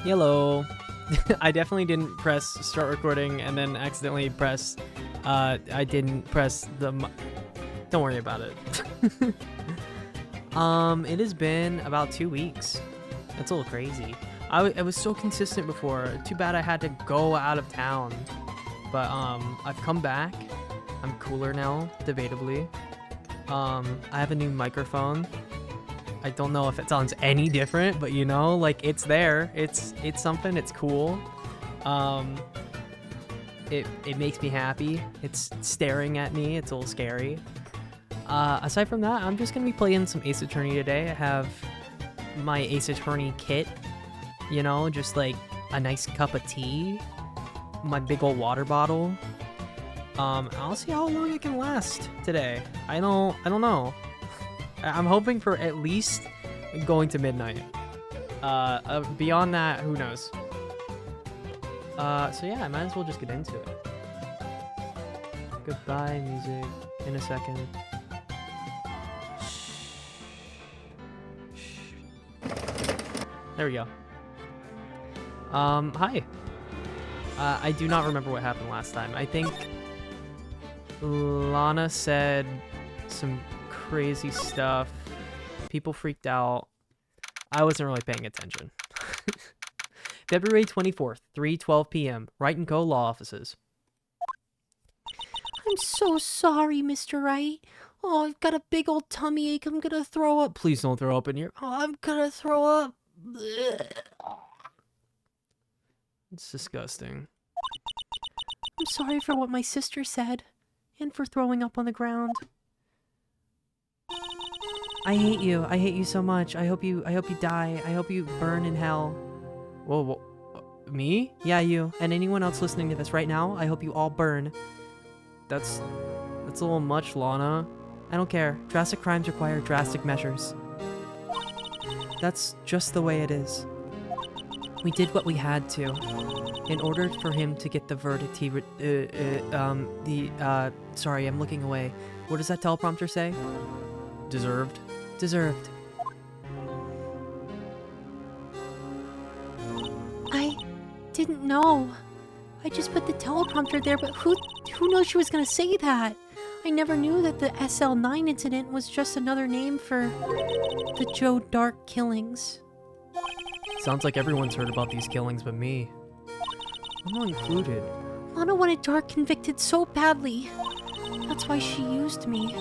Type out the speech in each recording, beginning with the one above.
Hello. I definitely didn't press start recording and then accidentally press, I didn't press the, don't worry about it. It has been about 2 weeks. That's a little crazy. I was so consistent before. Too bad I had to go out of town. But, I've come back. I'm cooler now, debatably. I have a new microphone. I don't know if it sounds any different, but you know, like it's there. It's something. It's cool. It makes me happy. It's staring at me. It's a little scary. Aside from that, I'm just gonna be playing some Ace Attorney today. I have my Ace Attorney kit. You know, just like a nice cup of tea, my big old water bottle. I'll see how long it can last today. I don't know. I'm hoping for at least going to midnight. Beyond that, who knows? So yeah, I might as well just get into it. Goodbye, music. In a second. There we go. Hi. I do not remember what happened last time. I think Lana said some crazy stuff. People freaked out. I wasn't really paying attention. February 24th, 3:12 p.m. Wright & Co. Law Offices. I'm so sorry, Mr. Wright. Oh, I've got a big old tummy ache. I'm gonna throw up. Please don't throw up in here. Oh, I'm gonna throw up. It's disgusting. I'm sorry for what my sister said, and for throwing up on the ground. I hate you. I hate you so much. I hope you die. I hope you burn in hell. Whoa, me? Yeah, you. And anyone else listening to this right now, I hope you all burn. That's a little much, Lana. I don't care. Drastic crimes require drastic measures. That's just the way it is. We did what we had to. In order for him to get the verdict he sorry, I'm looking away. What does that teleprompter say? Deserved. Deserved. I didn't know. I just put the teleprompter there, but who knows she was gonna say that? I never knew that the SL9 incident was just another name for the Joe Dark killings. Sounds like everyone's heard about these killings but me. I'm not included. Lana wanted Dark convicted so badly. That's why she used me.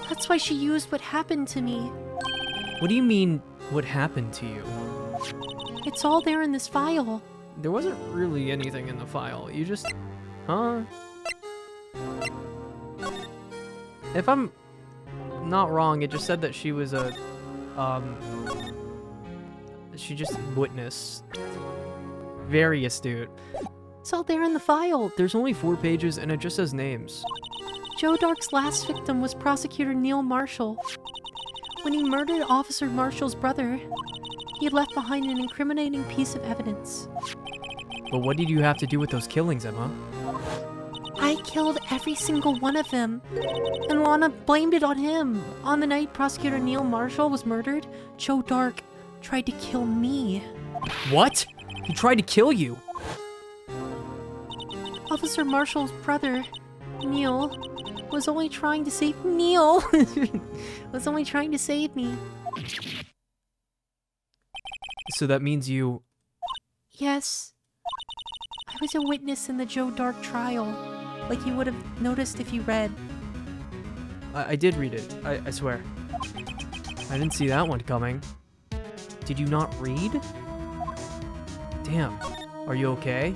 That's why she used what happened to me. What do you mean, what happened to you? It's all there in this file. There wasn't really anything in the file. You just... Huh? If I'm not wrong, it just said that she was a... She just witnessed. Very astute. It's all there in the file. There's only 4 pages and it just says names. Joe Dark's last victim was Prosecutor Neil Marshall. When he murdered Officer Marshall's brother, he left behind an incriminating piece of evidence. But what did you have to do with those killings, Emma? I killed every single one of them, and Lana blamed it on him. On the night Prosecutor Neil Marshall was murdered, Joe Dark tried to kill me. What? He tried to kill you? Officer Marshall's brother, Neil, was only trying to save me. So that means you... Yes. I was a witness in the Joe Dark trial, like you would have noticed if you read. I did read it, I swear. I didn't see that one coming. Did you not read? Damn. Are you okay?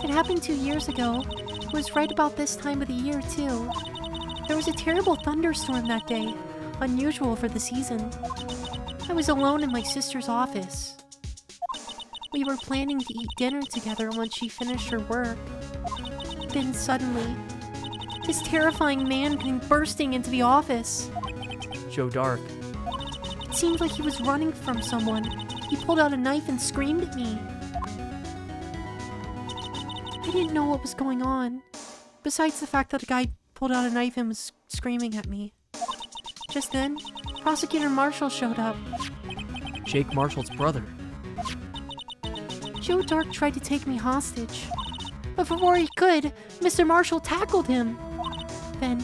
It happened 2 years ago. It was right about this time of the year, too. There was a terrible thunderstorm that day, unusual for the season. I was alone in my sister's office. We were planning to eat dinner together once she finished her work. Then suddenly, this terrifying man came bursting into the office. Joe Dark. It seemed like he was running from someone. He pulled out a knife and screamed at me. I didn't know what was going on, besides the fact that a guy pulled out a knife and was screaming at me. Just then, Prosecutor Marshall showed up. Jake Marshall's brother. Joe Dark tried to take me hostage. But before he could, Mr. Marshall tackled him. Then,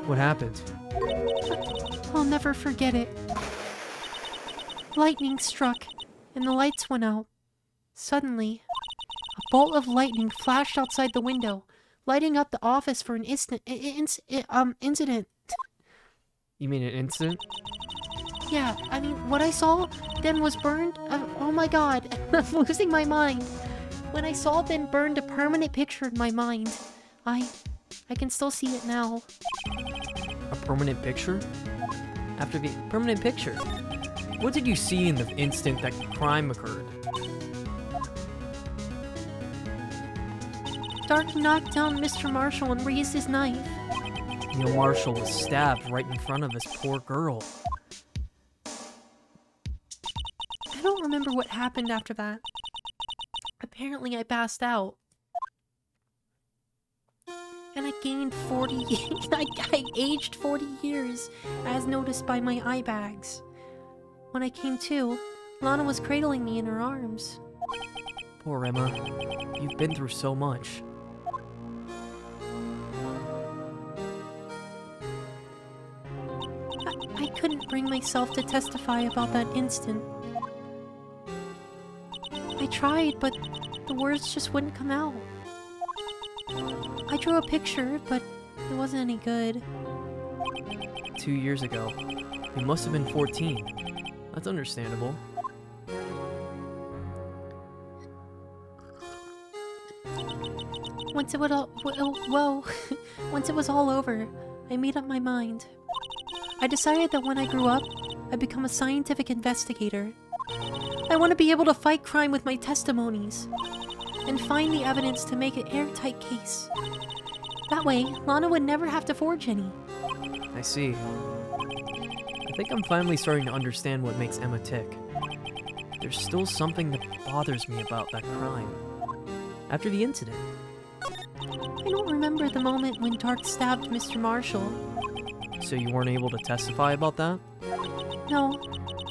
What happened? I'll never forget it. Lightning struck, and the lights went out. Suddenly, a bolt of lightning flashed outside the window, lighting up the office for an incident. You mean an incident? Yeah, I mean, what I saw then was burned. Oh my god, I'm losing my mind. When I saw it then burned a permanent picture in my mind. I can still see it now. A permanent picture? After the permanent picture? What did you see in the instant that crime occurred? Dark knocked down Mr. Marshall and raised his knife. Neil Marshall was stabbed right in front of this poor girl. I don't remember what happened after that. Apparently I passed out. And I gained 40 I aged 40 years, as noticed by my eye bags. When I came to, Lana was cradling me in her arms. Poor Emma. You've been through so much. I couldn't bring myself to testify about that instant. I tried, but the words just wouldn't come out. I drew a picture, but it wasn't any good. 2 years ago. You must have been 14. That's understandable. Once it would all, once it was all over, I made up my mind. I decided that when I grew up, I'd become a scientific investigator. I want to be able to fight crime with my testimonies and find the evidence to make an airtight case. That way, Lana would never have to forge any. I see. I think I'm finally starting to understand what makes Emma tick. There's still something that bothers me about that crime. After the incident. I don't remember the moment when Dark stabbed Mr. Marshall. So you weren't able to testify about that? No,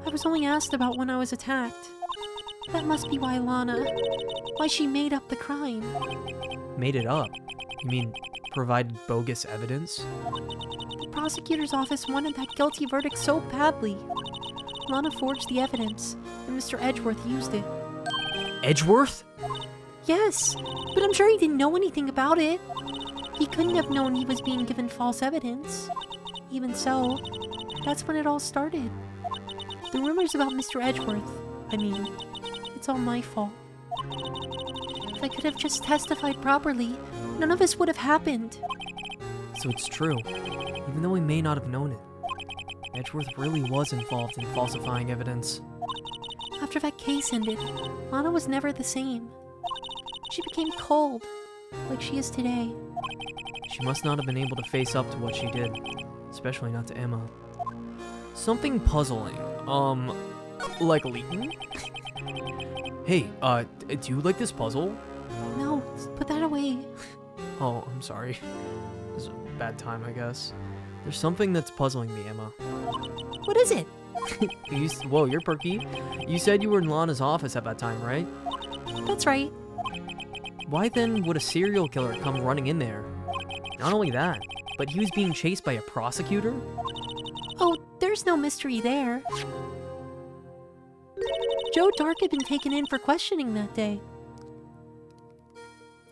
I was only asked about when I was attacked. That must be why why she made up the crime. Made it up? You mean provided bogus evidence? The prosecutor's office wanted that guilty verdict so badly. Lana forged the evidence, and Mr. Edgeworth used it. Edgeworth? Yes, but I'm sure he didn't know anything about it. He couldn't have known he was being given false evidence. Even so, that's when it all started. The rumors about Mr. Edgeworth, it's all my fault. If I could have just testified properly, none of this would have happened. So it's true, even though we may not have known it. Edgeworth really was involved in falsifying evidence. After that case ended, Lana was never the same. She became cold, like she is today. She must not have been able to face up to what she did, especially not to Emma. Something puzzling. Like leaking? Hey, do you like this puzzle? No, put that away. Oh, I'm sorry. This is a bad time, I guess. There's something that's puzzling me, Emma. What is it? Whoa, you're perky. You said you were in Lana's office at that time, right? That's right. Why then would a serial killer come running in there? Not only that, but he was being chased by a prosecutor? Oh, there's no mystery there. Joe Dark had been taken in for questioning that day.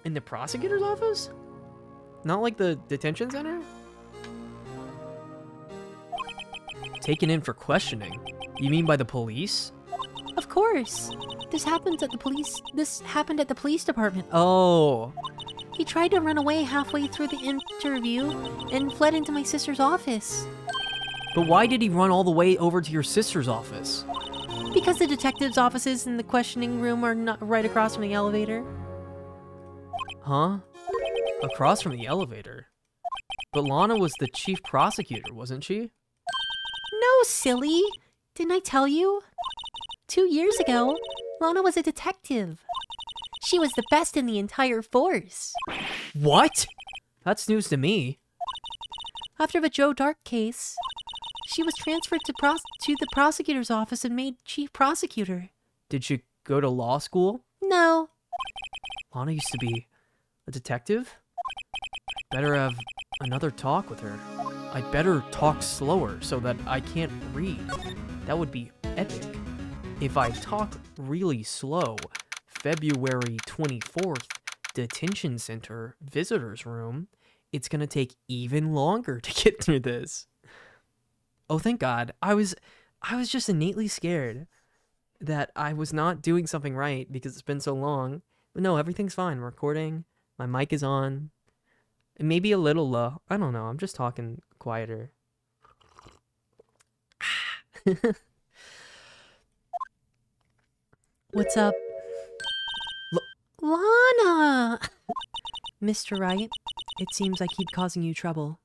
In the prosecutor's office? Not like the detention center? Taken in for questioning? You mean by the police? Of course. This happened at the police department. Oh. He tried to run away halfway through the interview and fled into my sister's office. But why did he run all the way over to your sister's office? Because the detective's offices in the questioning room are not right across from the elevator. Huh? Across from the elevator? But Lana was the chief prosecutor, wasn't she? No, silly! Didn't I tell you? 2 years ago, Lana was a detective. She was the best in the entire force. What? That's news to me. After the Joe Dark case, she was transferred to the prosecutor's office and made chief prosecutor. Did she go to law school? No. Lana used to be a detective? Better have another talk with her. I'd better talk slower so that I can't read. That would be epic. If I talk really slow, February 24th, detention center, visitors room, it's gonna take even longer to get through this. Oh, thank God. I was just innately scared that I was not doing something right because it's been so long. But no, everything's fine. I'm recording. My mic is on. It may be a little low. I don't know. I'm just talking quieter. What's up? Lana! Mr. Wright, it seems I keep causing you trouble.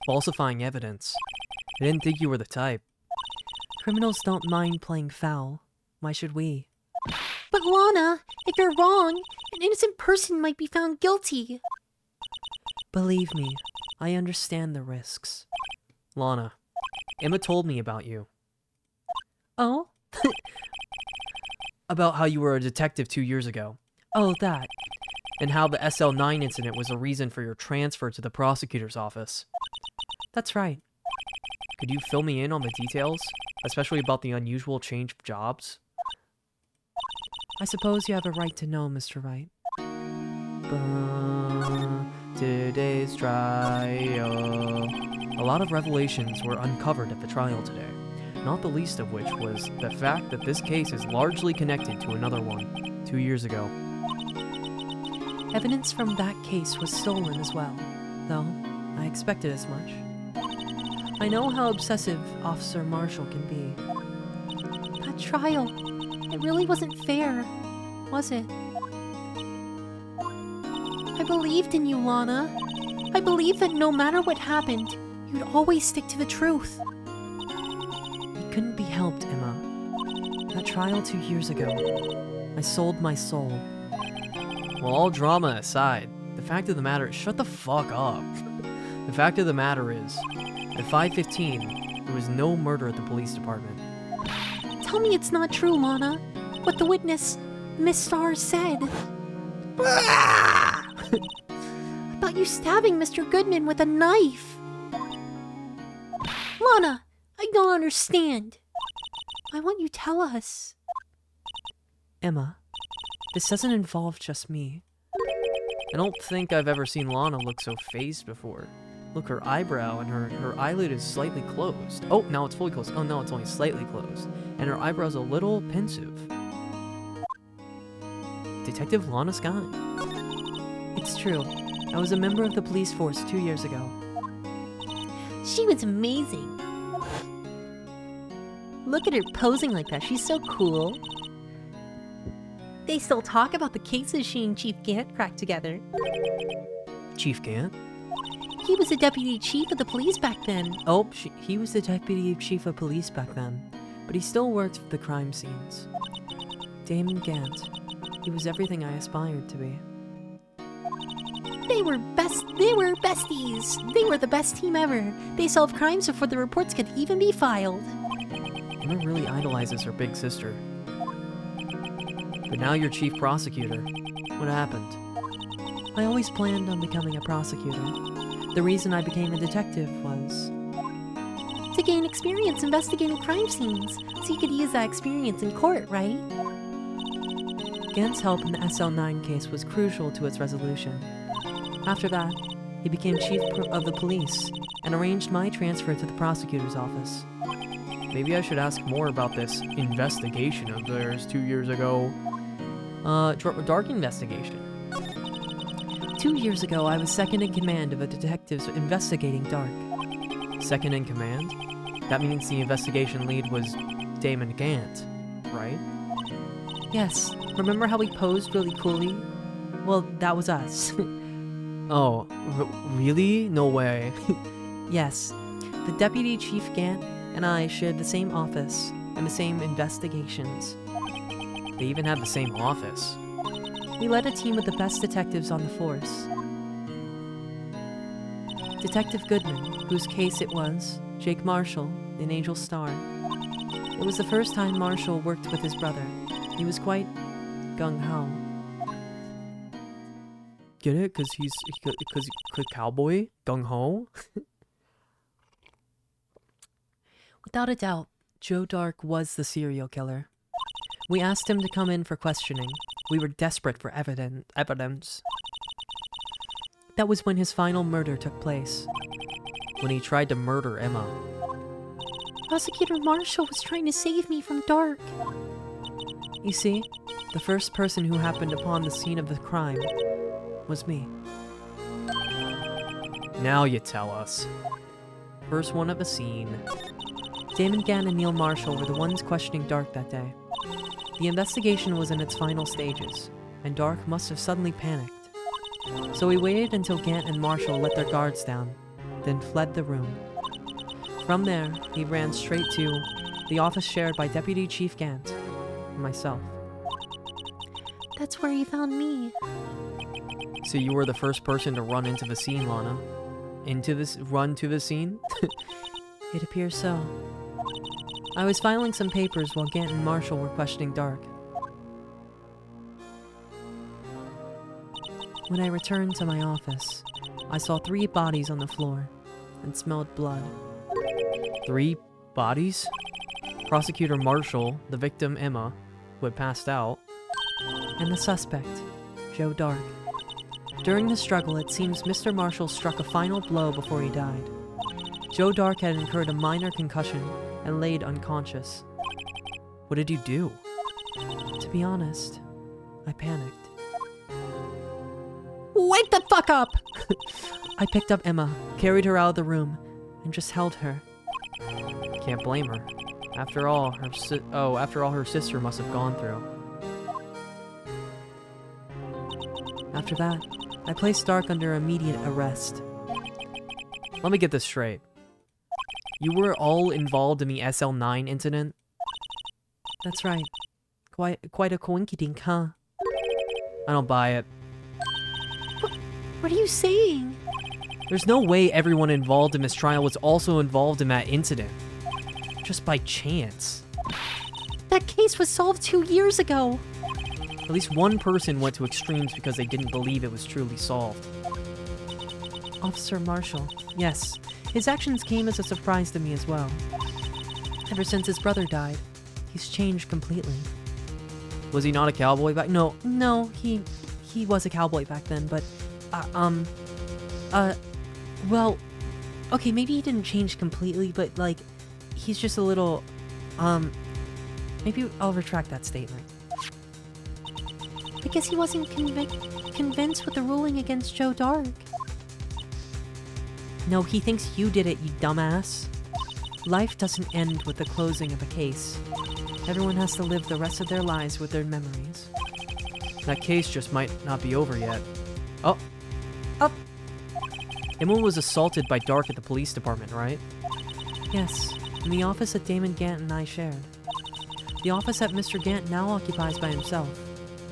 Falsifying evidence. I didn't think you were the type. Criminals don't mind playing foul. Why should we? But Lana, if you're wrong, an innocent person might be found guilty. Believe me, I understand the risks. Lana, Emma told me about you. Oh? About how you were a detective 2 years ago. Oh, that. And how the SL9 incident was a reason for your transfer to the prosecutor's office. That's right. Could you fill me in on the details? Especially about the unusual change of jobs? I suppose you have a right to know, Mr. Wright. Today's trial. A lot of revelations were uncovered at the trial today, not the least of which was the fact that this case is largely connected to another one, 2 years ago. Evidence from that case was stolen as well, though I expected as much. I know how obsessive Officer Marshall can be. That trial, it really wasn't fair, was it? I believed in you, Lana. I believed that no matter what happened, you'd always stick to the truth. It couldn't be helped, Emma. That trial 2 years ago, I sold my soul. Well, all drama aside, the fact of the matter is, shut the fuck up. The fact of the matter is, at 5:15, there was no murder at the police department. Tell me it's not true, Lana. What the witness, Miss Starr, said. About you stabbing Mr. Goodman with a knife. Lana, I don't understand. Why won't you tell us? Emma, this doesn't involve just me. I don't think I've ever seen Lana look so phased before. Look, her eyebrow and her eyelid is slightly closed. Oh, now it's fully closed. Oh no, it's only slightly closed. And her eyebrow's a little pensive. Detective Lana Scott. It's true. I was a member of the police force 2 years ago. She was amazing. Look at her posing like that. She's so cool. They still talk about the cases she and Chief Gant cracked together. Chief Gant? He was the deputy chief of the police back then. Oh, he was the deputy chief of police back then, but he still worked for the crime scenes. Damon Gant. He was everything I aspired to be. They were besties. They were the best team ever. They solved crimes before the reports could even be filed. Emma really idolizes her big sister. But now you're chief prosecutor. What happened? I always planned on becoming a prosecutor. The reason I became a detective was to gain experience investigating crime scenes, so you could use that experience in court, right? Gant's help in the SL9 case was crucial to its resolution. After that, he became chief of the police and arranged my transfer to the prosecutor's office. Maybe I should ask more about this investigation of theirs 2 years ago. Dark investigation. 2 years ago, I was second in command of the detectives investigating Dark. Second in command? That means the investigation lead was Damon Gant, right? Yes. Remember how we posed really coolly? Well, that was us. Oh, really? No way. Yes. The deputy chief Gant and I shared the same office and the same investigations. They even have the same office. We led a team of the best detectives on the force. Detective Goodman, whose case it was, Jake Marshall, in Angel Star. It was the first time Marshall worked with his brother. He was quite gung-ho. Get it? Cause he's cowboy? Gung-ho? Without a doubt, Joe Dark was the serial killer. We asked him to come in for questioning. We were desperate for evidence. That was when his final murder took place. When he tried to murder Emma. Prosecutor Marshall was trying to save me from Dark. You see, the first person who happened upon the scene of the crime was me. Now you tell us. First one of the scene. Damon Gant and Neil Marshall were the ones questioning Dark that day. The investigation was in its final stages, and Dark must have suddenly panicked. So we waited until Gant and Marshall let their guards down, then fled the room. From there, he ran straight to the office shared by Deputy Chief Gant and myself. That's where you found me. So you were the first person to run into the scene, Lana? Run to the scene? It appears so. I was filing some papers while Gant and Marshall were questioning Dark. When I returned to my office, I saw 3 bodies on the floor and smelled blood. 3 bodies? Prosecutor Marshall, the victim Emma, who had passed out, and the suspect, Joe Dark. During the struggle, it seems Mr. Marshall struck a final blow before he died. Joe Dark had incurred a minor concussion and laid unconscious. What did you do? To be honest, I panicked. Wake the fuck up! I picked up Emma, carried her out of the room, and just held her. Can't blame her. After all, her sister must have gone through. After that, I placed Dark under immediate arrest. Let me get this straight. You were all involved in the SL9 incident? That's right. Quite a coinkydink, huh? I don't buy it. What are you saying? There's no way everyone involved in this trial was also involved in that incident. Just by chance. That case was solved 2 years ago. At least one person went to extremes because they didn't believe it was truly solved. Officer Marshall, yes. His actions came as a surprise to me as well. Ever since his brother died, he's changed completely. Was he not a cowboy back? No, he was a cowboy back then, but, well, okay, maybe he didn't change completely, but, like, he's just a little, maybe I'll retract that statement. I guess he wasn't convinced with the ruling against Joe Dark. No, he thinks you did it, you dumbass. Life doesn't end with the closing of a case. Everyone has to live the rest of their lives with their memories. That case just might not be over yet. Oh. Emma was assaulted by Dark at the police department, right? Yes, in the office that Damon Gant and I shared. The office that Mr. Gant now occupies by himself.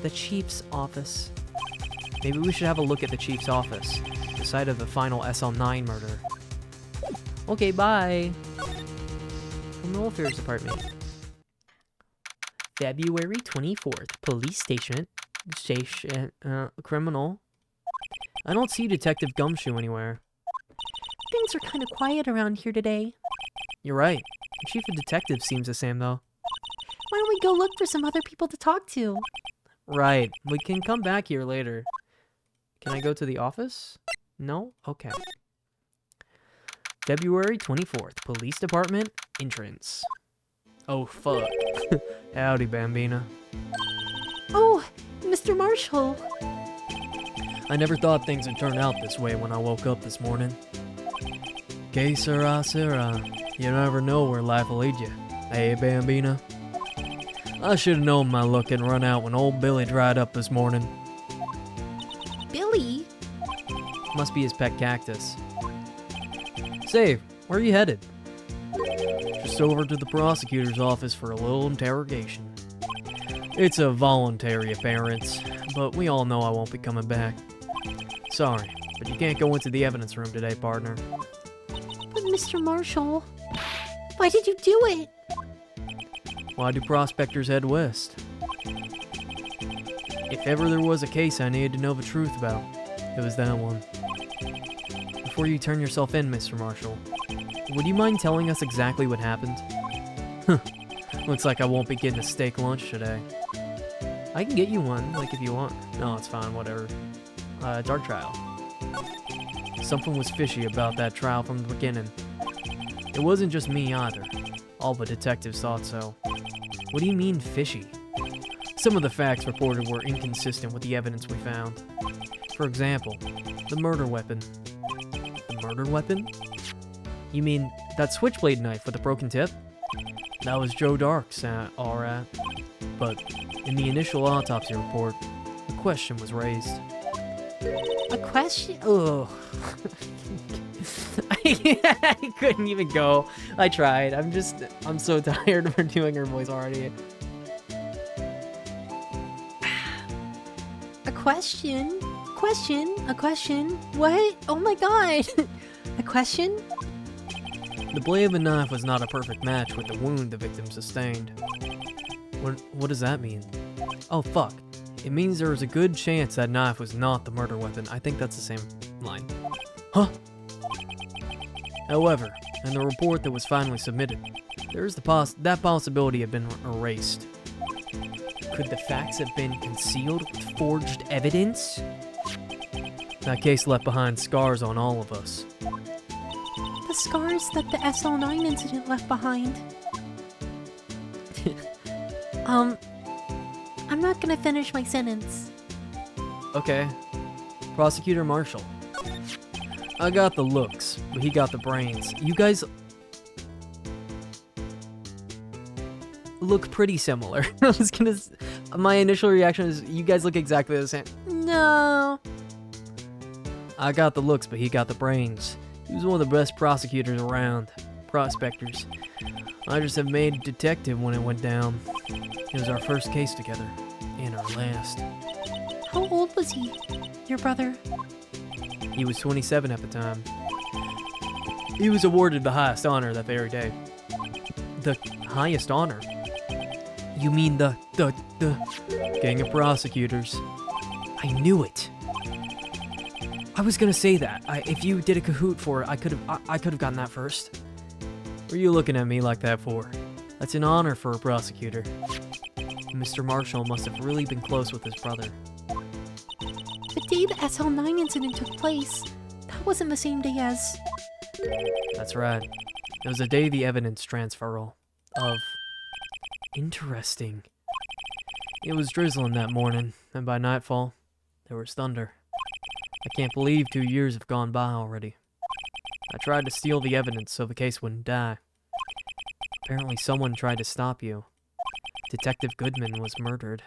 The Chief's office. Maybe we should have a look at the Chief's office. The site of the final SL9 murder. Okay, bye. Criminal Affairs Department. February 24th. Police station. Criminal. I don't see Detective Gumshoe anywhere. Things are kind of quiet around here today. You're right. The Chief of Detectives seems the same, though. Why don't we go look for some other people to talk to? Right. We can come back here later. Can I go to the office? No? Okay. February 24th. Police Department. Entrance. Oh, fuck. Howdy, Bambina. Oh, Mr. Marshall. I never thought things would turn out this way when I woke up this morning. Que sera, sera. You never know where life will lead you. Hey, Bambina. I should have known my luck had run out when old Billy dried up this morning. Billy? Must be his pet cactus. Say, where are you headed? Just over to the prosecutor's office for a little interrogation. It's a voluntary appearance, but we all know I won't be coming back. Sorry, but you can't go into the evidence room today, partner. But Mr. Marshall, why did you do it? Why do prospectors head west? If ever there was a case I needed to know the truth about, it was that one. Before you turn yourself in, Mr. Marshall, would you mind telling us exactly what happened? Looks like I won't be getting a steak lunch today. I can get you one, like, if you want. No, it's fine, whatever. Dark trial. Something was fishy about that trial from the beginning. It wasn't just me either. All the detectives thought so. What do you mean, fishy? Some of the facts reported were inconsistent with the evidence we found. For example, the murder weapon. The murder weapon? You mean that switchblade knife with a broken tip? That was Joe Dark's, alright. But in the initial autopsy report, a question was raised. A question? Ugh. I couldn't even go. I tried. I'm so tired of her doing her voice already. A question? A question? What? Oh my god! A question? The blade of the knife was not a perfect match with the wound the victim sustained. What does that mean? Oh, fuck. It means there was a good chance that knife was not the murder weapon. I think that's the same line. Huh? However, in the report that was finally submitted, there is that possibility had been erased. Could the facts have been concealed with forged evidence? That case left behind scars on all of us. The scars that the SL9 incident left behind. I'm not gonna finish my sentence. Okay. Prosecutor Marshall. I got the looks, but he got the brains. You guys look pretty similar. My initial reaction is you guys look exactly the same. No. I got the looks, but he got the brains. He was one of the best prosecutors around. Prospectors. I just have made a detective when it went down. It was our first case together. And our last. How old was he? Your brother? He was 27 at the time. He was awarded the highest honor that very day. The highest honor? You mean the gang of prosecutors? I knew it. I was gonna say that. If you did a Kahoot for it, I could have gotten that first. What are you looking at me like that for? That's an honor for a prosecutor. Mr. Marshall must have really been close with his brother. The day the SL9 incident took place, that wasn't the same day as... That's right. It was the day the evidence transferal of... Interesting. It was drizzling that morning, and by nightfall, there was thunder. I can't believe 2 years have gone by already. I tried to steal the evidence so the case wouldn't die. Apparently someone tried to stop you. Detective Goodman was murdered.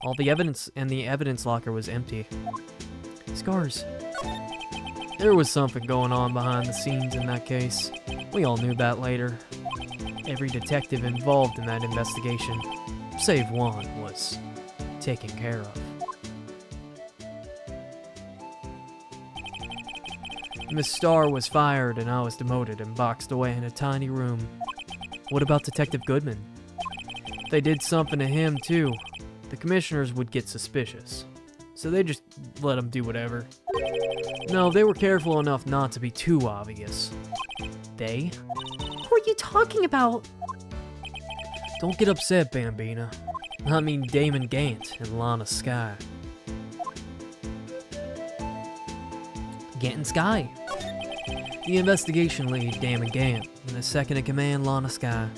All the evidence and the evidence locker was empty. Scars. There was something going on behind the scenes in that case. We all knew that later. Every detective involved in that investigation, save one, was taken care of. Miss Starr was fired and I was demoted and boxed away in a tiny room. What about Detective Goodman? If they did something to him too, the commissioners would get suspicious. So they just let him do whatever. No, they were careful enough not to be too obvious. They? Who are you talking about? Don't get upset, Bambina. I mean Damon Gant and Lana Skye. Gant and Skye. The investigation lead, Damon Gant, and the second-in-command, Lana Skye.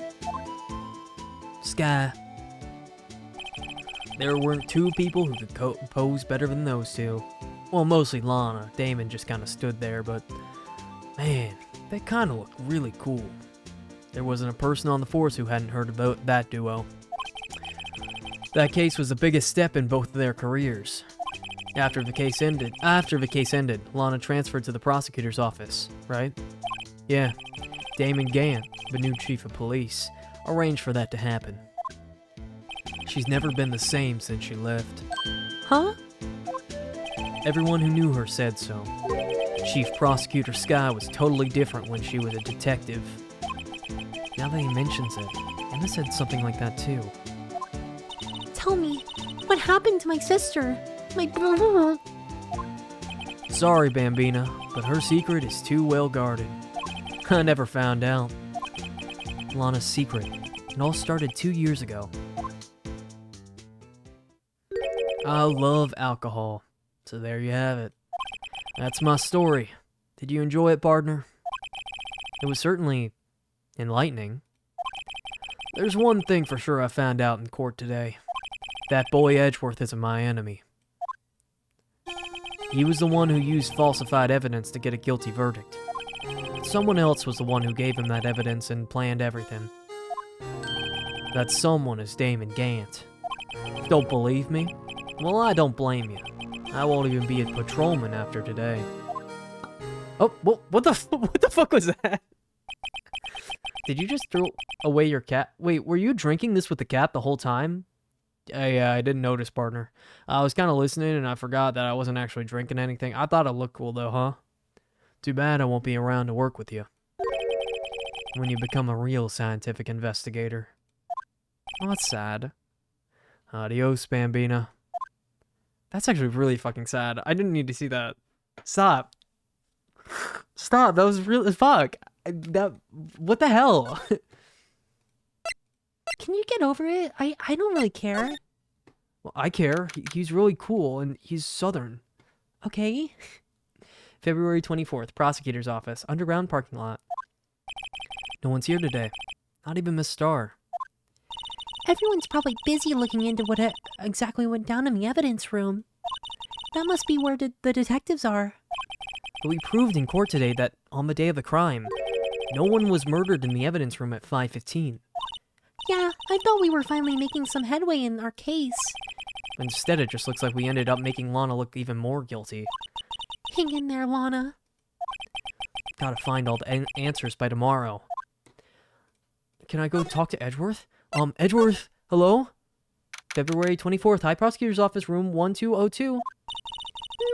Skye. There weren't two people who could pose better than those two. Well, mostly Lana. Damon just kind of stood there, but... Man, they kind of looked really cool. There wasn't a person on the force who hadn't heard about that duo. That case was the biggest step in both of their careers. After the case ended, Lana transferred to the prosecutor's office, right? Yeah, Damon Gant, the new chief of police, arranged for that to happen. She's never been the same since she left. Huh? Everyone who knew her said so. Chief Prosecutor Skye was totally different when she was a detective. Now that he mentions it, Emma said something like that too. Tell me, what happened to my sister? My Sorry, Bambina, but her secret is too well guarded. I never found out. Lana's secret. It all started 2 years ago. I love alcohol, so there you have it. That's my story. Did you enjoy it, partner? It was certainly enlightening. There's one thing for sure I found out in court today. That boy Edgeworth isn't my enemy. He was the one who used falsified evidence to get a guilty verdict. Someone else was the one who gave him that evidence and planned everything. That someone is Damon Gant. Don't believe me? Well, I don't blame you. I won't even be a patrolman after today. Oh, what the fuck was that? Did you just throw away your cat? Wait, were you drinking this with the cat the whole time? Yeah, I didn't notice, partner. I was kind of listening and I forgot that I wasn't actually drinking anything. I thought it looked cool though, huh? Too bad I won't be around to work with you when you become a real scientific investigator. Oh, that's sad. Adios, Bambina. That's actually really fucking sad. I didn't need to see that. Stop. Stop, that was really... Fuck. What the hell? Can you get over it? I don't really care. Well, I care. He's really cool, and he's southern. Okay. February 24th, prosecutor's office, underground parking lot. No one's here today. Not even Miss Starr. Everyone's probably busy looking into what exactly went down in the evidence room. That must be where the detectives are. But we proved in court today that on the day of the crime, no one was murdered in the evidence room at 5:15. Yeah, I thought we were finally making some headway in our case. Instead, it just looks like we ended up making Lana look even more guilty. Hang in there, Lana. Gotta find all the answers by tomorrow. Can I go talk to Edgeworth? Edgeworth, hello? February 24th, High Prosecutor's Office, room 1202.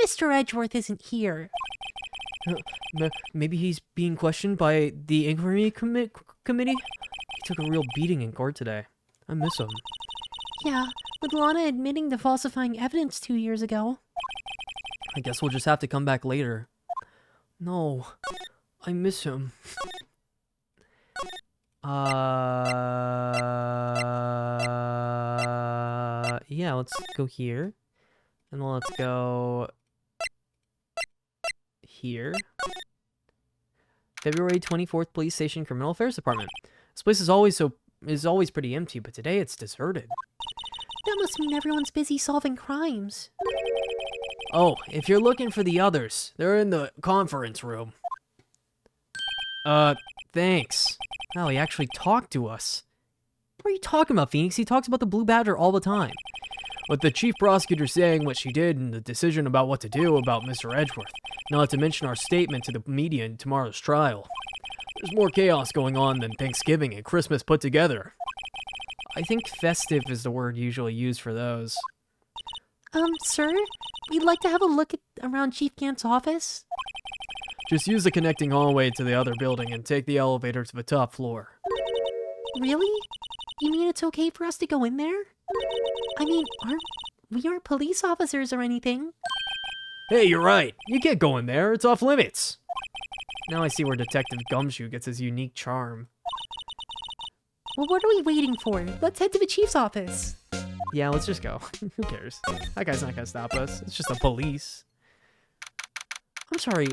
Mr. Edgeworth isn't here. Maybe he's being questioned by the inquiry committee? He took a real beating in court today. I miss him. Yeah, with Lana admitting to falsifying evidence 2 years ago. I guess we'll just have to come back later. No, I miss him. Yeah, let's go here. And let's go here. February 24th, Police Station Criminal Affairs Department. This place is always pretty empty, but today it's deserted. That must mean everyone's busy solving crimes. Oh, if you're looking for the others, they're in the conference room. Thanks. Oh, he actually talked to us. What are you talking about, Phoenix? He talks about the Blue Badger all the time. With the chief prosecutor saying what she did and the decision about what to do about Mr. Edgeworth, not to mention our statement to the media in tomorrow's trial. There's more chaos going on than Thanksgiving and Christmas put together. I think festive is the word usually used for those. Sir? We'd like to have a look around Chief Gant's office. Just use the connecting hallway to the other building and take the elevator to the top floor. Really? You mean it's okay for us to go in there? I mean, we aren't police officers or anything. Hey, you're right. You can't go in there. It's off limits. Now I see where Detective Gumshoe gets his unique charm. Well, what are we waiting for? Let's head to the chief's office. Yeah, let's just go. Who cares? That guy's not gonna stop us. It's just the police. I'm sorry.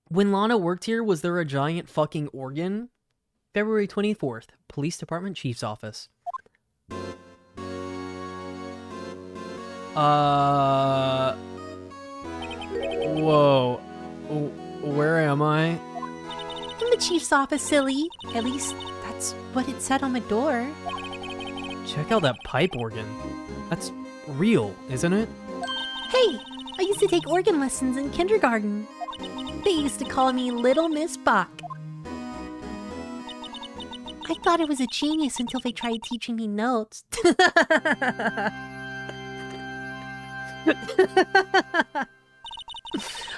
When Lana worked here, was there a giant fucking organ? February 24th, Police Department Chief's Office. Whoa. Where am I? In the chief's office, silly. At least, that's what it said on the door. Check out that pipe organ. That's real, isn't it? Hey, I used to take organ lessons in kindergarten. They used to call me Little Miss Bach. I thought I was a genius until they tried teaching me notes.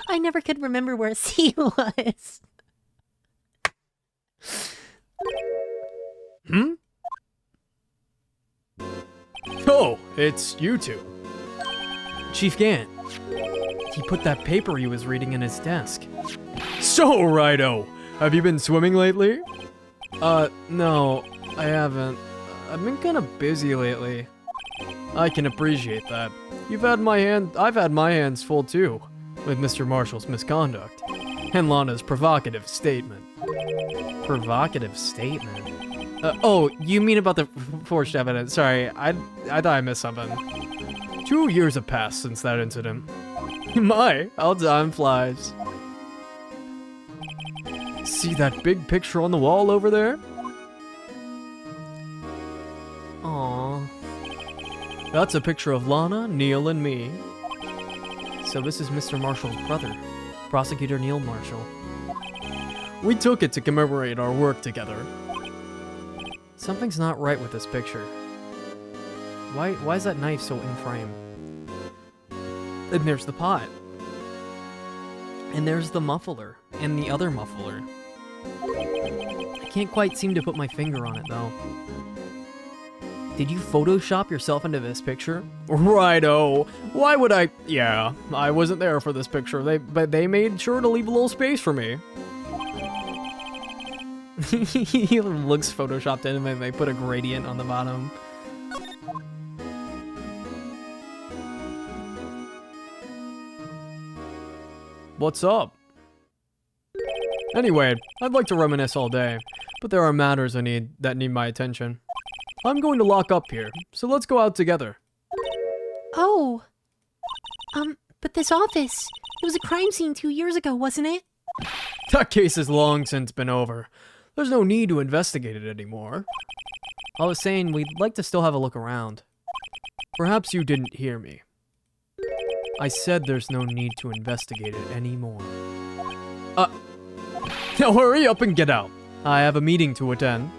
I never could remember where C was. it's you two. Chief Gant. He put that paper he was reading in his desk. So, Righto, have you been swimming lately? No, I haven't. I've been kinda busy lately. I can appreciate that. I've had my hands full too, with Mr. Marshall's misconduct, and Lana's provocative statement. Provocative statement? Oh, you mean about the forged evidence? Sorry, I thought I missed something. 2 years have passed since that incident. My, how time flies. See that big picture on the wall over there? Aww. That's a picture of Lana, Neil, and me. So this is Mr. Marshall's brother, Prosecutor Neil Marshall. We took it to commemorate our work together. Something's not right with this picture. Why is that knife so in frame? And there's the pot. And there's the muffler. And the other muffler. I can't quite seem to put my finger on it, though. Did you Photoshop yourself into this picture? Righto. Why would I? Yeah, I wasn't there for this picture. But they made sure to leave a little space for me. He looks photoshopped in and they put a gradient on the bottom. What's up? Anyway, I'd like to reminisce all day, but there are matters that need my attention. I'm going to lock up here, so let's go out together. Oh. But this office, it was a crime scene 2 years ago, wasn't it? That case has long since been over. There's no need to investigate it anymore. I was saying we'd like to still have a look around. Perhaps you didn't hear me. I said there's no need to investigate it anymore. Now hurry up and get out. I have a meeting to attend.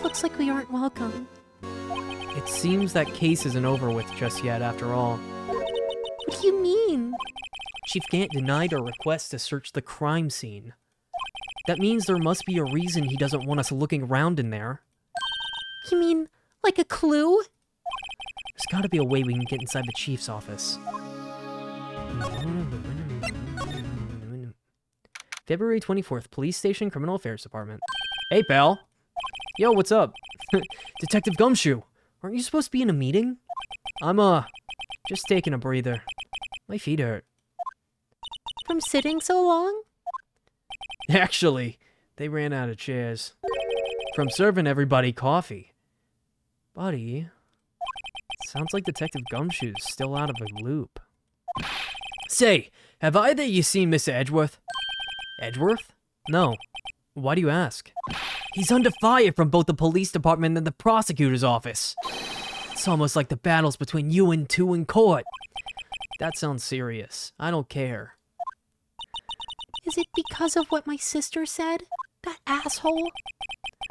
Looks like we aren't welcome. It seems that case isn't over with just yet, after all. What do you mean? Chief Gant denied our request to search the crime scene. That means there must be a reason he doesn't want us looking around in there. You mean, like a clue? There's gotta be a way we can get inside the chief's office. February 24th, Police Station, Criminal Affairs Department. Hey, pal. Yo, what's up? Detective Gumshoe, aren't you supposed to be in a meeting? I'm, just taking a breather. My feet hurt. From sitting so long? Actually, they ran out of chairs. From serving everybody coffee. Buddy, sounds like Detective Gumshoe's still out of the loop. Say, have either of you seen Mr. Edgeworth? Edgeworth? No. Why do you ask? He's under fire from both the police department and the prosecutor's office. It's almost like the battles between you and two in court. That sounds serious. I don't care. Is it because of what my sister said? That asshole?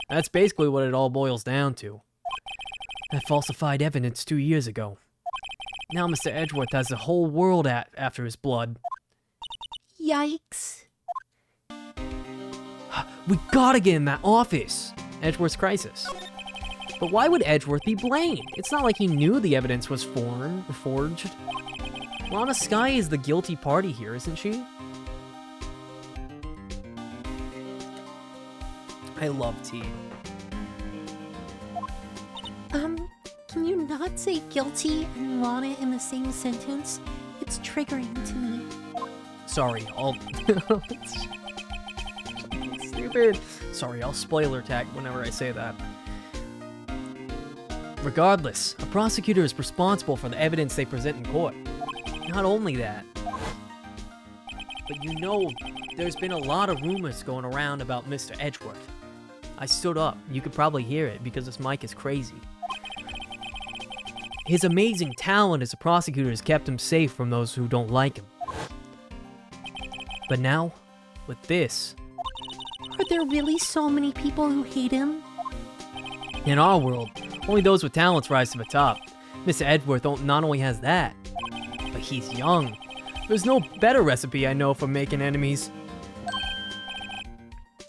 That's basically what it all boils down to. That falsified evidence 2 years ago. Now Mr. Edgeworth has the whole world after his blood. Yikes. We gotta get in that office. Edgeworth's crisis. But why would Edgeworth be blamed? It's not like he knew the evidence was forged. Lana Skye is the guilty party here, isn't she? I love tea. Can you not say guilty and Lana in the same sentence? It's triggering to me. Sorry, I'll... Stupid. Sorry, I'll spoiler tag whenever I say that. Regardless, a prosecutor is responsible for the evidence they present in court. Not only that, but you know, there's been a lot of rumors going around about Mr. Edgeworth. I stood up. You could probably hear it because this mic is crazy. His amazing talent as a prosecutor has kept him safe from those who don't like him. But now, with this... Are there really so many people who hate him? In our world, only those with talents rise to the top. Mr. Edgeworth not only has that, but he's young. There's no better recipe I know for making enemies.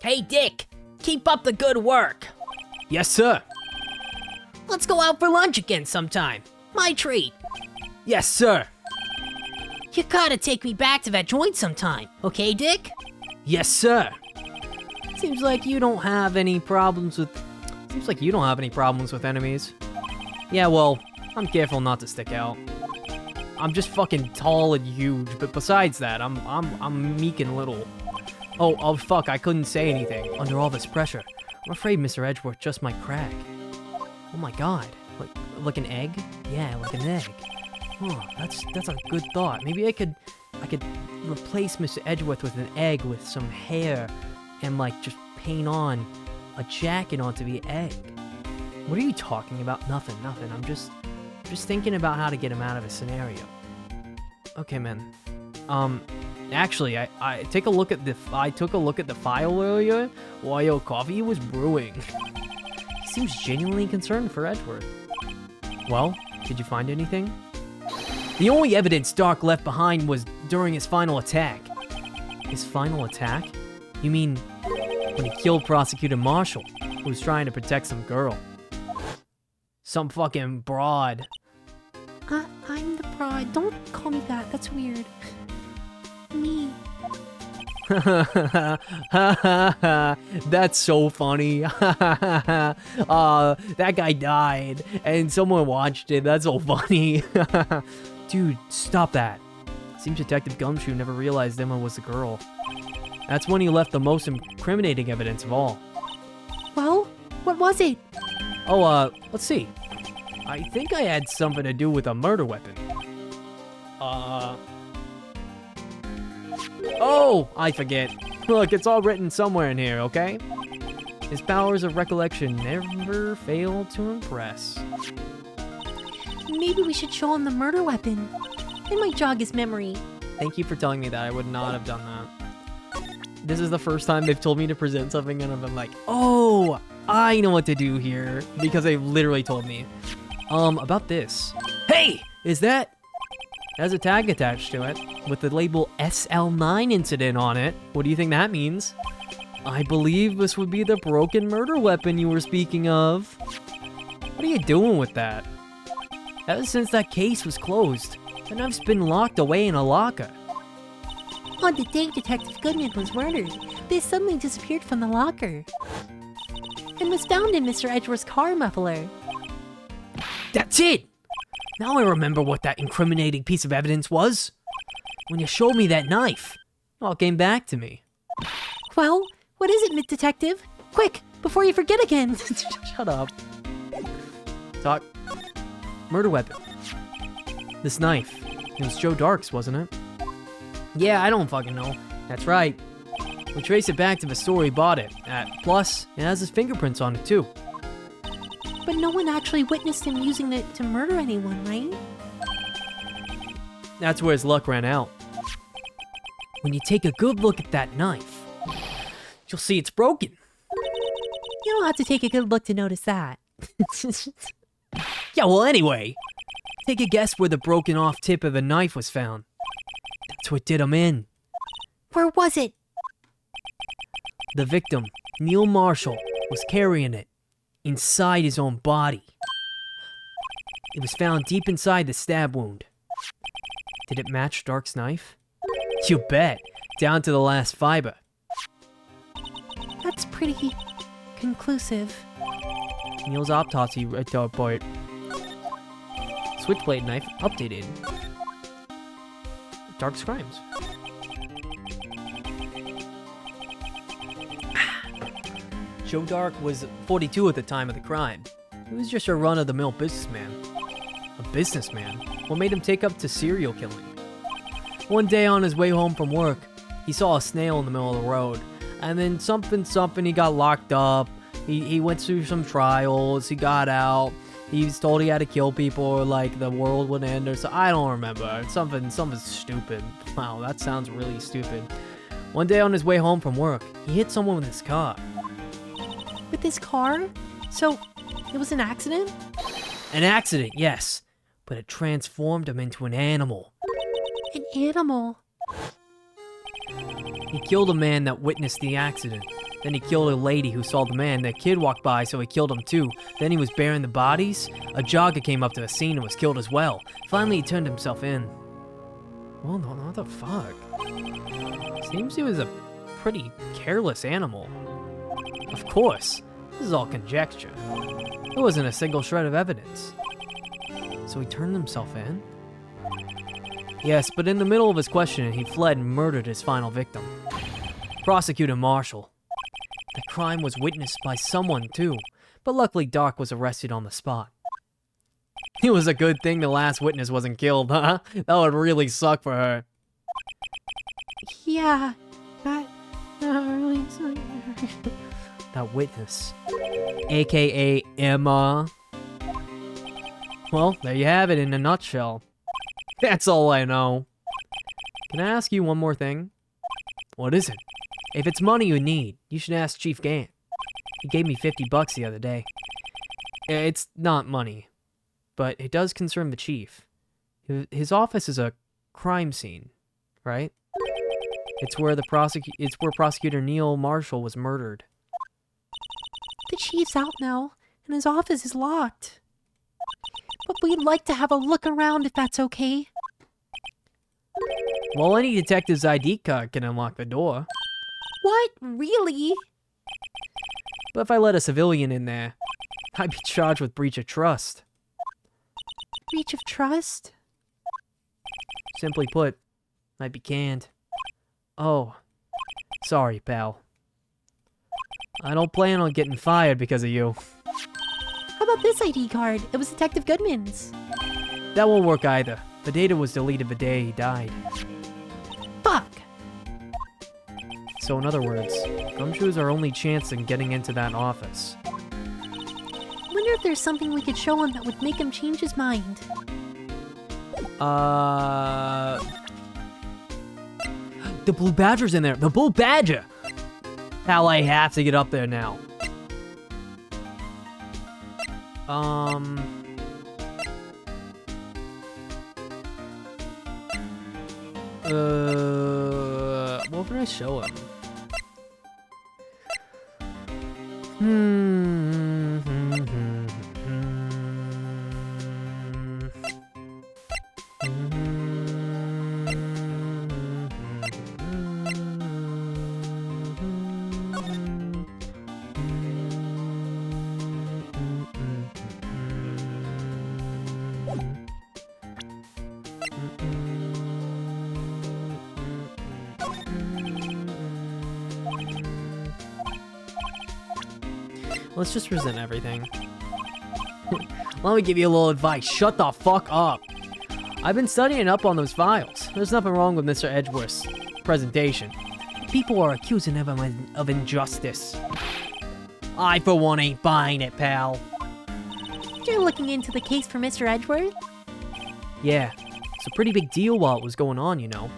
Hey, Dick! Keep up the good work! Yes, sir. Let's go out for lunch again sometime. My treat. Yes, sir. You gotta take me back to that joint sometime, okay, Dick? Yes, sir. Seems like you don't have any problems with enemies. Yeah, well, I'm careful not to stick out. I'm just fucking tall and huge, but besides that, I'm meek and little. Oh, fuck, I couldn't say anything under all this pressure. I'm afraid Mr. Edgeworth just might crack. Oh my god, like an egg? Yeah, like an egg. Huh, that's a good thought. Maybe I could replace Mr. Edgeworth with an egg with some hair and like just paint on a jacket onto the egg. What are you talking about? Nothing. I'm just thinking about how to get him out of a scenario. Okay, man. Actually, I took a look at the file earlier while your coffee was brewing. He seems genuinely concerned for Edgeworth. Well, did you find anything? The only evidence Dark left behind was during his final attack. His final attack? You mean when he killed Prosecutor Marshall, who was trying to protect some girl? Some fucking broad. I'm the broad. Don't call me that. That's weird. Me. That's so funny. That guy died, and someone watched it. That's so funny. Dude, stop that. Seems Detective Gumshoe never realized Emma was a girl. That's when he left the most incriminating evidence of all. Well, what was it? Oh, let's see. I think I had something to do with a murder weapon. Oh, I forget. Look, it's all written somewhere in here, okay? His powers of recollection never fail to impress. Maybe we should show him the murder weapon. It might jog his memory. Thank you for telling me that. I would not have done that. This is the first time they've told me to present something and I've been like, oh, I know what to do here. Because they literally told me. About this. Hey, is that? It has a tag attached to it with the label SL9 incident on it. What do you think that means? I believe this would be the broken murder weapon you were speaking of. What are you doing with that? Ever since that case was closed, the knife's been locked away in a locker. On the day Detective Goodman was murdered, they suddenly disappeared from the locker. And was found in Mr. Edgeworth's car muffler. That's it! Now I remember what that incriminating piece of evidence was. When you showed me that knife, it all came back to me. Well, what is it, Detective? Quick, before you forget again. Shut up. Talk. Murder weapon. This knife. It was Joe Dark's, wasn't it? Yeah, I don't fucking know. That's right. We trace it back to the store he bought it at. Plus, it has his fingerprints on it too. But no one actually witnessed him using it to murder anyone, right? That's where his luck ran out. When you take a good look at that knife, you'll see it's broken. You don't have to take a good look to notice that. Yeah, well anyway, take a guess where the broken off tip of the knife was found. That's what did him in. Where was it? The victim, Neil Marshall, was carrying it inside his own body. It was found deep inside the stab wound. Did it match Dark's knife? You bet, down to the last fiber. That's pretty conclusive. Neil's autopsy report. Switchblade knife updated. Dark's crimes. Joe Dark was 42 at the time of the crime. He was just a run-of-the-mill businessman. A businessman? What made him take up to serial killing? One day on his way home from work, he saw a snail in the middle of the road. And then something, he got locked up. He went through some trials, he got out. He was told he had to kill people or like the world would end or so. I don't remember. Something stupid. Wow, that sounds really stupid. One day on his way home from work, he hit someone with his car. With his car? So, it was an accident? An accident, yes. But it transformed him into an animal. An animal? He killed a man that witnessed the accident. Then he killed a lady who saw the man. The kid walked by, so he killed him too. Then he was burying the bodies. A jogger came up to the scene and was killed as well. Finally, he turned himself in. Well, no, what the fuck? Seems he was a pretty careless animal. Of course, this is all conjecture. There wasn't a single shred of evidence. So he turned himself in? Yes, but in the middle of his questioning, he fled and murdered his final victim. Prosecutor Marshall. The crime was witnessed by someone, too, but luckily Dark was arrested on the spot. It was a good thing the last witness wasn't killed, huh? That would really suck for her. Yeah, that really sucked. That witness. AKA Emma. Well, there you have it in a nutshell. That's all I know. Can I ask you one more thing? What is it? If it's money you need, you should ask Chief Gant. He gave me $50 the other day. It's not money, but it does concern the chief. His office is a crime scene, right? It's where Prosecutor Neil Marshall was murdered. The chief's out now, and his office is locked. But we'd like to have a look around if that's okay. Well, any detective's ID card can unlock the door. What? Really? But if I let a civilian in there, I'd be charged with breach of trust. Breach of trust? Simply put, I'd be canned. Oh, sorry, pal. I don't plan on getting fired because of you. How about this ID card? It was Detective Goodman's. That won't work either. The data was deleted the day he died. Fuck! So in other words, Gumshoe's our only chance in getting into that office. Wonder if there's something we could show him that would make him change his mind. The Blue Badger's in there! The Blue Badger! Pal, I have to get up there now. What would I show him? Let's just present everything. Let me give you a little advice. Shut the fuck up. I've been studying up on those files. There's nothing wrong with Mr. Edgeworth's presentation. People are accusing him of injustice. I, for one, ain't buying it, pal. You're looking into the case for Mr. Edgeworth? Yeah, it's a pretty big deal while it was going on, you know.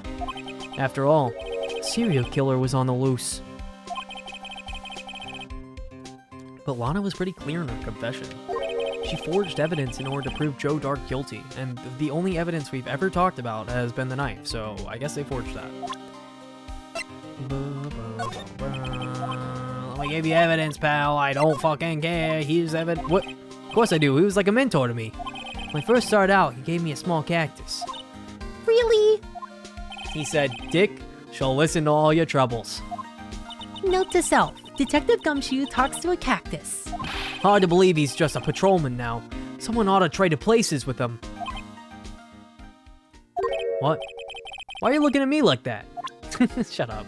After all, a serial killer was on the loose. But Lana was pretty clear in her confession. She forged evidence in order to prove Joe Dark guilty, and the only evidence we've ever talked about has been the knife, so I guess they forged that. Let me give you evidence, pal. I don't fucking care. Here's evidence. What? Of course I do. He was like a mentor to me. When I first started out, he gave me a small cactus. Really? He said, Dick, she'll listen to all your troubles. Note to self. Detective Gumshoe talks to a cactus. Hard to believe he's just a patrolman now. Someone ought to trade places with him. What? Why are you looking at me like that? Shut up.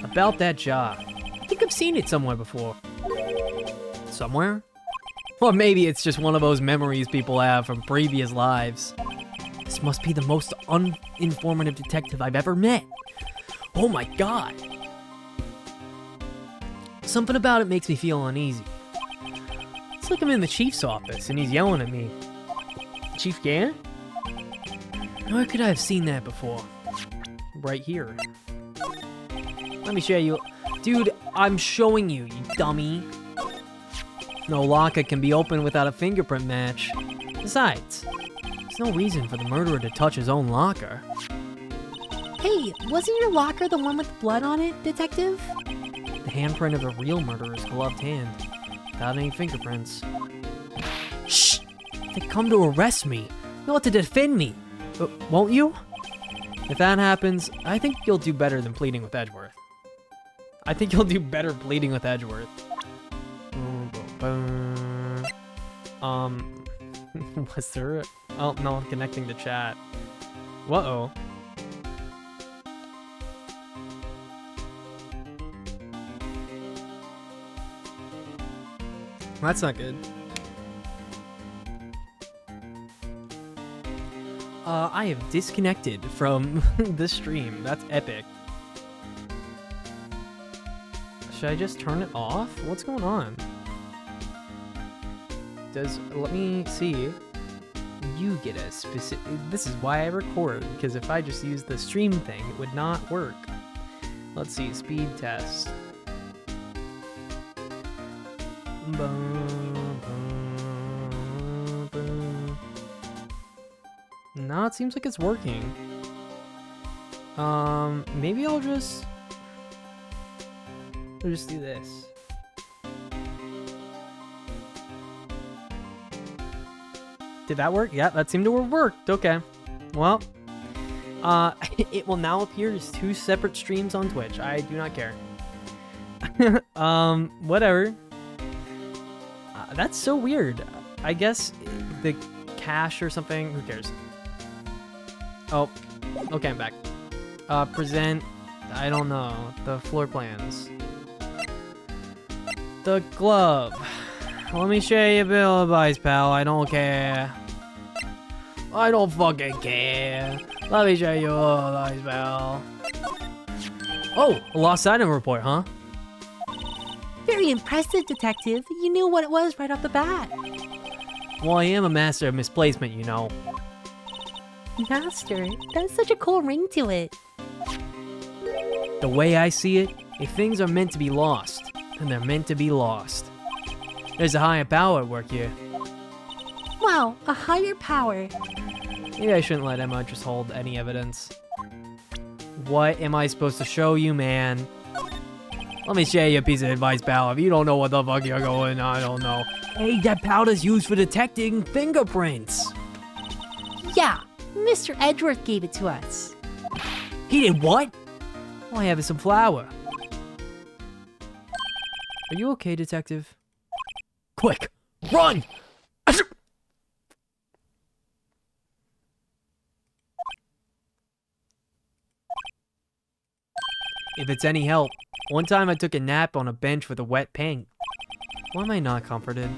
About that jar. I think I've seen it somewhere before. Somewhere? Or maybe it's just one of those memories people have from previous lives. This must be the most uninformative detective I've ever met. Oh my god. Something about it makes me feel uneasy. It's like I'm in the chief's office and he's yelling at me. Chief Gant? Where could I have seen that before? Right here. Let me show you. Dude, I'm showing you, you dummy. No locker can be opened without a fingerprint match. Besides, there's no reason for the murderer to touch his own locker. Hey, wasn't your locker the one with blood on it, Detective? The handprint of a real murderer's gloved hand. Without any fingerprints. Shh! They come to arrest me. You ought to defend me. Won't you? If that happens, I think you'll do better than pleading with Edgeworth. I think you'll do better pleading with Edgeworth. Was there? Oh no, I'm connecting to chat. Whoa. That's not good. I have disconnected from the stream. That's epic. Should I just turn it off? What's going on? Let me see. You get a specific, this is why I record, because if I just use the stream thing, it would not work. Let's see, speed test. No, it seems like it's working. Maybe I'll just do this. Did that work? Yeah, that seemed to have worked. Okay. Well, it will now appear as 2 separate streams on Twitch. I do not care. Whatever. That's so weird. I guess the cache or something. Who cares? Oh, okay, I'm back. Present. I don't know. The floor plans. The glove. Let me show you a bill of advice, pal. I don't care. I don't fucking care. Let me show you a bill of advice, pal. Oh, a lost item report, huh? Very impressive, Detective. You knew what it was right off the bat. Well, I am a master of misplacement, you know. Master, that has such a cool ring to it. The way I see it, if things are meant to be lost, then they're meant to be lost. There's a higher power at work here. Wow, a higher power. Maybe I shouldn't let Emma just hold any evidence. What am I supposed to show you, man? Let me share you a piece of advice, pal. If you don't know what the fuck you're going, I don't know. Hey, that powder's used for detecting fingerprints. Yeah, Mr. Edgeworth gave it to us. He did what? All I have is some flour. Are you okay, detective? Quick, run! If it's any help, one time I took a nap on a bench with a wet paint. Why am I not comforted?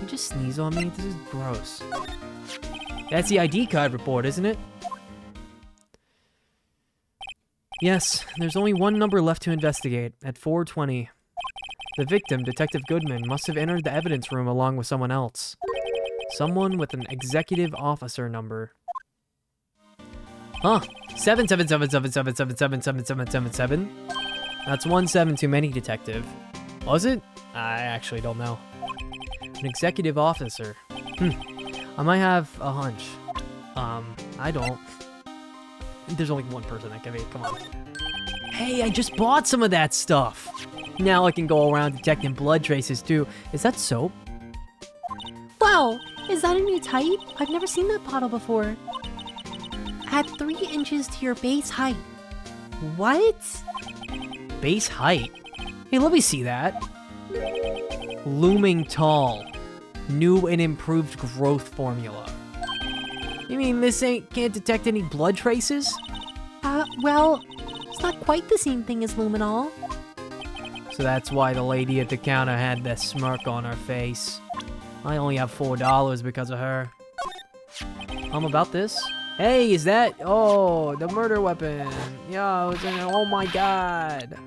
You just sneeze on me? This is gross. That's the ID card report, isn't it? Yes, there's only one number left to investigate, at 420. The victim, Detective Goodman, must have entered the evidence room along with someone else. Someone with an executive officer number. Huh. 77777777777. That's 1 7 too many, Detective. Was it? I actually don't know. An executive officer. I might have a hunch. I don't. There's only one person that can be. Come on. Hey, I just bought some of that stuff. Now I can go around detecting blood traces too. Is that soap? Wow, is that a new type? I've never seen that bottle before. Add 3 inches to your base height. What? Base height? Hey, let me see that. Looming tall. New and improved growth formula. You mean this can't detect any blood traces? Well, it's not quite the same thing as luminol. So that's why the lady at the counter had that smirk on her face. I only have $4 because of her. About this? Hey, is that? Oh, the murder weapon. Yo, it's in there. Oh my god.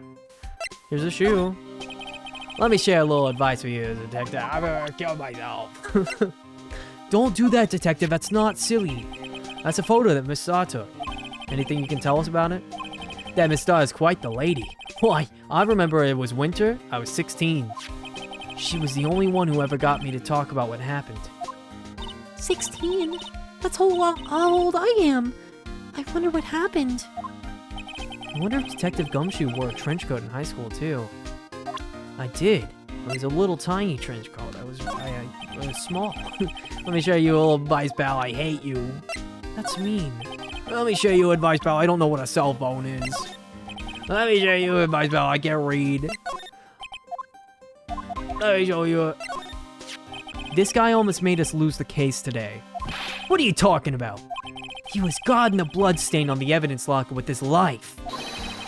Here's a shoe. Let me share a little advice with you, detective. I'm gonna kill myself. Don't do that, detective. That's not silly. That's a photo that Miss Starr took. Anything you can tell us about it? That Miss Starr is quite the lady. Why, I remember it was winter. I was 16. She was the only one who ever got me to talk about what happened. 16? That's how old I am. I wonder what happened. I wonder if Detective Gumshoe wore a trench coat in high school, too. I did. It was a little tiny trench coat. I was small. Let me show you a little advice, pal. I hate you. That's mean. Let me show you advice, pal. I don't know what a cell phone is. Let me show you advice, pal. I can't read. Let me show you. This guy almost made us lose the case today. What are you talking about? He was guarding a bloodstain on the evidence locker with his life.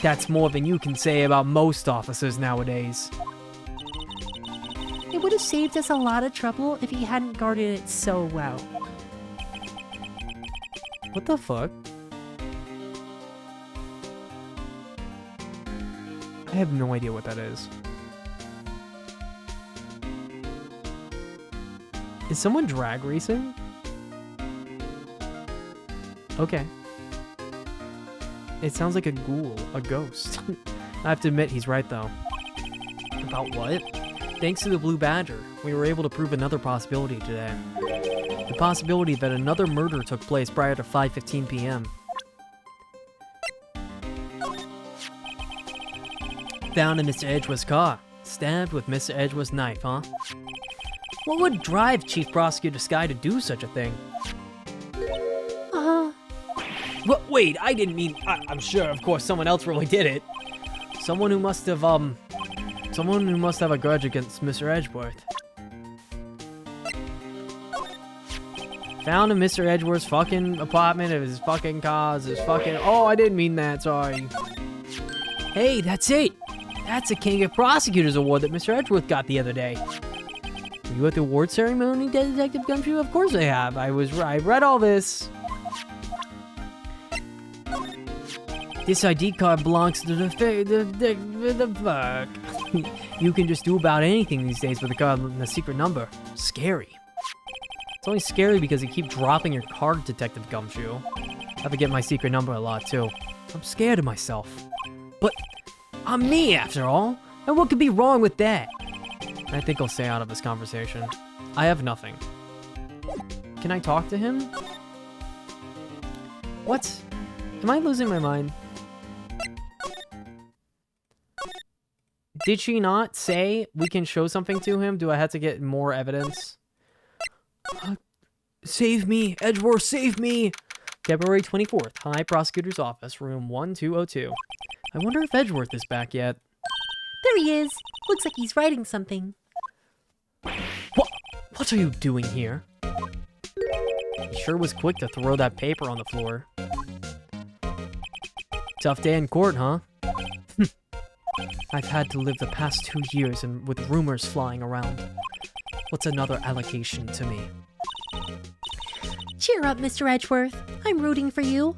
That's more than you can say about most officers nowadays. It would have saved us a lot of trouble if he hadn't guarded it so well. What the fuck? I have no idea what that is. Is someone drag racing? Okay. It sounds like a ghoul, a ghost. I have to admit, he's right though. About what? Thanks to the Blue Badger, we were able to prove another possibility today. The possibility that another murder took place prior to 5:15 p.m. Found in Mr. Edgeworth's car. Stabbed with Mr. Edgeworth's knife, huh? What would drive Chief Prosecutor Sky to do such a thing? Wait, I didn't mean... I'm sure, of course, someone else really did it. Someone who must have a grudge against Mr. Edgeworth. Found in Mr. Edgeworth's fucking apartment, of his fucking cars, his fucking... Oh, I didn't mean that, sorry. Hey, that's it! That's the King of Prosecutors award that Mr. Edgeworth got the other day. Were you at the award ceremony, Detective Gumshoe? Of course I have. I read all this. This ID card belongs to the fuck. You can just do about anything these days with a card and a secret number. Scary. It's only scary because you keep dropping your card, Detective Gumshoe. I forget my secret number a lot too. I'm scared of myself. But I'm me after all. And what could be wrong with that? I think I'll stay out of this conversation. I have nothing. Can I talk to him? What? Am I losing my mind? Did she not say we can show something to him? Do I have to get more evidence? Save me! Edgeworth, save me! February 24th, High Prosecutor's Office, room 1202. I wonder if Edgeworth is back yet. There he is. Looks like he's writing something. What are you doing here? He sure was quick to throw that paper on the floor. Tough day in court, huh? I've had to live the past 2 years with rumors flying around. What's another allegation to me? Cheer up, Mr. Edgeworth. I'm rooting for you.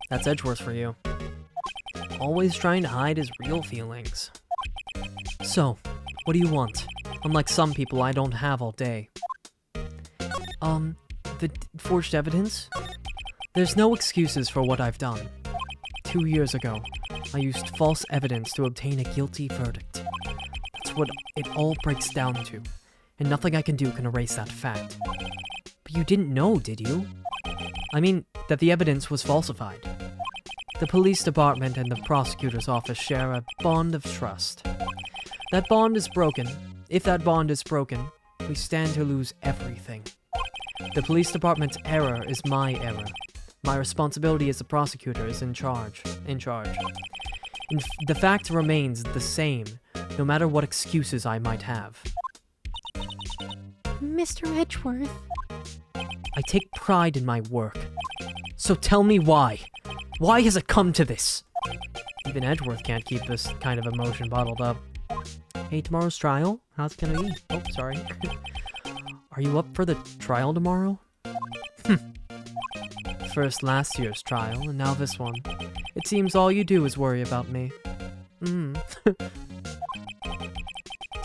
That's Edgeworth for you. Always trying to hide his real feelings. So, what do you want? Unlike some people, I don't have all day. The forged evidence? There's no excuses for what I've done. 2 years ago, I used false evidence to obtain a guilty verdict. That's what it all breaks down to, and nothing I can do can erase that fact. But you didn't know, did you? I mean, that the evidence was falsified. The police department and the prosecutor's office share a bond of trust. That bond is broken. If that bond is broken, we stand to lose everything. The police department's error is my error. My responsibility as the prosecutor is in charge. And the fact remains the same, no matter what excuses I might have. Mr. Edgeworth. I take pride in my work. So tell me why. Why has it come to this? Even Edgeworth can't keep this kind of emotion bottled up. Hey, tomorrow's trial? How's it gonna be? Oh, sorry. Are you up for the trial tomorrow? First last year's trial, and now this one. It seems all you do is worry about me. To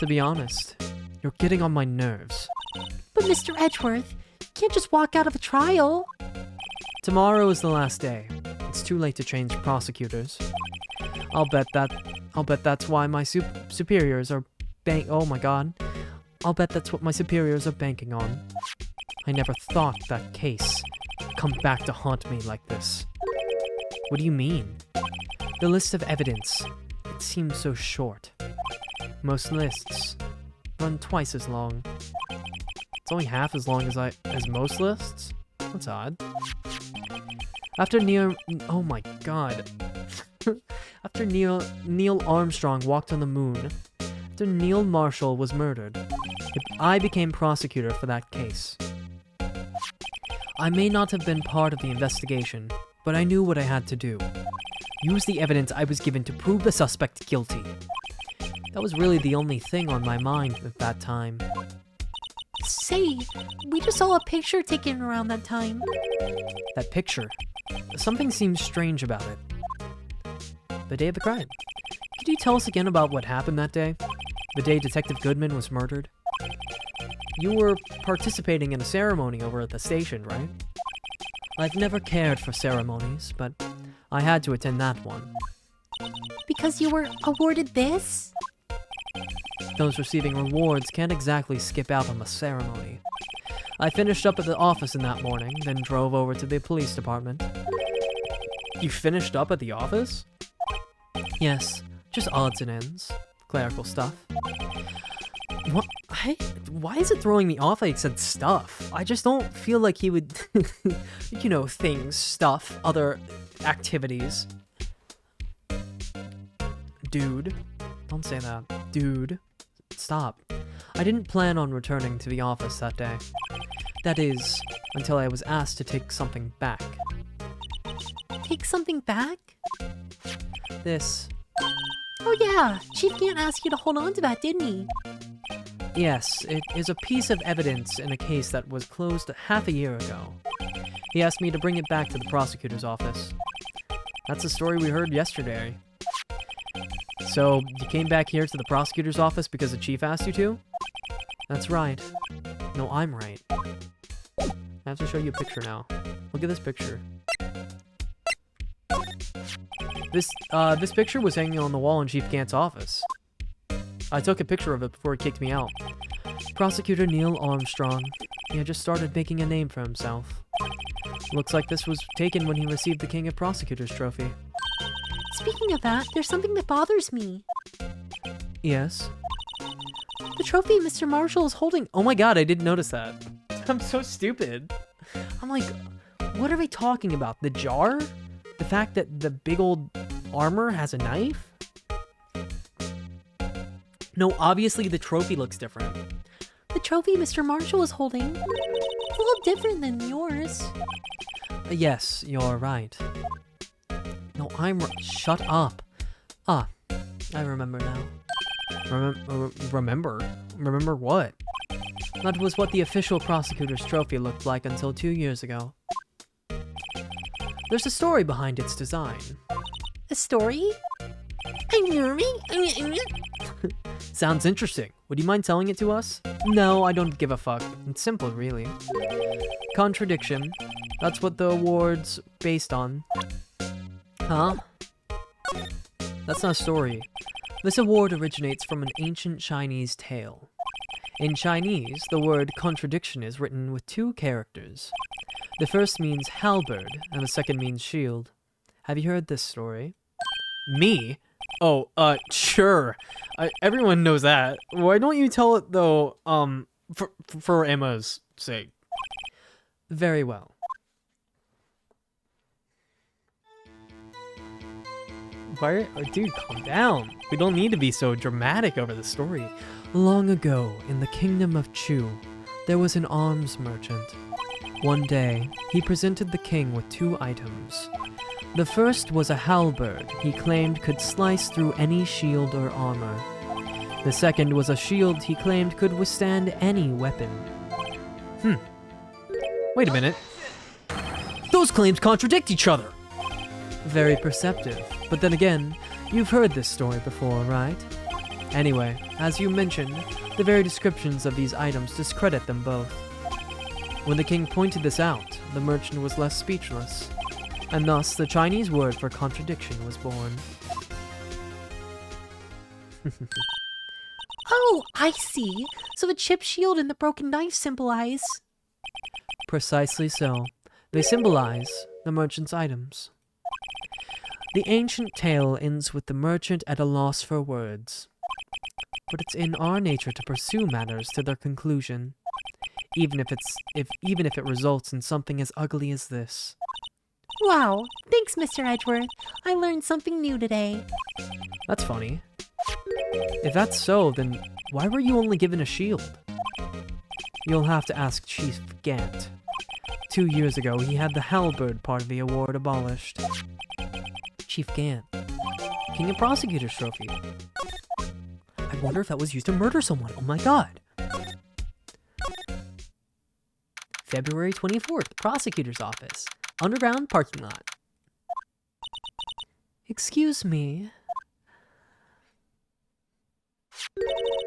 be honest, you're getting on my nerves. But Mr. Edgeworth, you can't just walk out of a trial. Tomorrow is the last day. It's too late to change prosecutors. I'll bet that's why my superiors are oh my god. I'll bet that's what my superiors are banking on. I never thought that case would come back to haunt me like this. What do you mean? The list of evidence. It seems so short. Most lists run twice as long. It's only half as long as most lists? That's odd. After oh my god. After Neil Armstrong walked on the moon, after Neil Marshall was murdered, I became prosecutor for that case. I may not have been part of the investigation, but I knew what I had to do. Use the evidence I was given to prove the suspect guilty. That was really the only thing on my mind at that time. Say, we just saw a picture taken around that time. That picture. Something seems strange about it. The day of the crime. Could you tell us again about what happened that day? The day Detective Goodman was murdered? You were participating in a ceremony over at the station, right? I've never cared for ceremonies, but I had to attend that one. Because you were awarded this? Those receiving rewards can't exactly skip out on the ceremony. I finished up at the office in that morning, then drove over to the police department. You finished up at the office? Yes, just odds and ends. Clerical stuff. What? Why is it throwing me off I said stuff? I just don't feel like he would, you know, things, stuff, other activities. Dude. Don't say that. Dude. Stop. I didn't plan on returning to the office that day. That is, until I was asked to take something back. Take something back? This. Oh yeah, Chief Gant asked you to hold on to that, didn't he? Yes, it is a piece of evidence in a case that was closed half a year ago. He asked me to bring it back to the prosecutor's office. That's the story we heard yesterday. So, you came back here to the prosecutor's office because the chief asked you to? That's right. No, I'm right. I have to show you a picture now. Look at this picture. This picture was hanging on the wall in Chief Gant's office. I took a picture of it before he kicked me out. Prosecutor Neil Armstrong. He had just started making a name for himself. Looks like this was taken when he received the King of Prosecutors trophy. Speaking of that, there's something that bothers me. Yes? The trophy Mr. Marshall is holding. Oh my god, I didn't notice that. I'm so stupid. I'm like, what are they talking about? The jar? The fact that the big old armor has a knife? No, obviously the trophy looks different. The trophy Mr. Marshall is holding. It's a little different than yours. Yes, you're right. No, shut up. Ah, I remember now. Remember? Remember what? That was what the official prosecutor's trophy looked like until 2 years ago. There's a story behind its design. A story? Sounds interesting. Would you mind telling it to us? No, I don't give a fuck. It's simple, really. Contradiction. That's what the award's based on. Huh? That's not a story. This award originates from an ancient Chinese tale. In Chinese, the word contradiction is written with 2 characters. The first means halberd, and the second means shield. Have you heard this story? Me? Oh, sure. Everyone knows that. Why don't you tell it, though, for Emma's sake? Very well. Dude, calm down. We don't need to be so dramatic over the story. Long ago, in the kingdom of Chu, there was an arms merchant. One day, he presented the king with 2 items. The first was a halberd he claimed could slice through any shield or armor. The second was a shield he claimed could withstand any weapon. Wait a minute. Those claims contradict each other! Very perceptive. But then again, you've heard this story before, right? Anyway, as you mentioned, the very descriptions of these items discredit them both. When the king pointed this out, the merchant was left speechless, and thus the Chinese word for contradiction was born. Oh, I see. So the chipped shield and the broken knife symbolize... Precisely so. They symbolize the merchant's items. The ancient tale ends with the merchant at a loss for words. But it's in our nature to pursue matters to their conclusion, even if it results in something as ugly as this. Wow, thanks, Mr. Edgeworth. I learned something new today. That's funny. If that's so, then why were you only given a shield? You'll have to ask Chief Gant. 2 years ago, he had the halberd part of the award abolished. Chief Gant. King of Prosecutors Trophy. I wonder if that was used to murder someone. Oh my god. February 24th, Prosecutor's Office. Underground parking lot. Excuse me.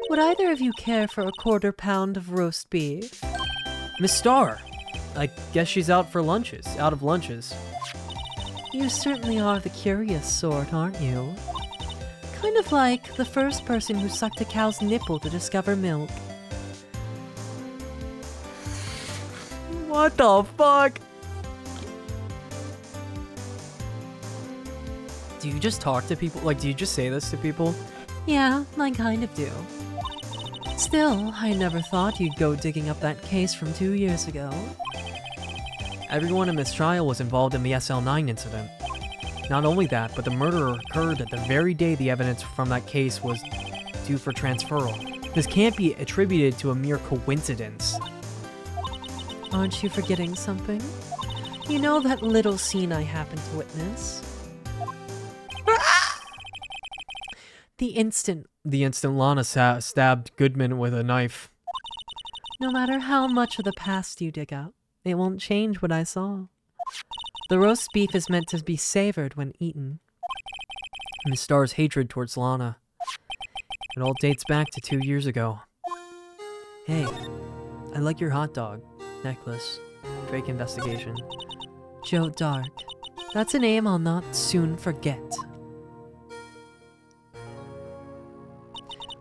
Would either of you care for a quarter pound of roast beef? Miss Starr. I guess she's out of lunches. You certainly are the curious sort, aren't you? Kind of like the first person who sucked a cow's nipple to discover milk. What the fuck? Do you just talk to people? Like, do you just say this to people? Yeah, I kind of do. Still, I never thought you'd go digging up that case from 2 years ago. Everyone in this trial was involved in the SL9 incident. Not only that, but the murder occurred at the very day the evidence from that case was due for transferal. This can't be attributed to a mere coincidence. Aren't you forgetting something? You know that little scene I happened to witness? The instant Lana stabbed Goodman with a knife. No matter how much of the past you dig up, it won't change what I saw. The roast beef is meant to be savored when eaten. Miss Starr's hatred towards Lana. It all dates back to 2 years ago. Hey, I like your hot dog necklace. Drake investigation. Joe Dark. That's a name I'll not soon forget.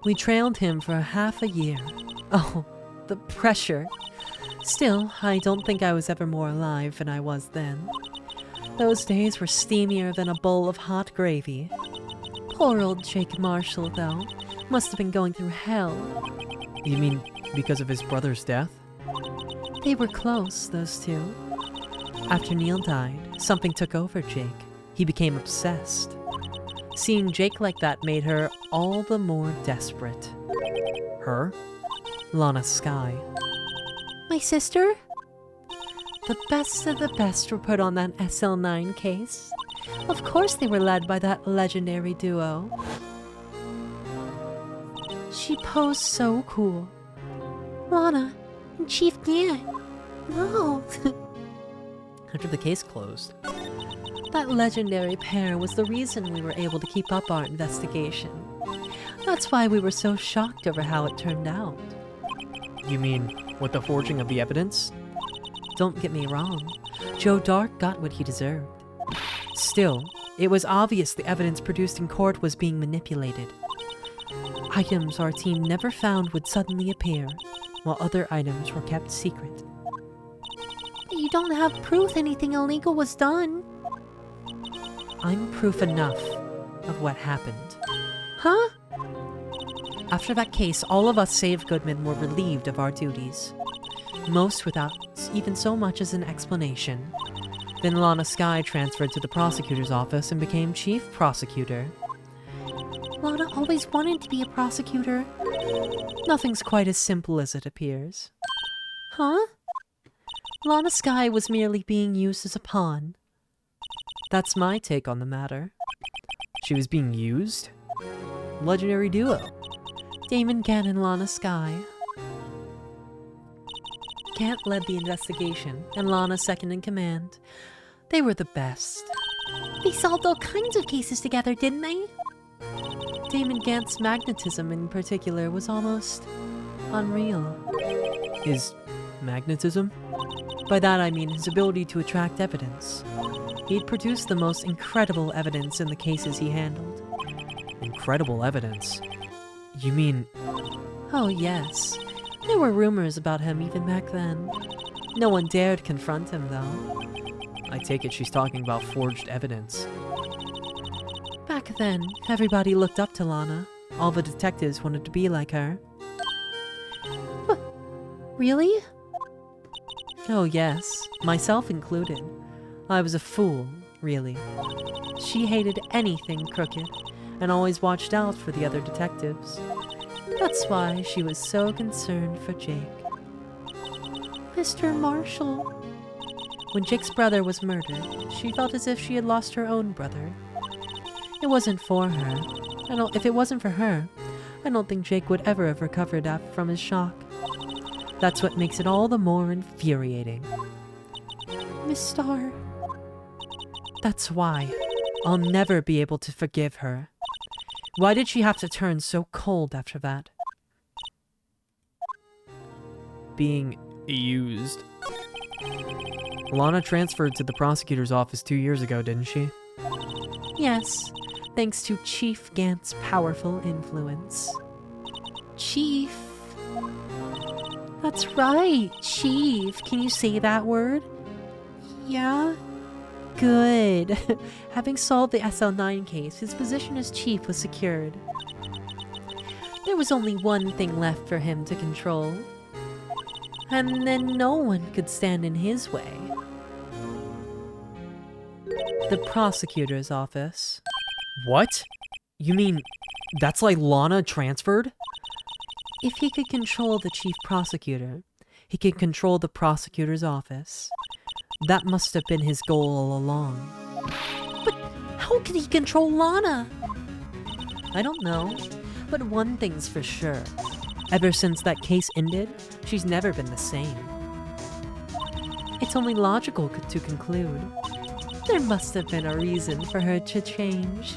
We trailed him for half a year. Oh, the pressure. Still, I don't think I was ever more alive than I was then. Those days were steamier than a bowl of hot gravy. Poor old Jake Marshall, though. Must have been going through hell. You mean because of his brother's death? They were close, those two. After Neil died, something took over Jake. He became obsessed. Seeing Jake like that made her all the more desperate. Her? Lana Skye. My sister? The best of the best were put on that SL9 case. Of course they were led by that legendary duo. She posed so cool. Lana and Chief Gant. No. After the case closed. That legendary pair was the reason we were able to keep up our investigation. That's why we were so shocked over how it turned out. You mean with the forging of the evidence? Don't get me wrong, Joe Dark got what he deserved. Still, it was obvious the evidence produced in court was being manipulated. Items our team never found would suddenly appear, while other items were kept secret. But you don't have proof anything illegal was done. I'm proof enough of what happened. Huh? After that case, all of us save Goodman were relieved of our duties. Most without even so much as an explanation. Then Lana Skye transferred to the prosecutor's office and became chief prosecutor. Lana always wanted to be a prosecutor. Nothing's quite as simple as it appears. Huh? Lana Skye was merely being used as a pawn. That's my take on the matter. She was being used? Legendary duo. Damon Gant and Lana Skye. Gant led the investigation, and Lana second in command. They were the best. They solved all kinds of cases together, didn't they? Damon Gant's magnetism in particular was almost unreal. His magnetism? By that I mean his ability to attract evidence. He'd produced the most incredible evidence in the cases he handled. Incredible evidence? You mean... Oh yes. There were rumors about him even back then. No one dared confront him, though. I take it she's talking about forged evidence. Back then, everybody looked up to Lana. All the detectives wanted to be like her. Really? Oh yes, myself included. I was a fool, really. She hated anything crooked, and always watched out for the other detectives. That's why she was so concerned for Jake. Mr. Marshall. When Jake's brother was murdered, she felt as if she had lost her own brother. It wasn't for her. If it wasn't for her, I don't think Jake would ever have recovered from his shock. That's what makes it all the more infuriating. Miss Star. That's why. I'll never be able to forgive her. Why did she have to turn so cold after that? Being used. Lana transferred to the prosecutor's office 2 years ago, didn't she? Yes, thanks to Chief Gant's powerful influence. Chief. That's right, Chief. Can you say that word? Yeah? Good. Having solved the SL9 case, his position as chief was secured. There was only one thing left for him to control. And then no one could stand in his way. The prosecutor's office. What? You mean that's like Lana transferred? If he could control the chief prosecutor, he could control the prosecutor's office. That must have been his goal all along. But how could he control Lana? I don't know, but one thing's for sure. Ever since that case ended, she's never been the same. It's only logical to conclude. There must have been a reason for her to change.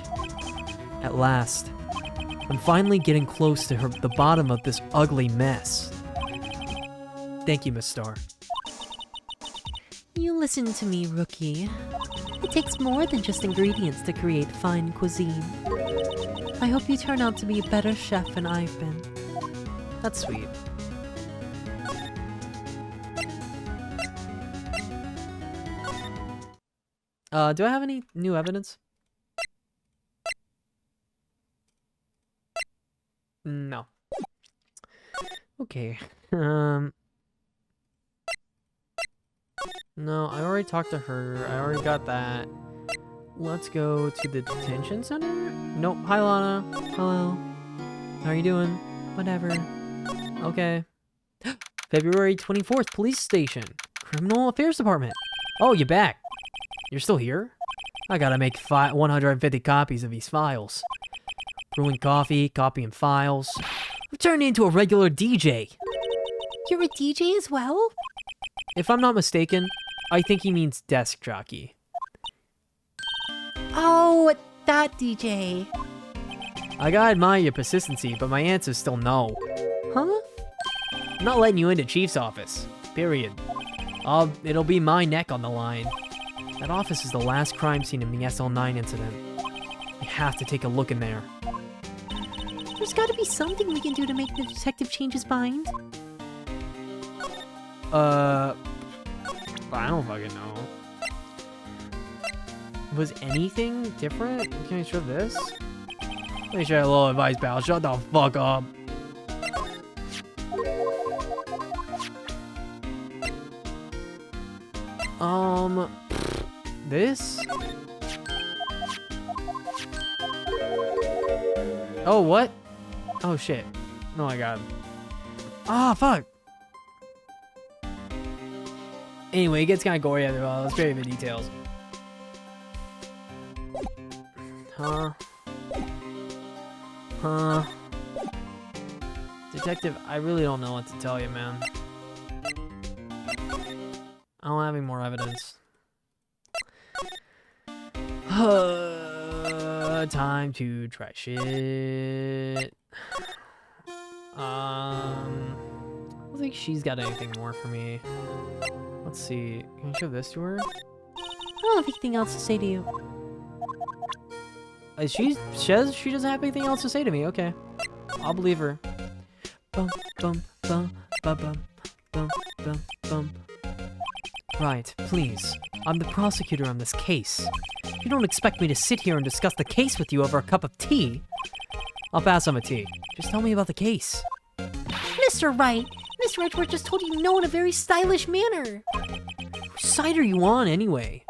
At last. I'm finally getting close to the bottom of this ugly mess. Thank you, Miss Star. You listen to me, Rookie. It takes more than just ingredients to create fine cuisine. I hope you turn out to be a better chef than I've been. That's sweet. Do I have any new evidence? No. Okay. No, I already talked to her. I already got that. Let's go to the detention center? Nope. Hi, Lana. Hello. How are you doing? Whatever. Okay. February 24th, police station. Criminal Affairs Department. Oh, you're back. You're still here? I gotta make 150 copies of these files. Brewing coffee, copying files. I've turned into a regular DJ. You're a DJ as well? If I'm not mistaken, I think he means desk jockey. Oh, that DJ. I gotta admire your persistency, but my answer's still no. Huh? I'm not letting you into Chief's office. Period. It'll be my neck on the line. That office is the last crime scene in the SL9 incident. I have to take a look in there. There's gotta be something we can do to make the detective change his mind. I don't fucking know. Was anything different? Can I show this? Let me share a little advice, pal. Shut the fuck up. This? Oh, what? Oh, shit. Oh my god. Ah, fuck. Anyway, it gets kind of gory after a while. Let's show you the details. Huh? Detective, I really don't know what to tell you, man. I don't have any more evidence. Time to try shit. I don't think she's got anything more for me. Let's see. Can I show this to her? I don't have anything else to say to you. She says she doesn't have anything else to say to me. Okay. I'll believe her. Bum, bum, bum, bum, bum, bum, bum, bum. Right, please. I'm the prosecutor on this case. You don't expect me to sit here and discuss the case with you over a cup of tea? I'll pass on a tea. Just tell me about the case. Mr. Wright, Mr. Edgeworth just told you no in a very stylish manner. Whose side are you on, anyway?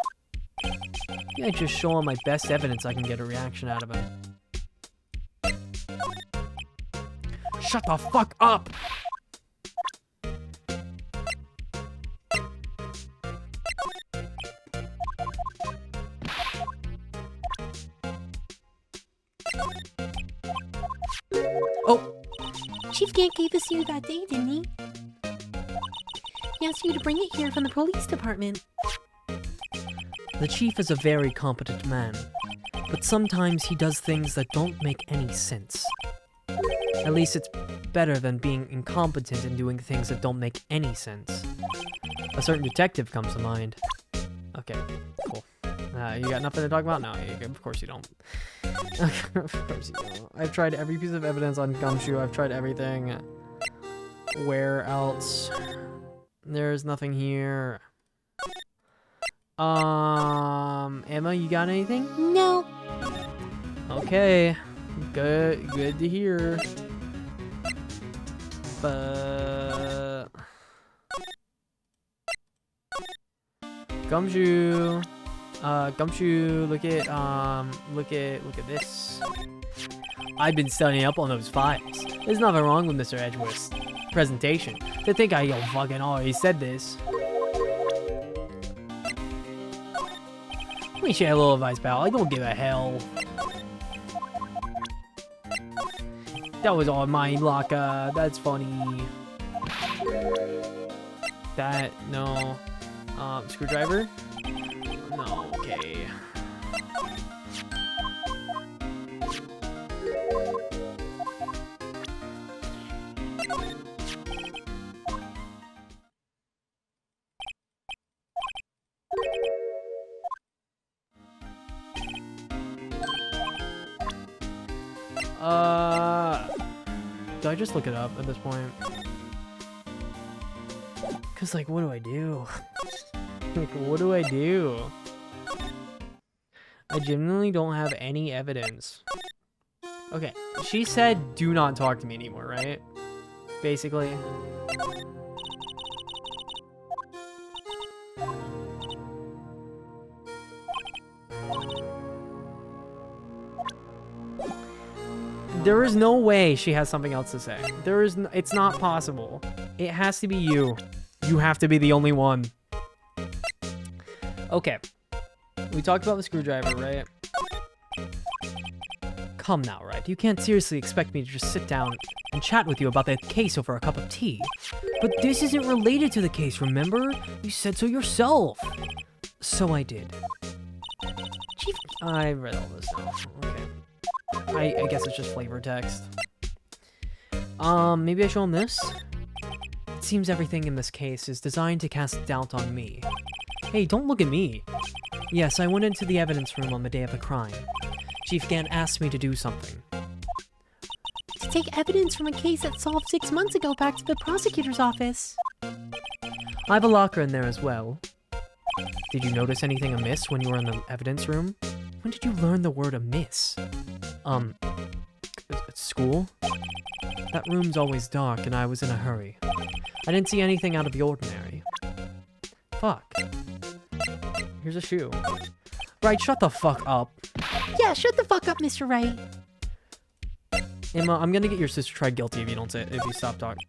Yeah, just show him my best evidence I can get a reaction out of him. Shut the fuck up! Oh, Chief Gant gave this to you that day, didn't he? He asked you to bring it here from the police department. the chief is a very competent man, but sometimes he does things that don't make any sense. At least it's better than being incompetent and doing things that don't make any sense. A certain detective comes to mind. Okay, cool. You got nothing to talk about? No, of course you don't. Of course you don't. I've tried every piece of evidence on Gumshoe. I've tried everything. Where else? There's nothing here. Emma, you got anything? No. Okay. Good to hear. But Gumshoe. Gumshoe, look at this. I've been studying up on those files. There's nothing wrong with Mr. Edgeworth's presentation. They think I fucking already said this. Let me share a little advice, pal. I don't give a hell. That was all mine, Laka. That's funny. That, no. Screwdriver? No, okay. Do I just look it up at this point? Cause like, what do I do? Like, what do I do? I genuinely don't have any evidence. Okay, she said do not talk to me anymore, right? Basically. There is no way she has something else to say. It's not possible. It has to be you. You have to be the only one. Okay. We talked about the screwdriver, right? Come now, right? You can't seriously expect me to just sit down and chat with you about that case over a cup of tea. But this isn't related to the case, remember? You said so yourself. So I did. Chief, I read all this now. Okay. I guess it's just flavor text. Maybe I show him this? It seems everything in this case is designed to cast doubt on me. Hey, don't look at me. Yes, I went into the evidence room on the day of the crime. Chief Gant asked me to do something. to take evidence from a case that solved 6 months ago back to the prosecutor's office. I have a locker in there as well. Did you notice anything amiss when you were in the evidence room? When did you learn the word amiss? At school? That room's always dark and I was in a hurry. I didn't see anything out of the ordinary. Fuck. Here's a shoe. Right, shut the fuck up. Yeah, shut the fuck up, Mr. Wright. Emma, I'm gonna get your sister tried guilty if you stop talking.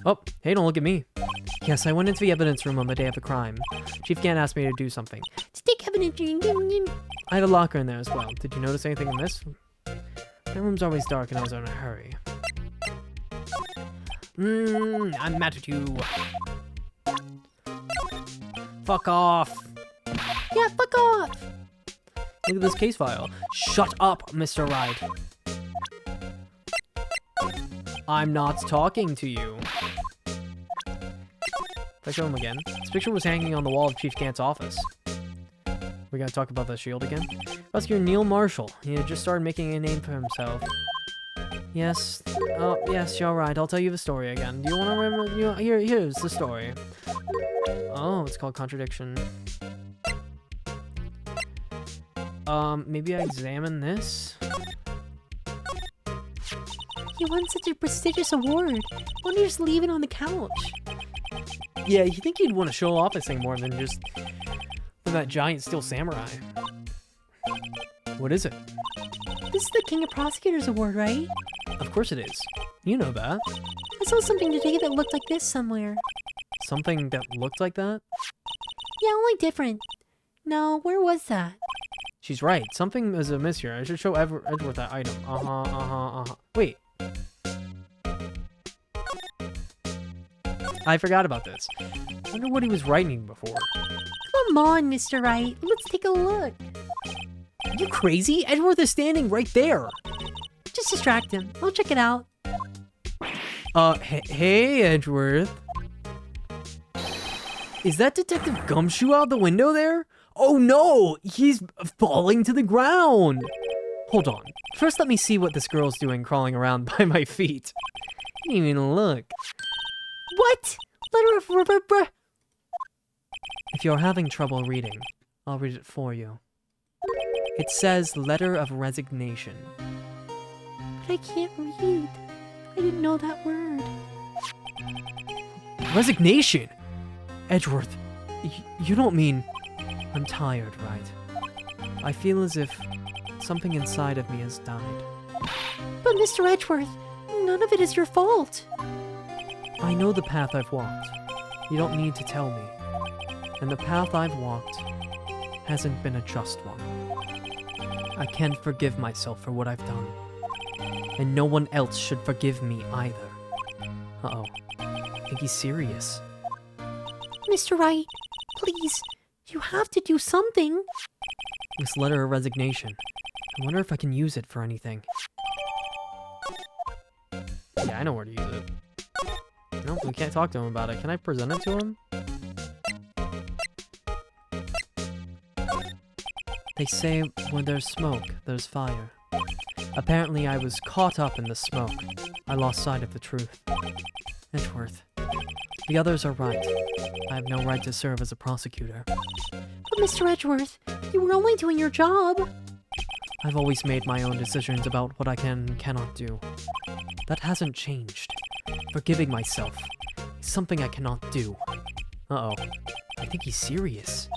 Oh, hey, don't look at me. Yes, I went into the evidence room on the day of the crime. Chief Gant asked me to do something. To take evidence. I have a locker in there as well. Did you notice anything amiss? That room's always dark and I was in a hurry. I'm mad at you. Fuck off. Yeah, fuck off. Look at this case file. Shut up, Mr. Wright. I'm not talking to you. If I show him again. This picture was hanging on the wall of Chief Gant's office. We're gonna talk about the shield again? Prosecutor Neil Marshall. He had just started making a name for himself. Yes. Oh, yes, you're right. I'll tell you the story again. Do you want to remember? Here's the story. Oh, it's called Contradiction. maybe I examine this? You won such a prestigious award. Why don't you just leave it on the couch? Yeah, you think you'd want to show off this thing more than just that giant steel samurai. What is it? This is the King of Prosecutors Award, right? Of course it is. You know that. I saw something today that looked like this somewhere. Something that looked like that? Yeah, only different. No, where was that? She's right. Something is amiss here. I should show Edgeworth that item. Wait. I forgot about this. I wonder what he was writing before. Come on, Mr. Wright. Let's take a look. Are you crazy? Edgeworth is standing right there. Just distract him. I'll check it out. Hey, Edgeworth. Is that Detective Gumshoe out the window there? Oh no, he's falling to the ground. Hold on. First, let me see what this girl's doing crawling around by my feet. I didn't even look. What? Letter of If you're having trouble reading, I'll read it for you. It says letter of resignation. But I can't read. I didn't know that word. Resignation? Edgeworth, you don't mean... I'm tired, right? I feel as if something inside of me has died. But Mr. Edgeworth, none of it is your fault. I know the path I've walked. You don't need to tell me. And the path I've walked hasn't been a just one. I can't forgive myself for what I've done. And no one else should forgive me either. Uh-oh. I think he's serious. Mr. Wright, please, you have to do something. This letter of resignation. I wonder if I can use it for anything. Yeah, I know where to use it. Nope, we can't talk to him about it. Can I present it to him? They say when there's smoke, there's fire. Apparently I was caught up in the smoke. I lost sight of the truth. Edgeworth. The others are right. I have no right to serve as a prosecutor. But Mr. Edgeworth, you were only doing your job. I've always made my own decisions about what I can and cannot do. That hasn't changed. Forgiving myself is something I cannot do. Uh-oh. I think he's serious.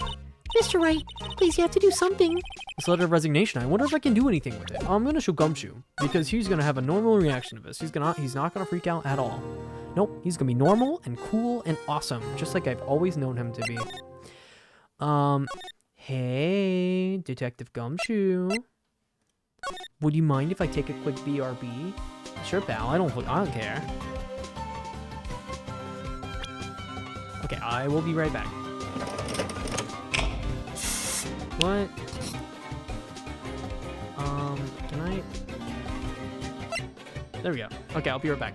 Mr. Wright, please, you have to do something. This letter of resignation, I wonder if I can do anything with it. I'm gonna show Gumshoe, because he's gonna have a normal reaction to this. He's not gonna freak out at all. Nope, he's gonna be normal and cool and awesome, just like I've always known him to be. Hey, Detective Gumshoe. Would you mind if I take a quick BRB? Sure, pal, I don't care. Okay, I will be right back. What? Can I? There we go. Okay, I'll be right back.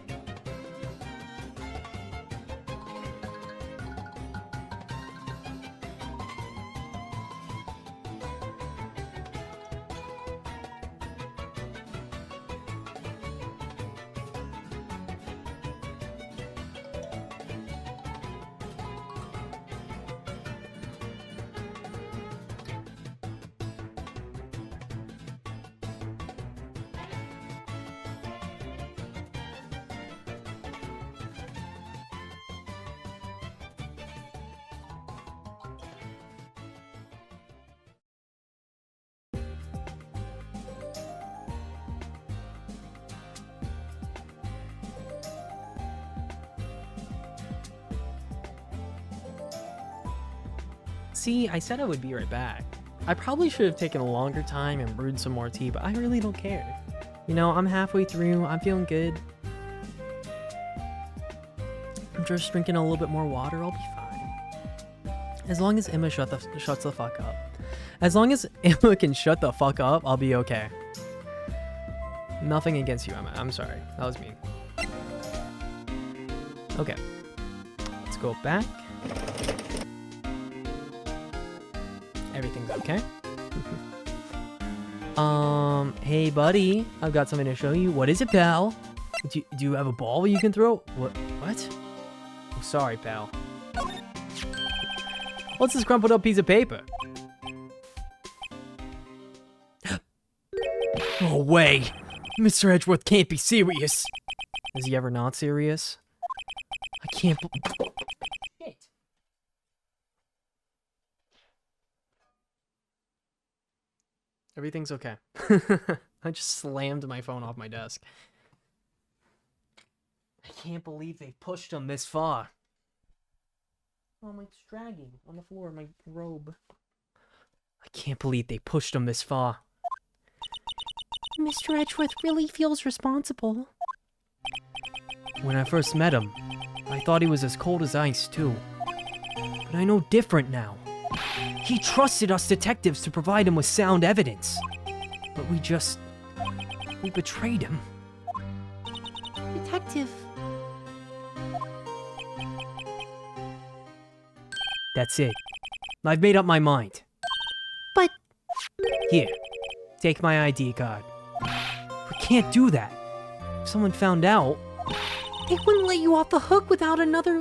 See, I said I would be right back. I probably should have taken a longer time and brewed some more tea, but I really don't care. You know, I'm halfway through, I'm feeling good. I'm just drinking a little bit more water, I'll be fine. As long as Emma shuts the fuck up. As long as Emma can shut the fuck up, I'll be okay. Nothing against you, Emma. I'm sorry. That was mean. Okay. Let's go back. Everything's okay. Hey buddy, I've got something to show you. What is it, pal? Do you have a ball you can throw? What? Oh, sorry, pal. What's this crumpled up piece of paper? No way! Mr. Edgeworth can't be serious! Is he ever not serious? I can't Shit. Everything's okay. I just slammed my phone off my desk. I can't believe they pushed him this far. Oh, my dragging on the floor, my robe. I can't believe they pushed him this far. Mr. Edgeworth really feels responsible. When I first met him, I thought he was as cold as ice, too. But I know different now. He trusted us detectives to provide him with sound evidence. But we betrayed him. Detective. That's it. I've made up my mind. But Here, take my ID card. We can't do that. If someone found out, they wouldn't let you off the hook without another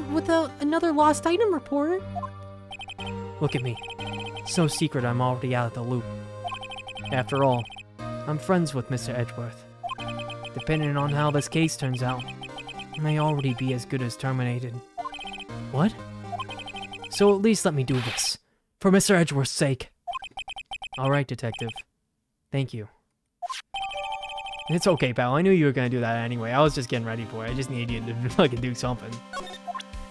lost item report. look at me. It's no secret I'm already out of the loop. After all, I'm friends with Mr. Edgeworth. Depending on how this case turns out, I may already be as good as terminated. What? So at least let me do this, for Mr. Edgeworth's sake. Alright, Detective. Thank you. It's okay, pal. I knew you were gonna do that anyway. I was just getting ready for it. I just need you to fucking do something.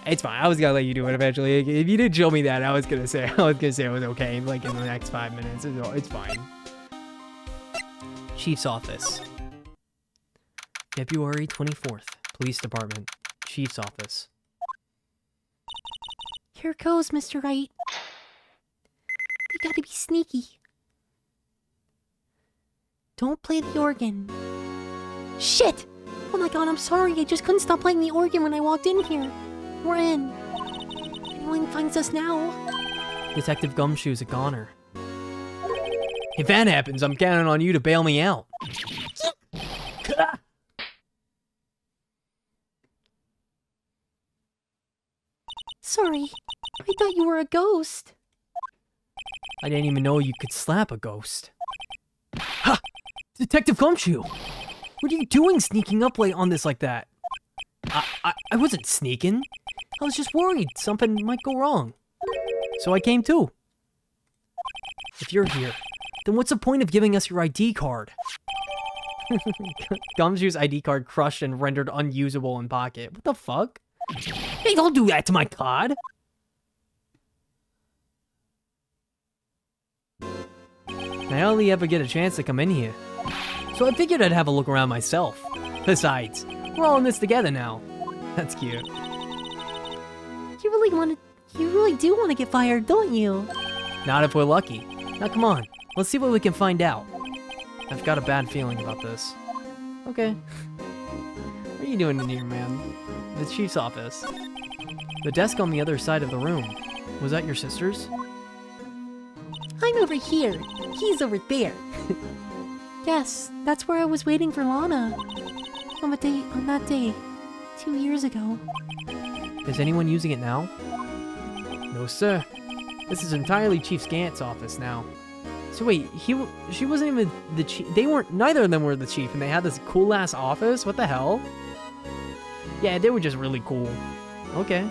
It's fine. I was gonna let you do it eventually. If you did show me that, I was gonna say it was okay. Like in the next 5 minutes, it's fine. Chief's office. February 24th. Police Department. Chief's office. Here goes, Mr. Wright. We gotta be sneaky. Don't play the organ. Shit! Oh my god, I'm sorry. I just couldn't stop playing the organ when I walked in here. We're in. Anyone finds us now. Detective Gumshoe's a goner. If that happens, I'm counting on you to bail me out. Sorry. I thought you were a ghost. I didn't even know you could slap a ghost. Ha! Detective Gumshoe! What are you doing sneaking up late on this like that? I wasn't sneaking. I was just worried something might go wrong. So I came too. If you're here, then what's the point of giving us your ID card? Gumshoe's ID card crushed and rendered unusable in pocket. What the fuck? Hey, don't do that to my card! I hardly ever get a chance to come in here. So I figured I'd have a look around myself. Besides, we're all in this together now. That's cute. You really do want to get fired, don't you? Not if we're lucky. Now come on, let's see what we can find out. I've got a bad feeling about this. Okay. What are you doing in here, man? The chief's office. The desk on the other side of the room. Was that your sister's? I'm over here. He's over there. Yes, that's where I was waiting for Lana. On that day, 2 years ago. Is anyone using it now? No, sir. This is entirely Chief Gant's office now. So wait, she wasn't even the chief. Neither of them were the chief, and they had this cool ass office. What the hell? Yeah, they were just really cool. Okay.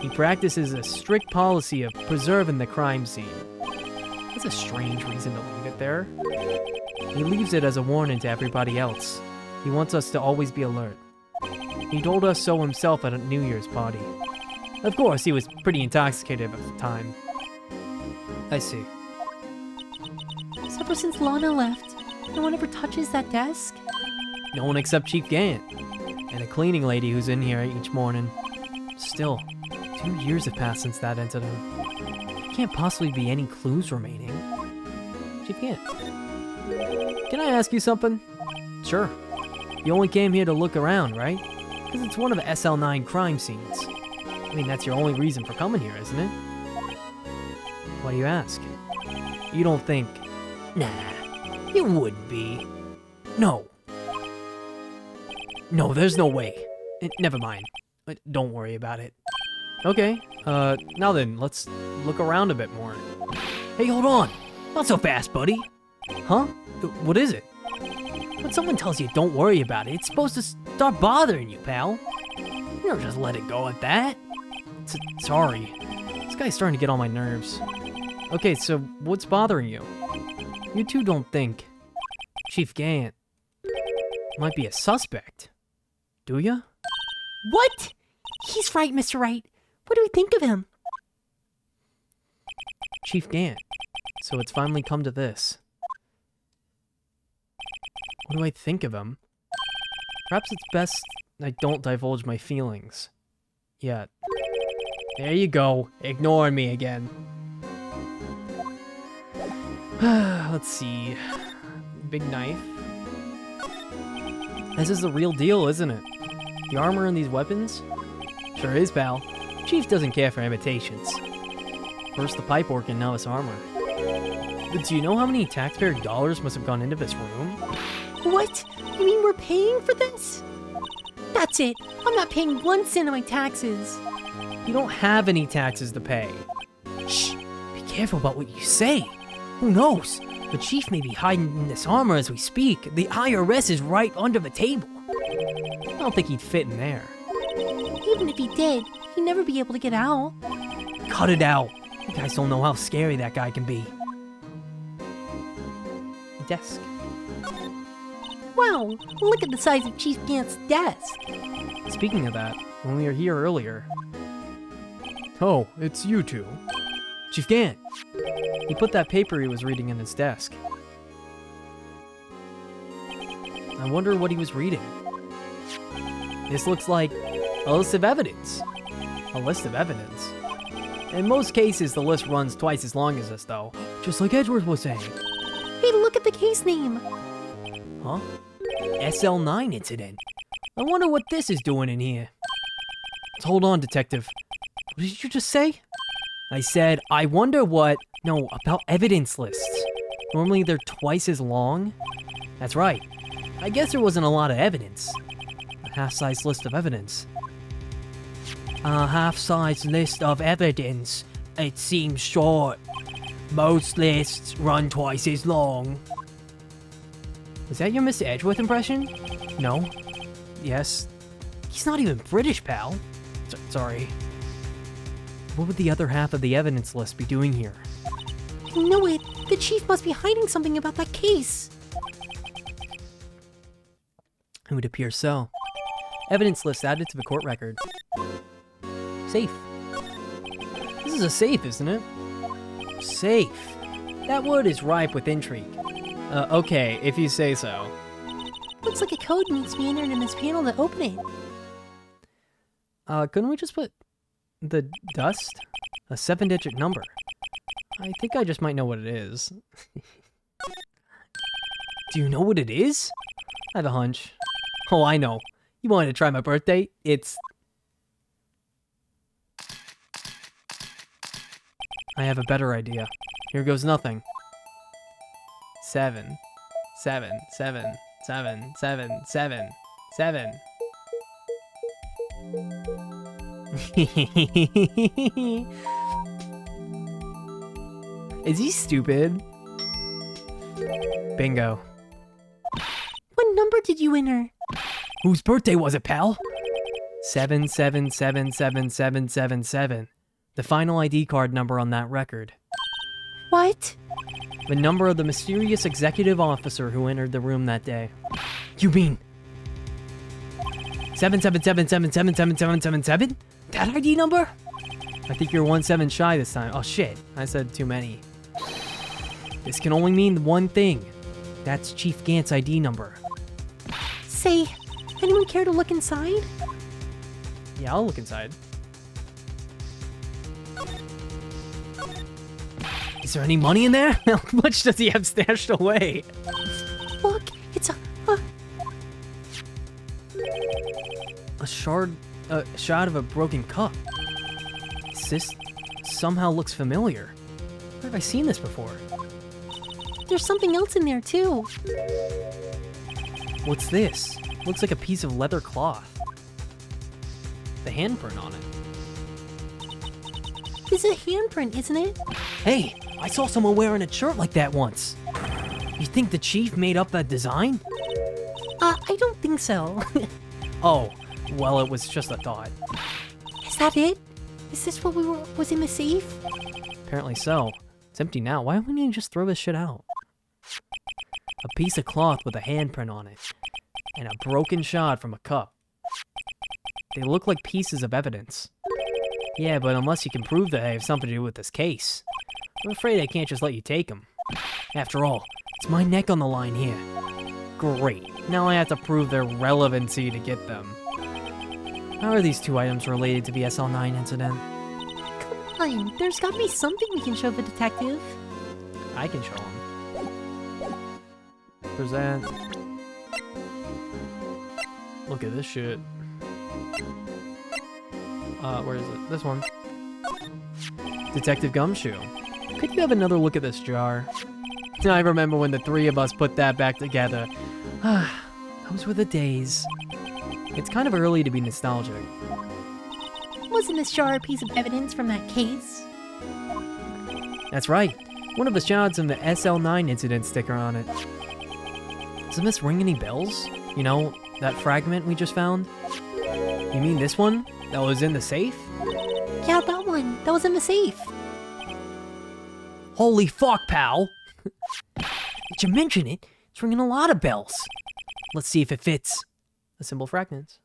He practices a strict policy of preserving the crime scene. That's a strange reason to leave it there. He leaves it as a warning to everybody else. He wants us to always be alert. He told us so himself at a New Year's party. Of course, he was pretty intoxicated at the time. I see. So ever since Lana left, no one ever touches that desk? No one except Chief Gant. And a cleaning lady who's in here each morning. Still, 2 years have passed since that incident. There can't possibly be any clues remaining. Chief Gant. Can I ask you something? Sure. You only came here to look around, right? Because it's one of the SL9 crime scenes. I mean, that's your only reason for coming here, isn't it? Why do you ask? You don't think... Nah, it wouldn't be. No. No, there's no way. Never mind. Don't worry about it. Okay, now then, let's look around a bit more. Hey, hold on! Not so fast, buddy! Huh? What is it? When someone tells you don't worry about it, it's supposed to start bothering you, pal. You don't just let it go at that. Sorry. This guy's starting to get on my nerves. Okay, so what's bothering you? You two don't think Chief Gant might be a suspect, do ya? What? He's right, Mr. Wright. What do we think of him? Chief Gant. So it's finally come to this. What do I think of him? Perhaps it's best I don't divulge my feelings. Yet. There you go. Ignoring me again. Let's see. Big knife. This is the real deal, isn't it? The armor and these weapons? Sure is, pal. Chief doesn't care for imitations. First the pipe organ, now this armor. But do you know how many taxpayer dollars must have gone into this room? What? You mean we're paying for this? That's it. I'm not paying 1 cent of my taxes. You don't have any taxes to pay. Shh! Be careful about what you say. Who knows? The chief may be hiding in this armor as we speak. The IRS is right under the table. I don't think he'd fit in there. Even if he did, he'd never be able to get out. Cut it out. You guys don't know how scary that guy can be. Desk. Wow, look at the size of Chief Gant's desk. Speaking of that, when we were here earlier... Oh, it's you two. Chief Gant! He put that paper he was reading in his desk. I wonder what he was reading. This looks like a list of evidence. A list of evidence. In most cases, the list runs twice as long as this, though. Just like Edward was saying. Hey, look at the case name. Huh? SL9 incident. I wonder what this is doing in here. Hold on, detective. What did you just say? I said, I wonder what... No, about evidence lists. Normally they're twice as long? That's right. I guess there wasn't a lot of evidence. A half-size list of evidence. A half-size list of evidence. It seems short. Most lists run twice as long. Was that your Mr. Edgeworth impression? No. Yes. He's not even British, pal. Sorry. What would the other half of the evidence list be doing here? I know it. The chief must be hiding something about that case. It would appear so. Evidence list added to the court record. Safe. This is a safe, isn't it? Safe. That word is ripe with intrigue. Okay, if you say so. Looks like a code needs to be entered in this panel to open it. Couldn't we just put the dust? A 7-digit number. I think I just might know what it is. Do you know what it is? I have a hunch. Oh, I know. You wanted to try my birthday? It's... I have a better idea. Here goes nothing. 7, 7, 7, 7, 7, 7, 7. Is he stupid? Bingo. What number did you enter? Whose birthday was it, pal? 77777777. The final ID card number on that record. What? The number of the mysterious executive officer who entered the room that day. You mean 7777777777? That ID number? I think you're 1 7 shy this time. Oh shit, I said too many. This can only mean one thing. That's Chief Gant's ID number. Say, anyone care to look inside? Yeah, I'll look inside. Is there any money in there? How much does he have stashed away? Look, it's A shard of a broken cup. This somehow looks familiar. Where have I seen this before? there's something else in there too. What's this? Looks like a piece of leather cloth. The handprint on it. This is a handprint, isn't it? Hey, I saw someone wearing a shirt like that once. You think the chief made up that design? I don't think so. Oh, well, it was just a thought. Is that it? Is this what was in the safe? Apparently so. It's empty now. Why wouldn't you just throw this shit out? A piece of cloth with a handprint on it. And a broken shard from a cup. They look like pieces of evidence. Yeah, but unless you can prove that they have something to do with this case, I'm afraid I can't just let you take them. After all, it's my neck on the line here. Great. Now I have to prove their relevancy to get them. How are these two items related to the SL9 incident? Come on, there's gotta be something we can show the detective. I can show them. Present. Look at this shit. Where is it? This one. Detective Gumshoe. Could you have another look at this jar? I remember when the three of us put that back together. Those were the days. It's kind of early to be nostalgic. Wasn't this jar a piece of evidence from that case? That's right. One of the shards from the SL9 incident sticker on it. Doesn't this ring any bells? You know, that fragment we just found? You mean this one? That was in the safe? Yeah, that one. That was in the safe. Holy fuck, pal! Did you mention it? It's ringing a lot of bells. Let's see if it fits. The symbol fragments.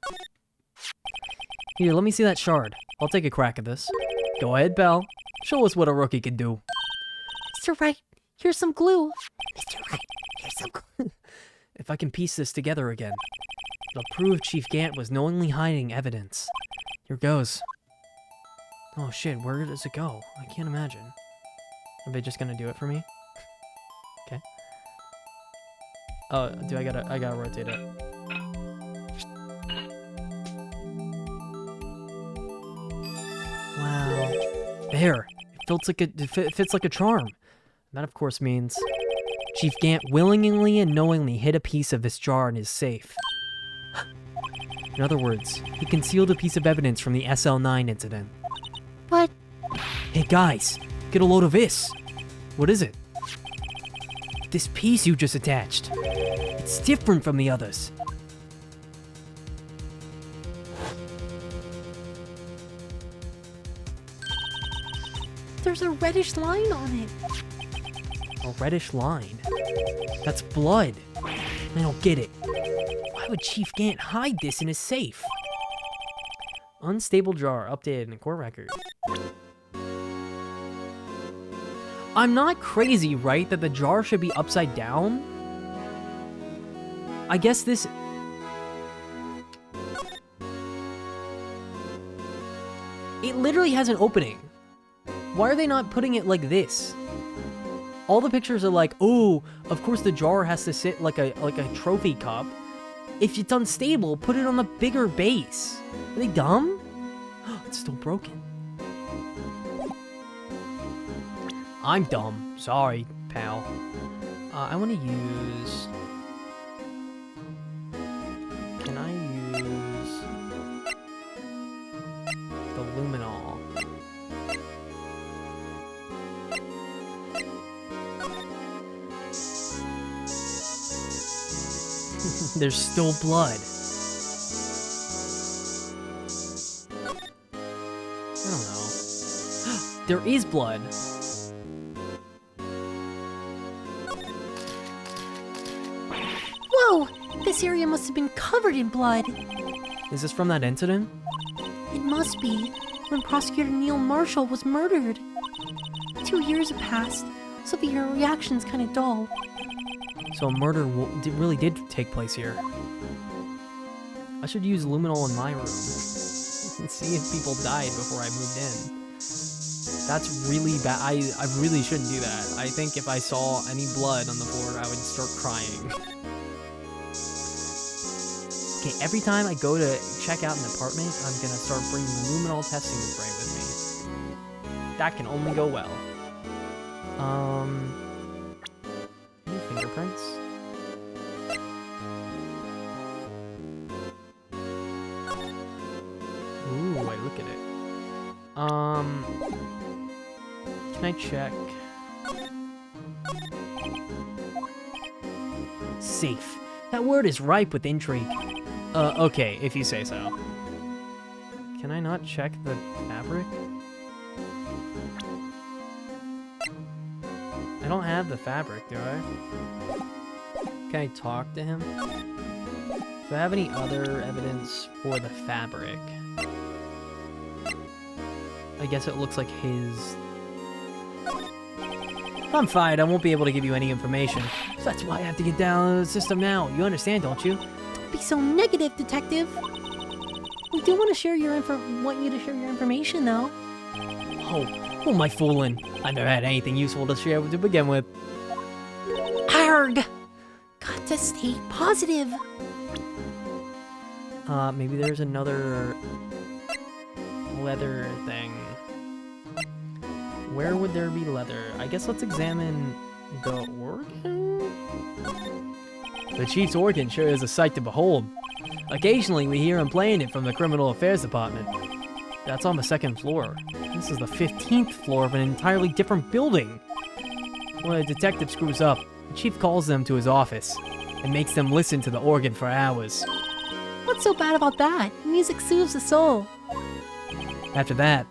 Here, let me see that shard. I'll take a crack at this. Go ahead, pal. Show us what a rookie can do. Mr. Wright, here's some glue. Mr. Wright, here's some glue. If I can piece this together again, it'll prove Chief Gant was knowingly hiding evidence. Here goes. Oh shit, where does it go? I can't imagine. Are they just gonna do it for me? Okay. Oh, I gotta rotate it. Wow. There. It fits like a charm. That of course means Chief Gant willingly and knowingly hid a piece of this jar in his safe. In other words, he concealed a piece of evidence from the SL9 incident. But Hey guys, get a load of this. What is it? This piece you just attached. It's different from the others. there's a reddish line on it. A reddish line? That's blood. I don't get it. Why would Chief Gant hide this in his safe? Unstable jar updated in court record. I'm not crazy, right? That the jar should be upside down? I guess this... It literally has an opening. Why are they not putting it like this? All the pictures are like, oh, of course the jar has to sit like a trophy cup. If it's unstable, put it on a bigger base. Are they dumb? It's still broken. I'm dumb. Sorry, pal. I want to use... Can I use... the luminol? There's still blood. I don't know. There is blood. Whoa! This area must have been covered in blood. Is this from that incident? It must be, when Prosecutor Neil Marshall was murdered. 2 years have passed, so the reaction's kind of dull. So a murder really did take place here. I should use luminol in my room and see if people died before I moved in. That's really bad. I really shouldn't do that. I think if I saw any blood on the floor, I would start crying. Okay, every time I go to check out an apartment, I'm gonna start bringing luminol testing spray with me. That can only go well. Any fingerprints? Ooh, I look at it. Can I check? Safe. That word is ripe with intrigue. Okay, if you say so. Can I not check the fabric? I don't have the fabric, do I? Can I talk to him? Do I have any other evidence for the fabric? I guess it looks like his... If I'm fired, I won't be able to give you any information. So that's why I have to get down the system now. You understand, don't you? Don't be so negative, Detective. We do want to share your want you to share your information, though. Oh, who am I fooling? I never had anything useful to share to begin with. Arg! Got to stay positive. Maybe there's another leather thing. Where would there be leather? I guess let's examine the organ? The chief's organ sure is a sight to behold. Occasionally we hear him playing it from the criminal affairs department. That's on the 2nd floor. This is the 15th floor of an entirely different building. When a detective screws up, the chief calls them to his office and makes them listen to the organ for hours. What's so bad about that? Music soothes the soul. After that,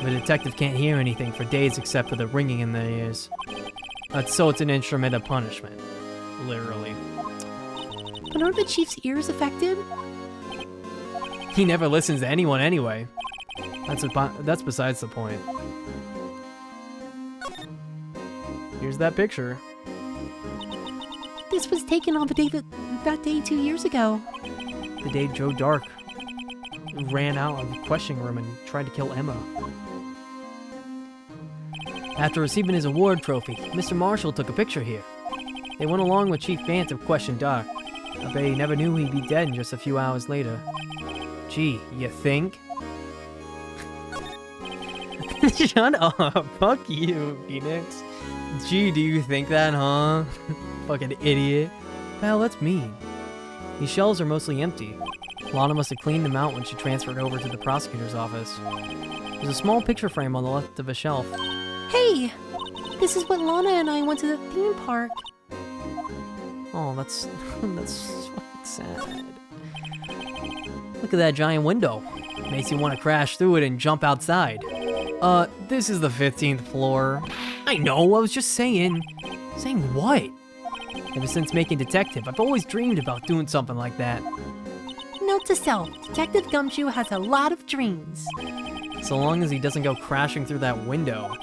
the detective can't hear anything for days except for the ringing in their ears. So it's an instrument of punishment. Literally. But are the chief's ears affected? He never listens to anyone anyway. That's besides the point. Here's that picture. This was taken on that day 2 years ago. The day Joe Dark ran out of the questioning room and tried to kill Emma. After receiving his award trophy, Mr. Marshall took a picture here. They went along with Chief Gant of Question Dark. I bet he never knew he'd be dead in just a few hours later. Gee, you think? Shut up. Fuck you, Phoenix. Gee, do you think that, huh? Fucking idiot. Hell, that's mean. These shelves are mostly empty. Lana must have cleaned them out when she transferred over to the prosecutor's office. There's a small picture frame on the left of a shelf. Hey! This is what Lana and I went to the theme park. Oh, that's fucking sad. Look at that giant window. Makes you want to crash through it and jump outside. This is the 15th floor. I know, I was just saying. Saying what? Ever since making Detective, I've always dreamed about doing something like that. Note to self, Detective Gumshoe has a lot of dreams. So long as he doesn't go crashing through that window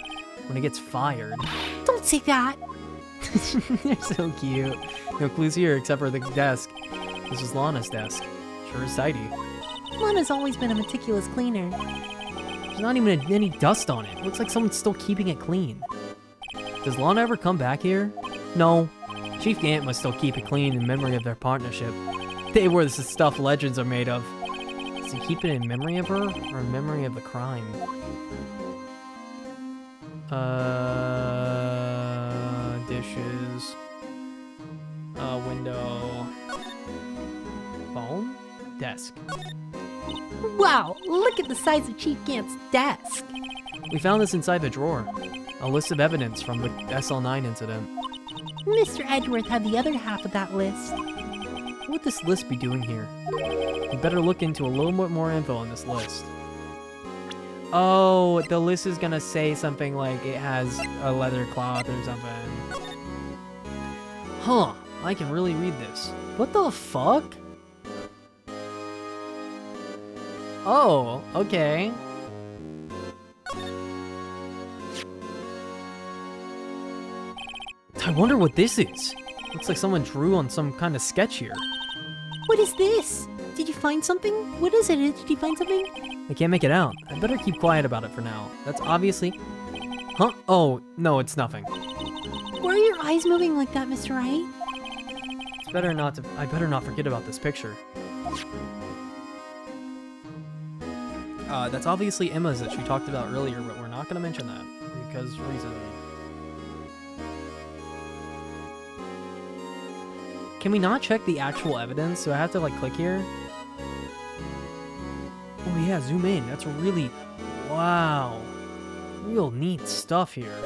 when he gets fired. Don't say that. They're so cute. No clues here except for the desk. This is Lana's desk. Sure is tidy. Lana's always been a meticulous cleaner. There's not even any dust on it. Looks like someone's still keeping it clean. Does Lana ever come back here? No. Chief Gant must still keep it clean in memory of their partnership. They were the stuff legends are made of. Does he keep it in memory of her or in memory of the crime? Dishes. Window. Phone? Desk. Wow, look at the size of Chief Gant's desk. We found this inside the drawer. A list of evidence from the SL9 incident. Mr. Edgeworth had the other half of that list. What would this list be doing here? You better look into a little bit more info on this list. Oh, the list is gonna say something like it has a leather cloth or something. Huh, I can really read this. What the fuck? Oh, okay. I wonder what this is. Looks like someone drew on some kind of sketch here. What is this? Did you find something? What is it? Did you find something? I can't make it out. I better keep quiet about it for now. That's obviously... Huh? Oh, no, it's nothing. Why are your eyes moving like that, Mr. Wright? It's better not to... I better not forget about this picture. That's obviously Emma's that she talked about earlier, but we're not going to mention that because reason. Can we not check the actual evidence? Do I have to like click here? Oh yeah, zoom in. That's really... Wow. Real neat stuff here.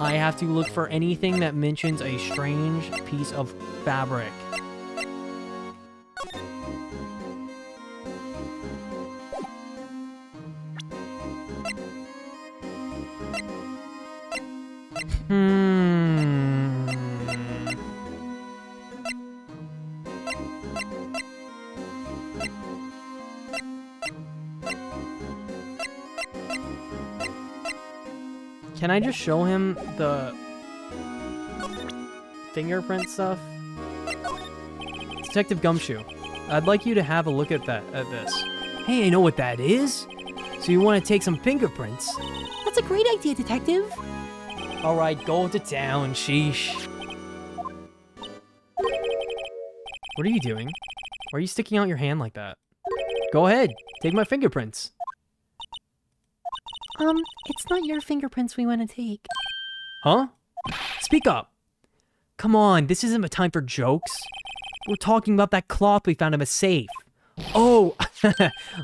I have to look for anything that mentions a strange piece of fabric. Can I just show him the fingerprint stuff? Detective Gumshoe, I'd like you to have a look at this. Hey, I know what that is. So you want to take some fingerprints? That's a great idea, Detective. All right, go to town, sheesh. What are you doing? Why are you sticking out your hand like that? Go ahead, take my fingerprints. It's not your fingerprints we want to take. Huh? Speak up. Come on, this isn't a time for jokes. We're talking about that cloth we found in a safe. Oh,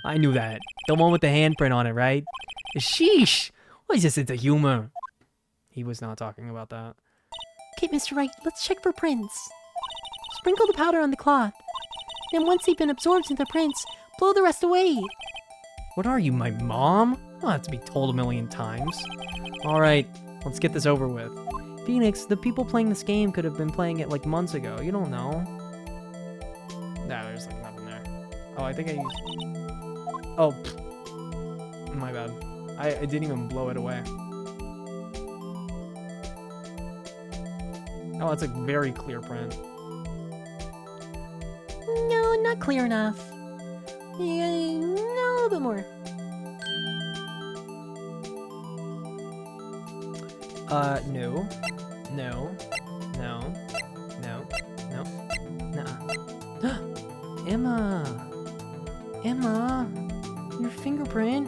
I knew that. The one with the handprint on it, right? Sheesh. What is this sense of humor? He was not talking about that. Okay, Mr. Wright, let's check for prints. Sprinkle the powder on the cloth. Then once they've been absorbed into the prints, blow the rest away. What are you, my mom? I'll have to be told a million times. Alright, let's get this over with. Phoenix, the people playing this game could have been playing it like months ago. You don't know. Nah, there's like nothing there. Oh, I think I used... Oh, my bad. I didn't even blow it away. Oh, it's a very clear print. No, not clear enough. Yeah, no, a little bit more. No. No. No. No. No. Nuh-uh. Emma! Emma! Your fingerprint!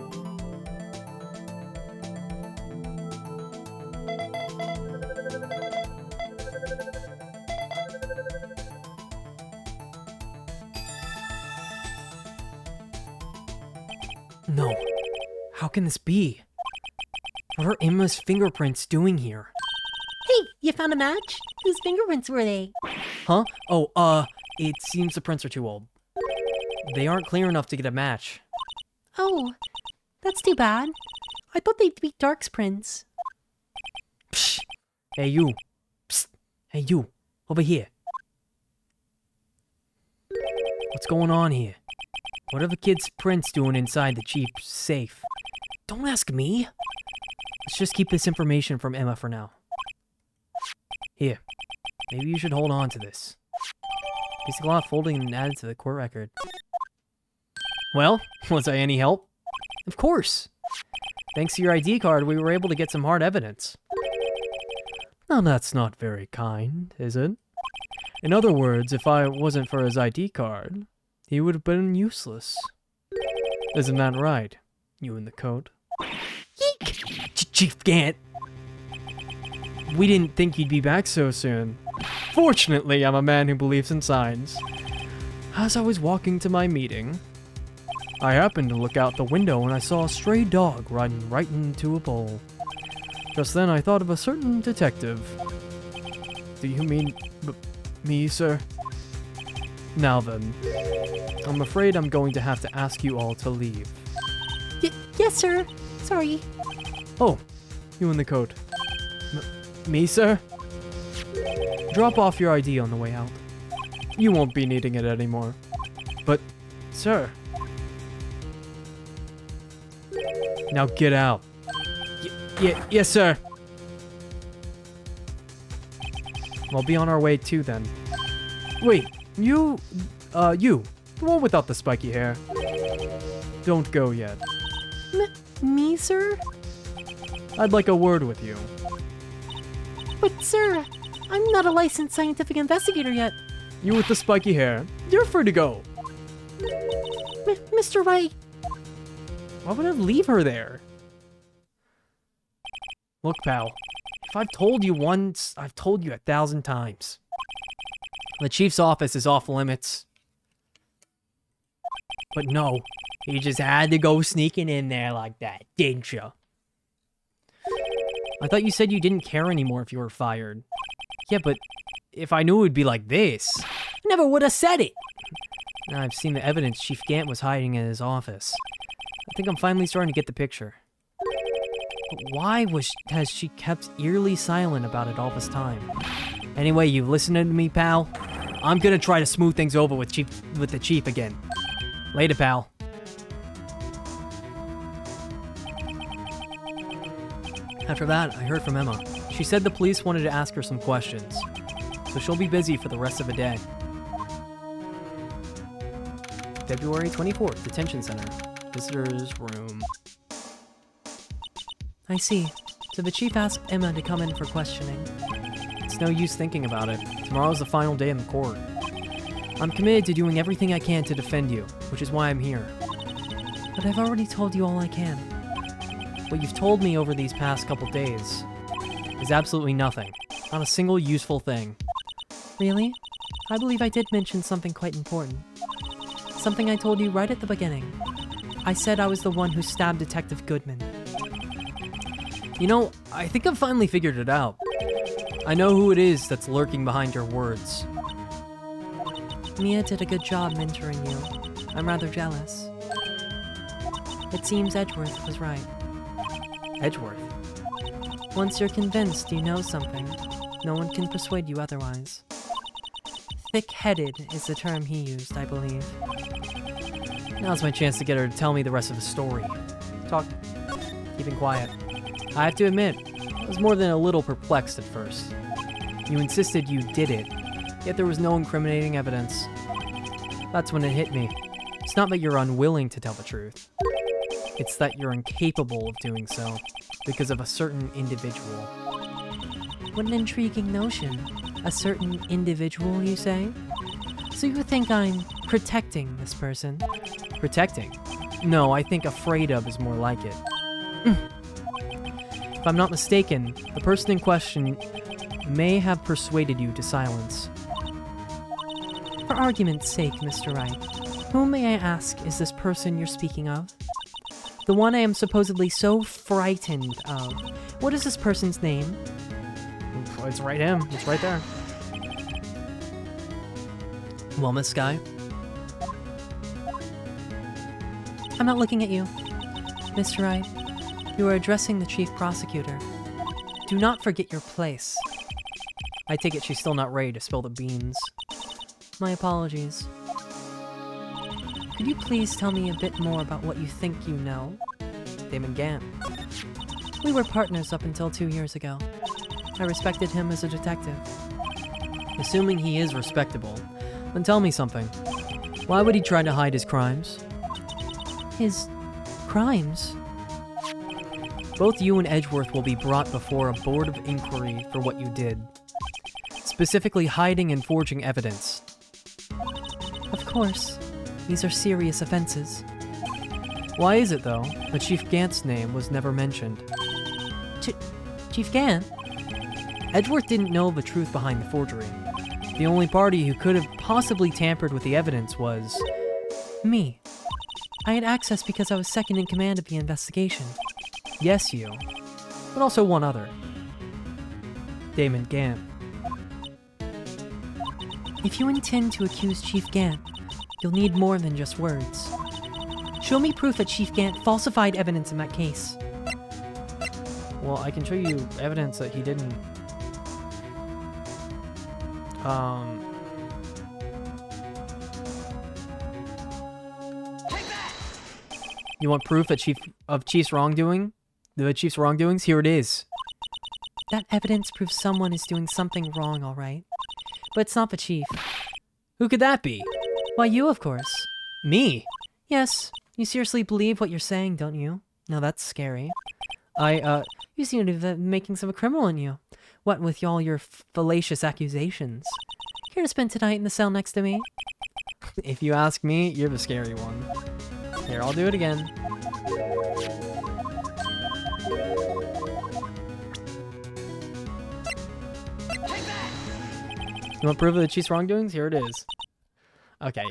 No. How can this be? What are Emma's fingerprints doing here? Hey, you found a match? Whose fingerprints were they? Huh? Oh, it seems the prints are too old. They aren't clear enough to get a match. Oh, that's too bad. I thought they'd be Dark's prints. Psh! Hey, you. Psst! Hey, you. Over here. What's going on here? What are the kids' prints doing inside the chief's safe? Don't ask me. Let's just keep this information from Emma for now. Here. Maybe you should hold on to this. Basic law folding and added to the court record. Well, was I any help? Of course. Thanks to your ID card, we were able to get some hard evidence. Now that's not very kind, is it? In other words, if I wasn't for his ID card, he would have been useless. Isn't that right, you in the coat? Yeek! Chief Gant! We didn't think you'd be back so soon. Fortunately, I'm a man who believes in signs. As I was walking to my meeting, I happened to look out the window and I saw a stray dog running right into a pole. Just then I thought of a certain detective. Do you mean me, sir? Now then, I'm afraid I'm going to have to ask you all to leave. Yes, sir. Sorry. Oh, you in the coat. Me, sir? Drop off your ID on the way out. You won't be needing it anymore. But, sir... Now get out. Yes, sir. We'll be on our way too, then. Wait, you, the one without the spiky hair. Don't go yet. Me, sir? I'd like a word with you. But, sir, I'm not a licensed scientific investigator yet. You with the spiky hair, you're free to go. Mr. Wright. Why would I leave her there? Look, pal. If I've told you once, I've told you 1,000 times. The chief's office is off limits. But no, you just had to go sneaking in there like that, didn't you? I thought you said you didn't care anymore if you were fired. Yeah, but if I knew it would be like this, I never would have said it. Now I've seen the evidence Chief Gant was hiding in his office. I think I'm finally starting to get the picture. But why has she kept eerily silent about it all this time? Anyway, you listening to me, pal? I'm gonna try to smooth things over with the chief again. Later, pal. After that, I heard from Emma. She said the police wanted to ask her some questions, so she'll be busy for the rest of the day. February 24th, Detention Center. Visitor's room. I see. So the chief asked Emma to come in for questioning. It's no use thinking about it. Tomorrow's the final day in the court. I'm committed to doing everything I can to defend you, which is why I'm here. But I've already told you all I can. What you've told me over these past couple days is absolutely nothing. Not a single useful thing. Really? I believe I did mention something quite important. Something I told you right at the beginning. I said I was the one who stabbed Detective Goodman. You know, I think I've finally figured it out. I know who it is that's lurking behind your words. Mia did a good job mentoring you. I'm rather jealous. It seems Edgeworth was right. Edgeworth? Once you're convinced you know something, no one can persuade you otherwise. Thick-headed is the term he used, I believe. Now's my chance to get her to tell me the rest of the story. Talk. Keeping quiet. I have to admit, I was more than a little perplexed at first. You insisted you did it, yet there was no incriminating evidence. That's when it hit me. It's not that you're unwilling to tell the truth. It's that you're incapable of doing so, because of a certain individual. What an intriguing notion. A certain individual, you say? So you think I'm protecting this person? Protecting? No, I think afraid of is more like it. If I'm not mistaken, the person in question may have persuaded you to silence. For argument's sake, Mr. Wright, whom may I ask is this person you're speaking of? The one I am supposedly so frightened of. What is this person's name? It's right him. It's right there. Well, Miss Sky? I'm not looking at you. Mr. Wright, you are addressing the chief prosecutor. Do not forget your place. I take it she's still not ready to spill the beans. My apologies. Could you please tell me a bit more about what you think you know? Damon Gant. We were partners up until 2 years ago. I respected him as a detective. Assuming he is respectable, then tell me something. Why would he try to hide his crimes? His crimes? Both you and Edgeworth will be brought before a board of inquiry for what you did. Specifically hiding and forging evidence. Of course. These are serious offenses. Why is it, though, that Chief Gant's name was never mentioned? Chief Gant? Edgeworth didn't know the truth behind the forgery. The only party who could have possibly tampered with the evidence was... me. I had access because I was second in command of the investigation. Yes, you. But also one other. Damon Gant. If you intend to accuse Chief Gant, you'll need more than just words. Show me proof that Chief Gant falsified evidence in that case. Well, I can show you evidence that he didn't... You want proof that Chief's wrongdoing? The Chief's wrongdoings? Here it is. That evidence proves someone is doing something wrong, all right. But it's not the Chief. Who could that be? Why, you, of course. Me? Yes. You seriously believe what you're saying, don't you? Now that's scary. You seem to be making some criminal in you. What with all your fallacious accusations? Here to spend tonight in the cell next to me? If you ask me, you're the scary one. Here, I'll do it again. You want proof of the Chief's wrongdoings? Here it is. Okay,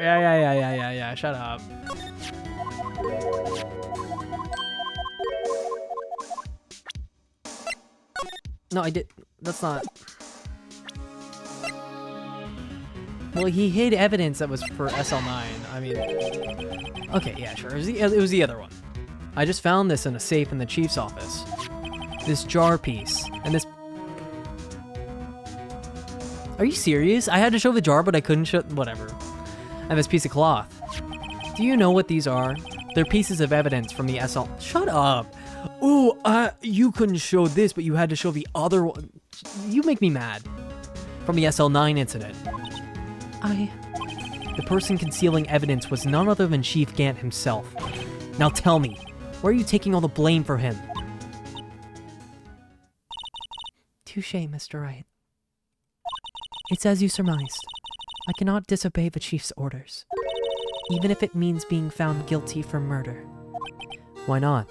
yeah, shut up. No, I did. That's not. Well, he hid evidence that was for SL9. I mean, okay, yeah, sure. It was the other one. I just found this in a safe in the chief's office. This jar piece and this. Are you serious? I had to show the jar, but I couldn't show. Whatever. And this piece of cloth. Do you know what these are? They're pieces of evidence from the SL. Shut up. Ooh, you couldn't show this, but you had to show the other one. You make me mad. From the SL9 incident. The person concealing evidence was none other than Chief Gant himself. Now tell me, where are you taking all the blame for him? Touché, Mr. Wright. It's as you surmised. I cannot disobey the chief's orders, even if it means being found guilty for murder. Why not?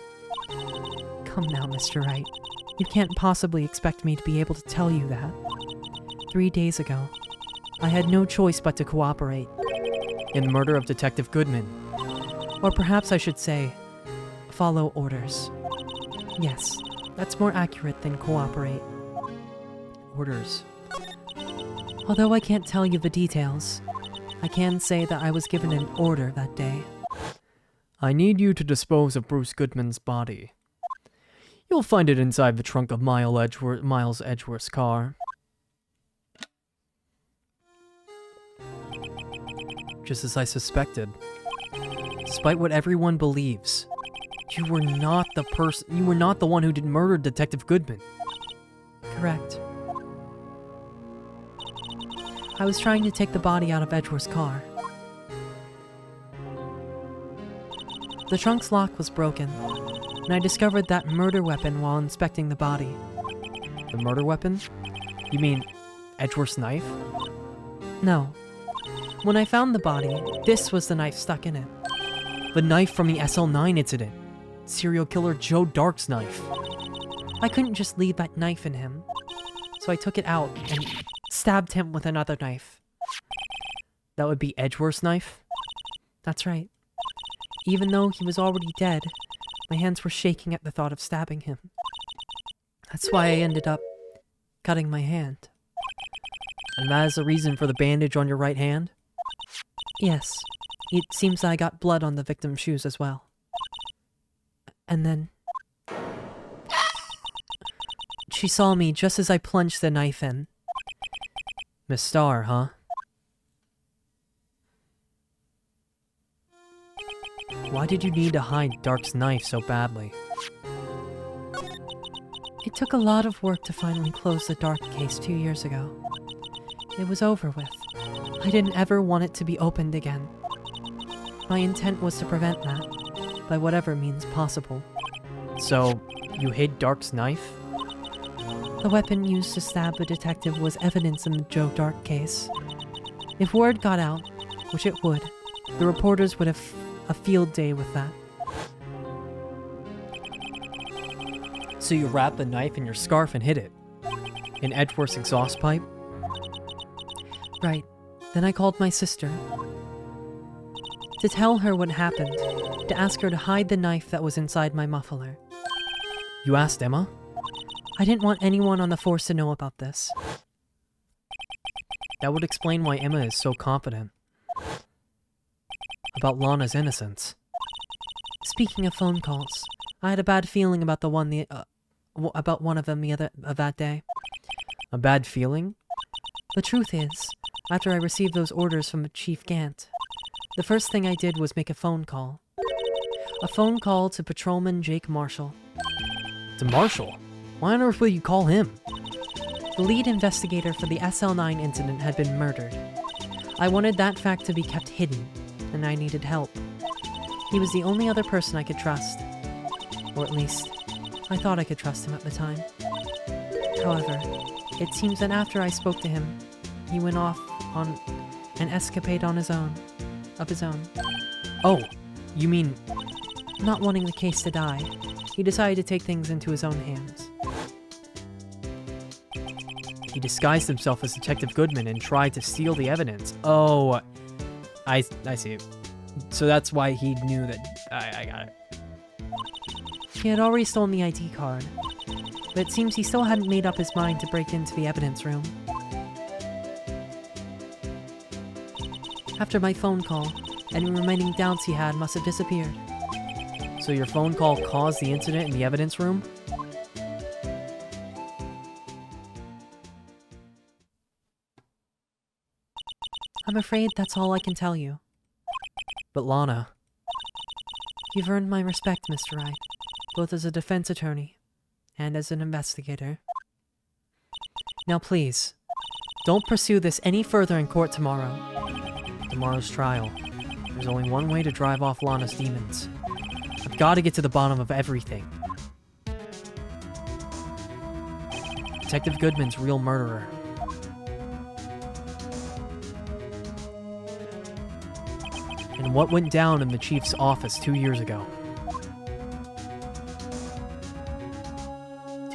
Come now, Mr. Wright. You can't possibly expect me to be able to tell you that. 3 days ago, I had no choice but to cooperate. In the murder of Detective Goodman. Or perhaps I should say, follow orders. Yes, that's more accurate than cooperate. Orders. Although I can't tell you the details, I can say that I was given an order that day. I need you to dispose of Bruce Goodman's body. You'll find it inside the trunk of Miles Edgeworth's car. Just as I suspected. Despite what everyone believes, you were not the one who murdered Detective Goodman. Correct. I was trying to take the body out of Edgeworth's car. The trunk's lock was broken, and I discovered that murder weapon while inspecting the body. The murder weapon? You mean Edgeworth's knife? No. When I found the body, this was the knife stuck in it. The knife from the SL9 incident. Serial killer Joe Dark's knife. I couldn't just leave that knife in him, so I took it out and stabbed him with another knife. That would be Edgeworth's knife? That's right. Even though he was already dead, my hands were shaking at the thought of stabbing him. That's why I ended up cutting my hand. And that is the reason for the bandage on your right hand? Yes. It seems I got blood on the victim's shoes as well. And then she saw me just as I plunged the knife in. Miss Starr, huh? Why did you need to hide Dark's knife so badly? It took a lot of work to finally close the Dark case 2 years ago. It was over with. I didn't ever want it to be opened again. My intent was to prevent that, by whatever means possible. So, you hid Dark's knife? The weapon used to stab the detective was evidence in the Joe Dark case. If word got out, which it would, the reporters would have a field day with that. So you wrapped the knife in your scarf and hid it? In Edgeworth's exhaust pipe? Right. Then I called my sister. To tell her what happened, to ask her to hide the knife that was inside my muffler. You asked Emma? I didn't want anyone on the force to know about this. That would explain why Emma is so confident about Lana's innocence. Speaking of phone calls, I had a bad feeling about about one of them that day. A bad feeling? The truth is, after I received those orders from Chief Gant, the first thing I did was make a phone call. A phone call to Patrolman Jake Marshall. To Marshall? Why on earth would you call him? The lead investigator for the SL9 incident had been murdered. I wanted that fact to be kept hidden, and I needed help. He was the only other person I could trust. Or at least, I thought I could trust him at the time. However, it seems that after I spoke to him, he went off on an escapade of his own. Oh, you mean... Not wanting the case to die, he decided to take things into his own hands. He disguised himself as Detective Goodman and tried to steal the evidence. Oh, I see. So that's why he knew that... I got it. He had already stolen the ID card. but it seems he still hadn't made up his mind to break into the evidence room. After my phone call, any remaining doubts he had must have disappeared. So your phone call caused the incident in the evidence room? I'm afraid that's all I can tell you. But Lana, You've earned my respect, Mr. Wright, both as a defense attorney and as an investigator. Now please, don't pursue this any further in court tomorrow. tomorrow's trial. There's only one way to drive off Lana's demons. I've got to get to the bottom of everything. Detective Goodman's real murderer. And what went down in the chief's office 2 years ago.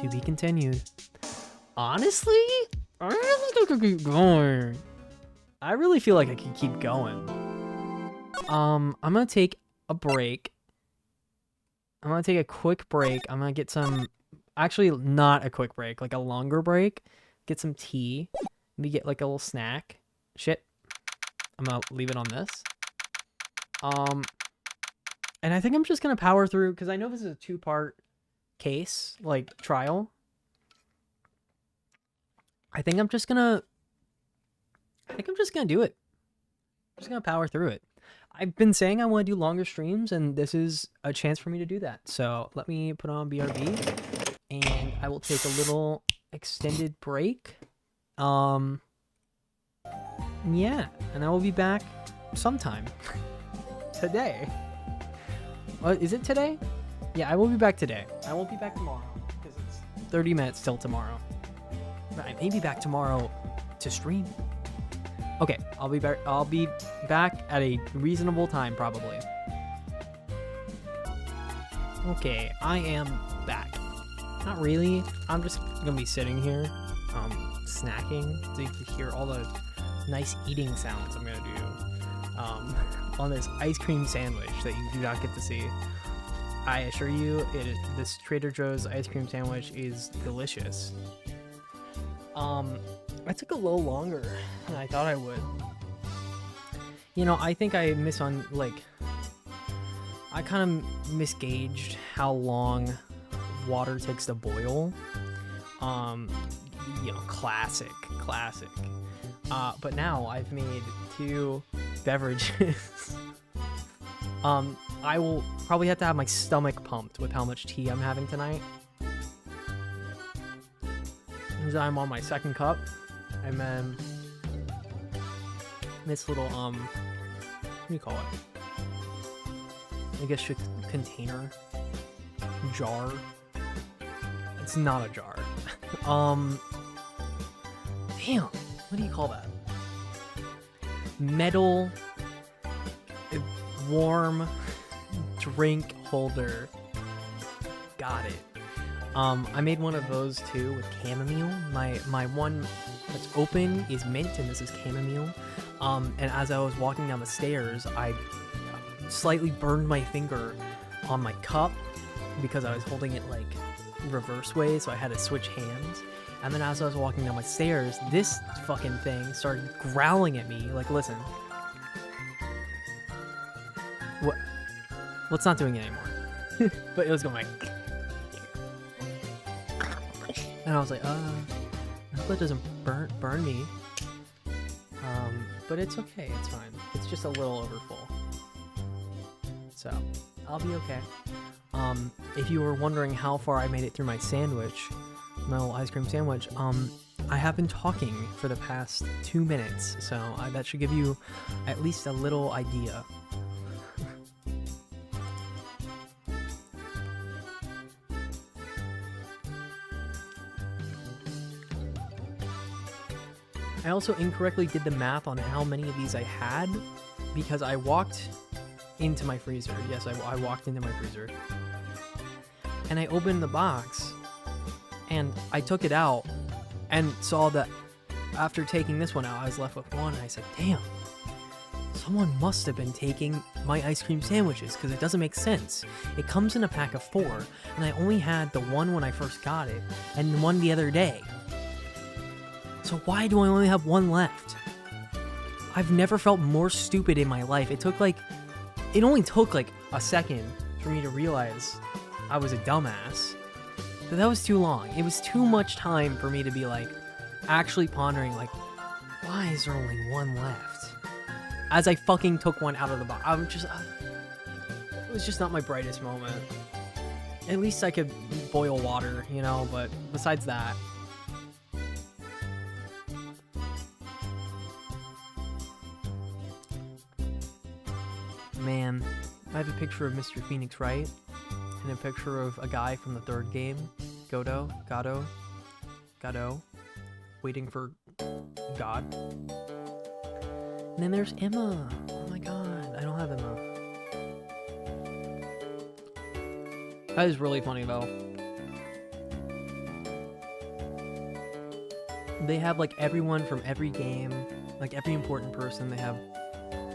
To be continued. Honestly, I really think I could keep going. I really feel like I could keep going. I'm gonna take a break. I'm gonna take a quick break. I'm gonna get some, actually not a quick break, like a longer break. Get some tea. Maybe get like a little snack. Shit. I'm gonna leave it on this. And I think I'm just gonna power through, because I know this is a 2-part case, like, trial. I think I'm just gonna do it. I'm just gonna power through it. I've been saying I want to do longer streams, and this is a chance for me to do that. So let me put on BRB, and I will take a little extended break. Yeah, and I will be back sometime. Today. What, is it today? Yeah, I will be back today. I won't be back tomorrow, because it's 30 minutes till tomorrow. But I may be back tomorrow to stream. Okay, I'll be back at a reasonable time, probably. Okay, I am back. Not really. I'm just gonna be sitting here, snacking, so you can hear all the nice eating sounds I'm gonna do, on this ice cream sandwich that you do not get to see. I assure you, this Trader Joe's ice cream sandwich is delicious. I took a little longer than I thought I would. You know, I think I I kind of misgauged how long water takes to boil. You know, classic. But now I've made 2 beverages. I will probably have to have my stomach pumped with how much tea I'm having tonight. I'm on my 2nd cup, and then this little what do you call it? I guess container, jar. It's not a jar. Damn, what do you call that? Metal warm drink holder. Got it. I made one of those too with chamomile. My one that's open is mint, and this is chamomile. And as I was walking down the stairs, I slightly burned my finger on my cup because I was holding it like reverse way, so I had to switch hands. And then as I was walking down my stairs, this fucking thing started growling at me. Like, listen. Well, it's not doing it anymore. But it was going like... And I was like, I hope it doesn't burn me. But it's okay, it's fine. It's just a little overfull. So, I'll be okay. If you were wondering how far I made it through my sandwich, my little ice cream sandwich, I have been talking for the past 2 minutes, so that should give you at least a little idea. I also incorrectly did the math on how many of these I had because I walked into my freezer. Yes, I walked into my freezer. And I opened the box and I took it out and saw that after taking this one out, I was left with 1. And I said, damn, it's Someone must have been taking my ice cream sandwiches because it doesn't make sense. It comes in a pack of 4, and I only had the one when I first got it, and one the other day. So why do I only have one left? I've never felt more stupid in my life. It only took like a second for me to realize I was a dumbass. But that was too long. It was too much time for me to be like, actually pondering like, why is there only one left? As I fucking took one out of the box. It was just not my brightest moment. At least I could boil water, you know, but besides that. Man, I have a picture of Mr. Phoenix Wright and a picture of a guy from the 3rd game, Godot, waiting for God. And then there's Emma. Oh my god, I don't have Emma. That is really funny though. They have like everyone from every game, like every important person. They have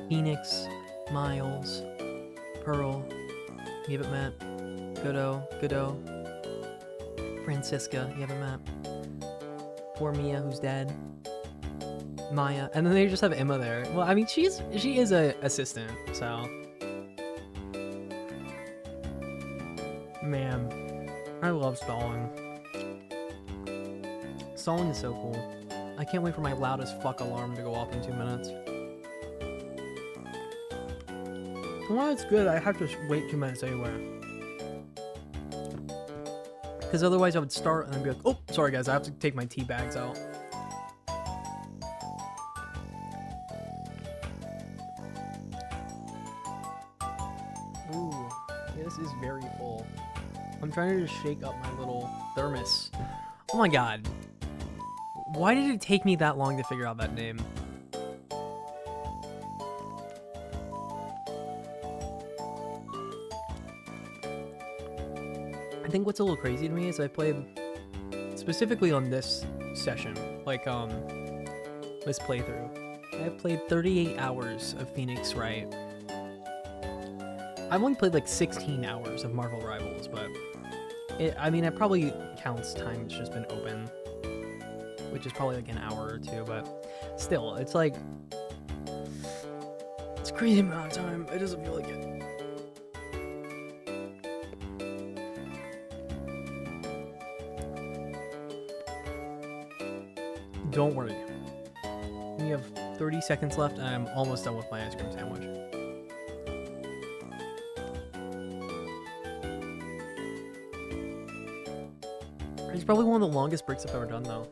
Phoenix, Miles, Pearl, you haven't met, Godot, Francisca, you haven't met, poor Mia who's dead, Maya, and then they just have Emma there. Well, I mean, she is a assistant, so. Man, I love stalling. Stalling is so cool. I can't wait for my loudest fuck alarm to go off in 2 minutes. Well, it's good. I have to wait 2 minutes anyway. Because otherwise I would start and then be like, oh, sorry guys, I have to take my tea bags out. Ooh, yeah, this is very full. I'm trying to just shake up my little thermos. Oh my god. Why did it take me that long to figure out that name? I think what's a little crazy to me is I played specifically on this session, like this playthrough. I've played 38 hours of Phoenix Wright. I've only played like 16 hours of Marvel Rivals, but it probably counts time it's just been open, which is probably like an hour or 2, but still, it's like, it's a crazy amount of time. It doesn't feel like it. Don't worry. We have 30 seconds left and I'm almost done with my ice cream sandwich. It's probably one of the longest breaks I've ever done though.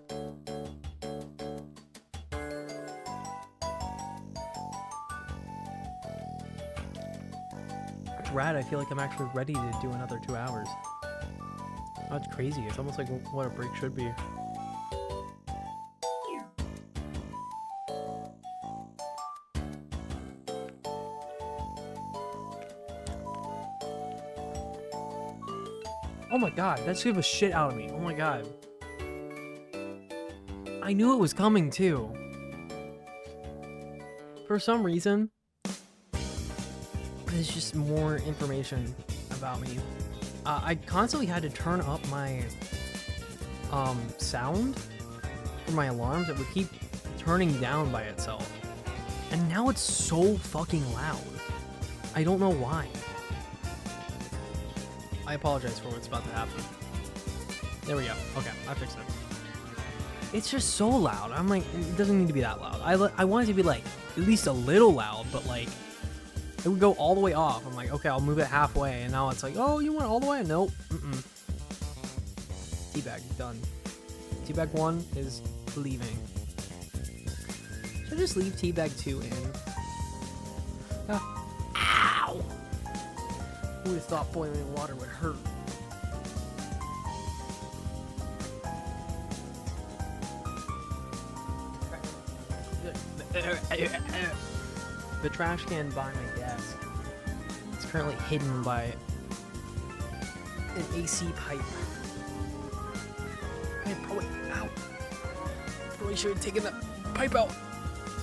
It's rad, I feel like I'm actually ready to do another 2 hours. That's crazy, it's almost like what a break should be. Oh my god, that scared the shit out of me. Oh my god. I knew it was coming too. For some reason, there's just more information about me. I constantly had to turn up my sound for my alarms. It would keep turning down by itself. And now it's so fucking loud. I don't know why. I apologize for what's about to happen. There we go. Okay, I fixed it. It's just so loud. I'm like, it doesn't need to be that loud. I want it to be like, at least a little loud, but like, it would go all the way off. I'm like, okay, I'll move it halfway, and now it's like, oh, you went all the way? Nope. Teabag, done. Teabag 1 is leaving. Should I just leave Teabag 2 in? Ow! Who would have thought boiling water would hurt? The trash can by my desk. It's currently hidden by an AC pipe. I probably should have taken that pipe out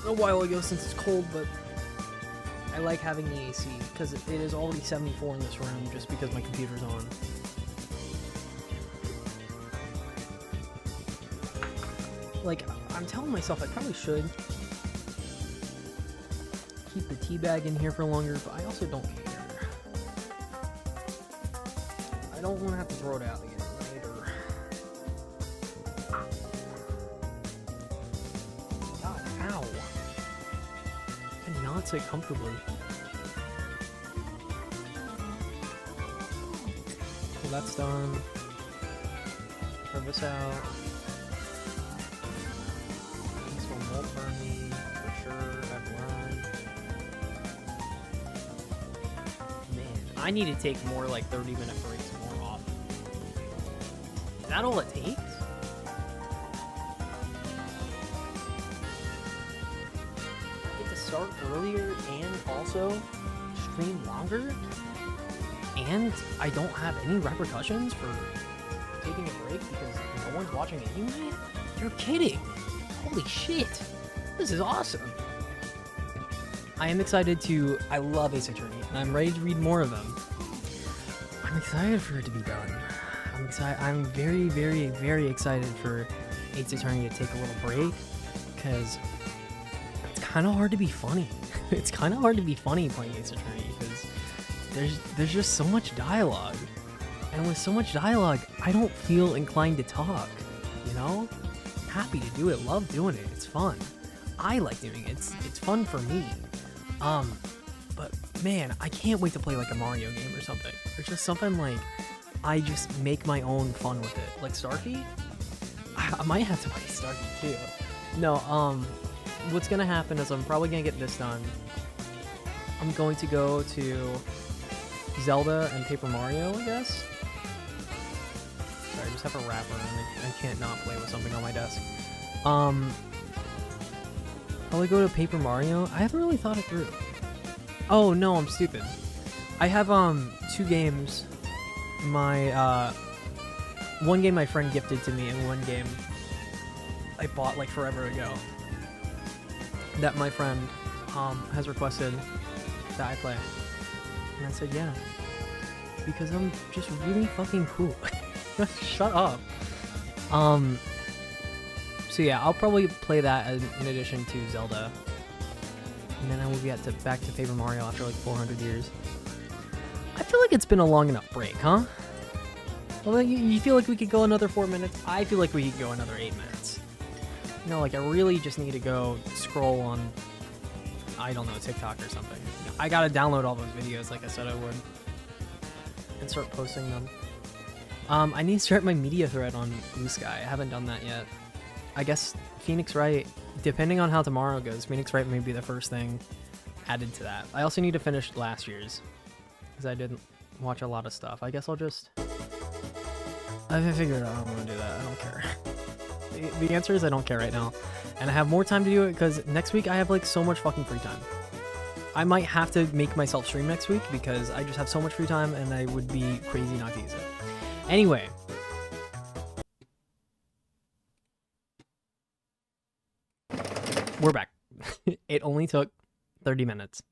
a while ago since it's cold, but I like having the AC, because it is already 74 in this room, just because my computer's on. Like, I'm telling myself I probably should keep the tea bag in here for longer, but I also don't care. I don't want to have to throw it out again later. God, ow. I cannot sit comfortably. So that's done. Throw this out. This one won't burn me, for sure. I've learned. Man, I need to take more like 30-minute breaks more often. Is that all it takes? I get to start earlier and also stream longer? And I don't have any repercussions for taking a break because no one's watching anyway? You're kidding! Holy shit! This is awesome! I am excited to... I love Ace Attorney, and I'm ready to read more of them. I'm excited for it to be done. I'm very, very, very excited for Ace Attorney to take a little break, because it's kind of hard to be funny. It's kind of hard to be funny playing Ace Attorney, because there's just so much dialogue. And with so much dialogue, I don't feel inclined to talk, you know? Happy to do it, love doing it, it's fun. I like doing it, it's fun for me. But man, I can't wait to play like a Mario game or something. There's just something like, I just make my own fun with it. Like Starkey? I might have to play Starkey too. No, what's gonna happen is I'm probably gonna get this done. I'm going to go to Zelda and Paper Mario, I guess. Sorry, I just have a wrapper and I can't not play with something on my desk. Probably go to Paper Mario. I haven't really thought it through. Oh no, I'm stupid. I have 2 games. My one game my friend gifted to me and one game I bought like forever ago that my friend has requested that I play. And I said yeah. Because I'm just really fucking cool. Shut up. So yeah, I'll probably play that in addition to Zelda. And then I will get back to Paper Mario after like 400 years. I feel like it's been a long enough break, huh? Well, you feel like we could go another 4 minutes? I feel like we could go another 8 minutes. You know, like I really just need to go scroll on, I don't know, TikTok or something. I gotta download all those videos like I said I would. And start posting them. I need to start my media thread on Blue Sky. I haven't done that yet. I guess Phoenix Wright, depending on how tomorrow goes, Phoenix Wright may be the first thing added to that. I also need to finish last year's, because I didn't watch a lot of stuff. I guess I'll just... I haven't figured out how I'm going to do that. I don't care. The answer is I don't care right now. And I have more time to do it, because next week I have like so much fucking free time. I might have to make myself stream next week, because I just have so much free time, and I would be crazy not to use it. Anyway... We're back. It only took 30 minutes.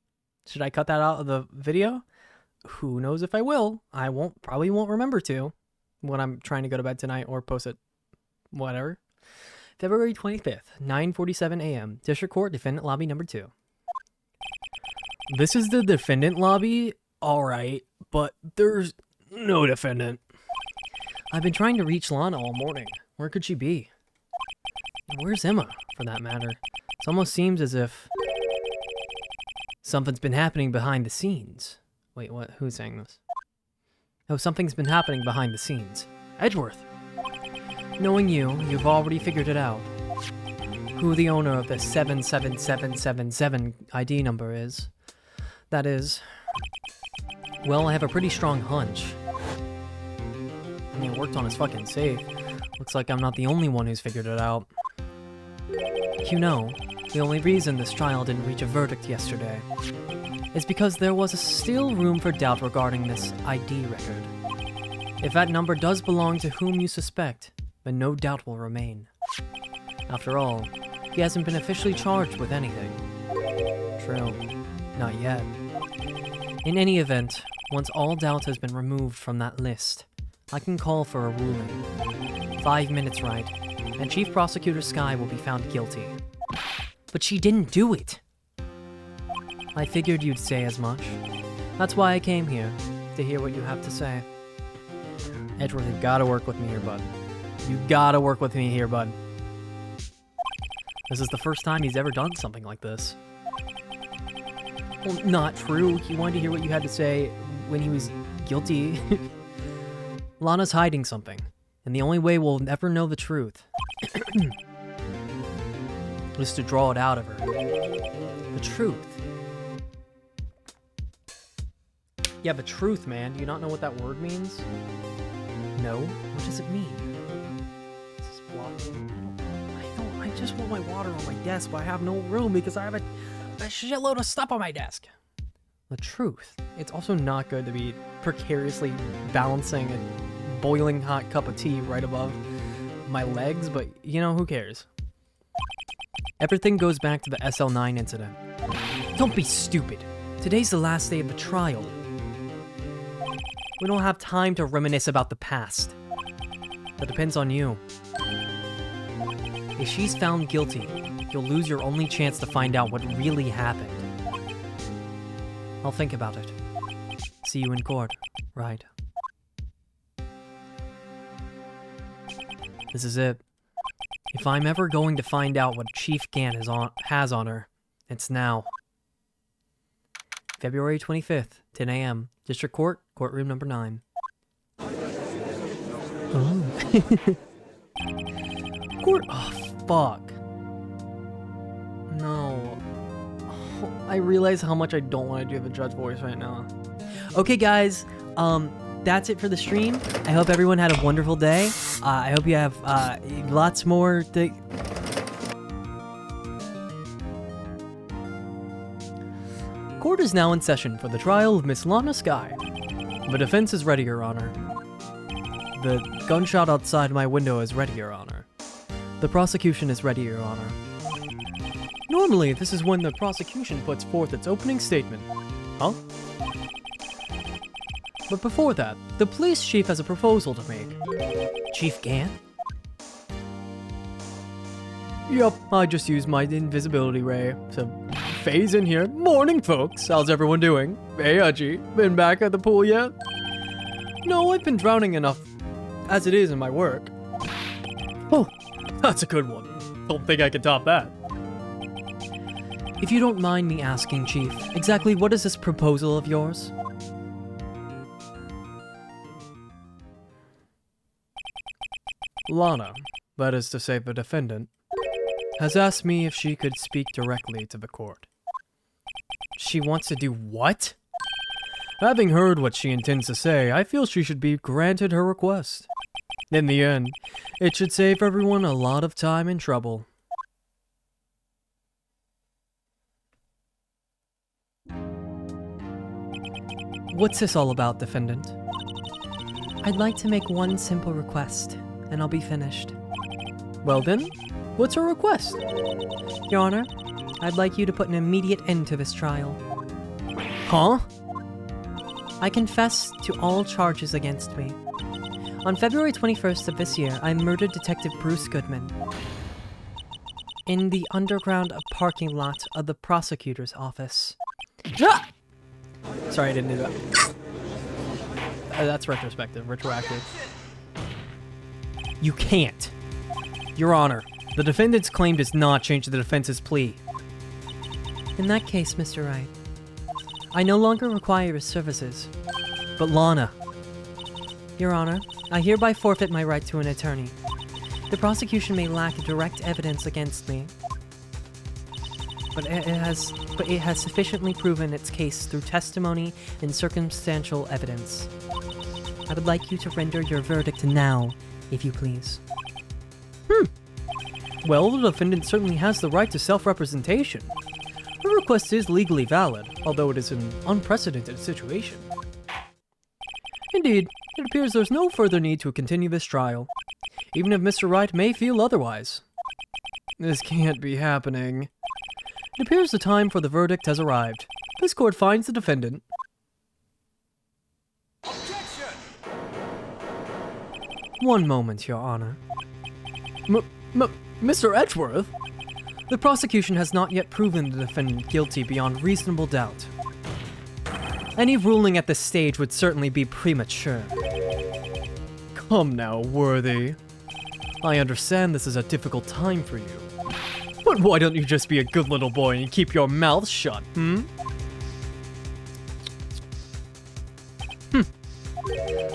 Should I cut that out of the video? Who knows if I will. I probably won't remember to when I'm trying to go to bed tonight or post it. Whatever. February 25th, 9:47 a.m. District Court, Defendant Lobby number 2. This is the defendant lobby? Alright, but there's no defendant. I've been trying to reach Lana all morning. Where could she be? Where's Emma, for that matter? It almost seems as if something's been happening behind the scenes. Wait, what? Who's saying this? Oh, something's been happening behind the scenes. Edgeworth! Knowing you, you've already figured it out. Who the owner of the 77777 ID number is. That is... Well, I have a pretty strong hunch. I mean, it worked on his fucking safe. Looks like I'm not the only one who's figured it out. You know, the only reason this trial didn't reach a verdict yesterday is because there was still room for doubt regarding this ID record. If that number does belong to whom you suspect, then no doubt will remain. After all, he hasn't been officially charged with anything. True. Not yet. In any event, once all doubt has been removed from that list, I can call for a ruling. 5 minutes, right? And Chief Prosecutor Sky will be found guilty. But she didn't do it! I figured you'd say as much. That's why I came here, to hear what you have to say. Edgeworth, you gotta work with me here, bud. You gotta work with me here, bud. This is the first time he's ever done something like this. Well, not true. He wanted to hear what you had to say when he was guilty. Lana's hiding something, and the only way we'll ever know the truth is to draw it out of her. The truth. Yeah, but truth, man. Do you not know what that word means? No? What does it mean? Is this blocking? I just want my water on my desk, but I have no room because I have a shitload of stuff on my desk. The truth. It's also not good to be precariously balancing a boiling hot cup of tea right above my legs, but you know, who cares? Everything goes back to the SL9 incident. Don't be stupid. Today's the last day of the trial. We don't have time to reminisce about the past. That depends on you. If she's found guilty, you'll lose your only chance to find out what really happened. I'll think about it. See you in court, right? This is it. If I'm ever going to find out what Chief Gant has on her, it's now. February 25th, 10 a.m. District Court, courtroom number 9. Oh. Court. Oh, fuck. No. Oh, I realize how much I don't want to do the judge voice right now. Okay, guys. That's it for the stream. I hope everyone had a wonderful day. I hope you have lots more. Court is now in session for the trial of Miss Lana Sky. The defense is ready, Your Honor. The gunshot outside my window is ready, Your Honor. The prosecution is ready, Your Honor. Normally, this is when the prosecution puts forth its opening statement. Huh? But before that, the police chief has a proposal to make. Chief Gant? Yup, I just used my invisibility ray to phase in here. Morning, folks. How's everyone doing? Hey, Haji. Been back at the pool yet? No, I've been drowning enough as it is in my work. Oh, that's a good one. Don't think I can top that. If you don't mind me asking, Chief, exactly what is this proposal of yours? Lana, that is to say the defendant, has asked me if she could speak directly to the court. She wants to do what? Having heard what she intends to say, I feel she should be granted her request. In the end, it should save everyone a lot of time and trouble. What's this all about, defendant? I'd like to make one simple request, and I'll be finished. Well then, what's her request? Your Honor, I'd like you to put an immediate end to this trial. Huh? I confess to all charges against me. On February 21st of this year, I murdered Detective Bruce Goodman in the underground parking lot of the prosecutor's office. Ah! Sorry, I didn't do that. That's retrospective, retroactive. You can't. Your Honor, the defendant's claim does not change the defense's plea. In that case, Mr. Wright, I no longer require his services. But Lana... Your Honor, I hereby forfeit my right to an attorney. The prosecution may lack direct evidence against me, but it has sufficiently proven its case through testimony and circumstantial evidence. I would like you to render your verdict now, if you please. Well, the defendant certainly has the right to self-representation. Her request is legally valid, although it is an unprecedented situation. Indeed, it appears there's no further need to continue this trial, even if Mr. Wright may feel otherwise. This can't be happening. It appears the time for the verdict has arrived. This court finds the defendant. One moment, Your Honor. Mr. Edgeworth? The prosecution has not yet proven the defendant guilty beyond reasonable doubt. Any ruling at this stage would certainly be premature. Come now, Worthy. I understand this is a difficult time for you. But why don't you just be a good little boy and keep your mouth shut,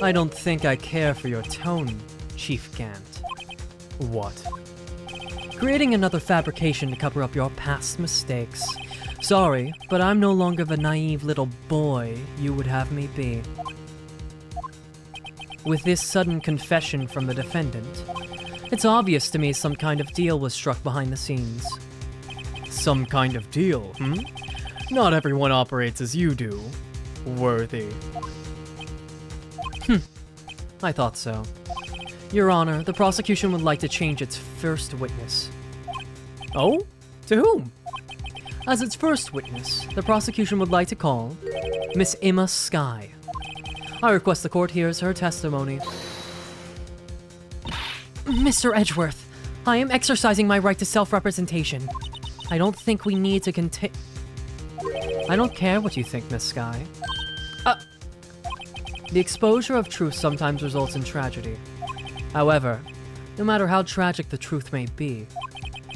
I don't think I care for your tone, Chief Gant. What? Creating another fabrication to cover up your past mistakes. Sorry, but I'm no longer the naive little boy you would have me be. With this sudden confession from the defendant, it's obvious to me some kind of deal was struck behind the scenes. Some kind of deal, Not everyone operates as you do, Worthy. I thought so. Your Honor, the prosecution would like to change its first witness. Oh? To whom? As its first witness, the prosecution would like to call Miss Emma Skye. I request the court hears her testimony. Mr. Edgeworth, I am exercising my right to self-representation. I don't think we need to I don't care what you think, Miss Skye. The exposure of truth sometimes results in tragedy. However, no matter how tragic the truth may be,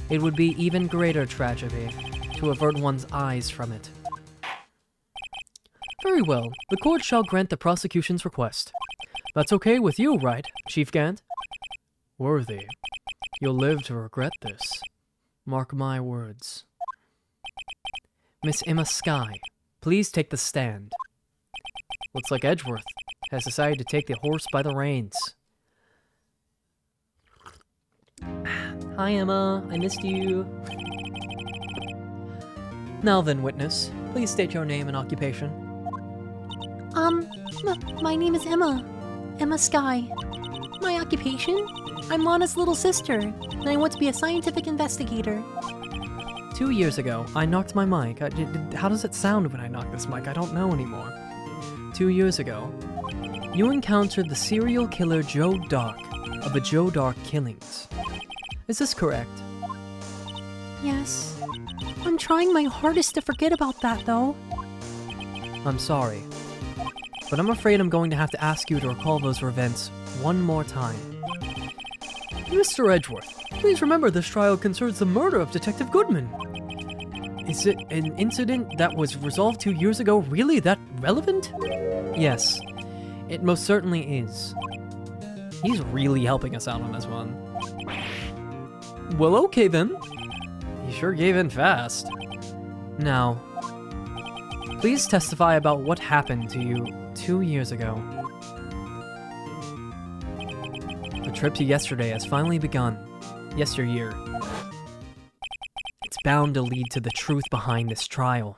it would be even greater tragedy to avert one's eyes from it. Very well, the court shall grant the prosecution's request. That's okay with you, right, Chief Gant? Worthy, you'll live to regret this. Mark my words. Miss Emma Skye, please take the stand. Looks like Edgeworth has decided to take the horse by the reins. Hi, Emma. I missed you. Now then, witness, please state your name and occupation. My name is Emma. Emma Skye. My occupation? I'm Lana's little sister, and I want to be a scientific investigator. 2 years ago, I knocked my mic. How does it sound when I knock this mic? I don't know anymore. 2 years ago, you encountered the serial killer Joe Dark of the Joe Dark killings. Is this correct? Yes. I'm trying my hardest to forget about that, though. I'm sorry, but I'm afraid I'm going to have to ask you to recall those events one more time. Mr. Edgeworth, please remember this trial concerns the murder of Detective Goodman. Is it an incident that was resolved 2 years ago really that relevant? Yes, it most certainly is. He's really helping us out on this one. Well, okay then. You sure gave in fast. Now, please testify about what happened to you 2 years ago. The trip to yesterday has finally begun. Yesteryear. It's bound to lead to the truth behind this trial.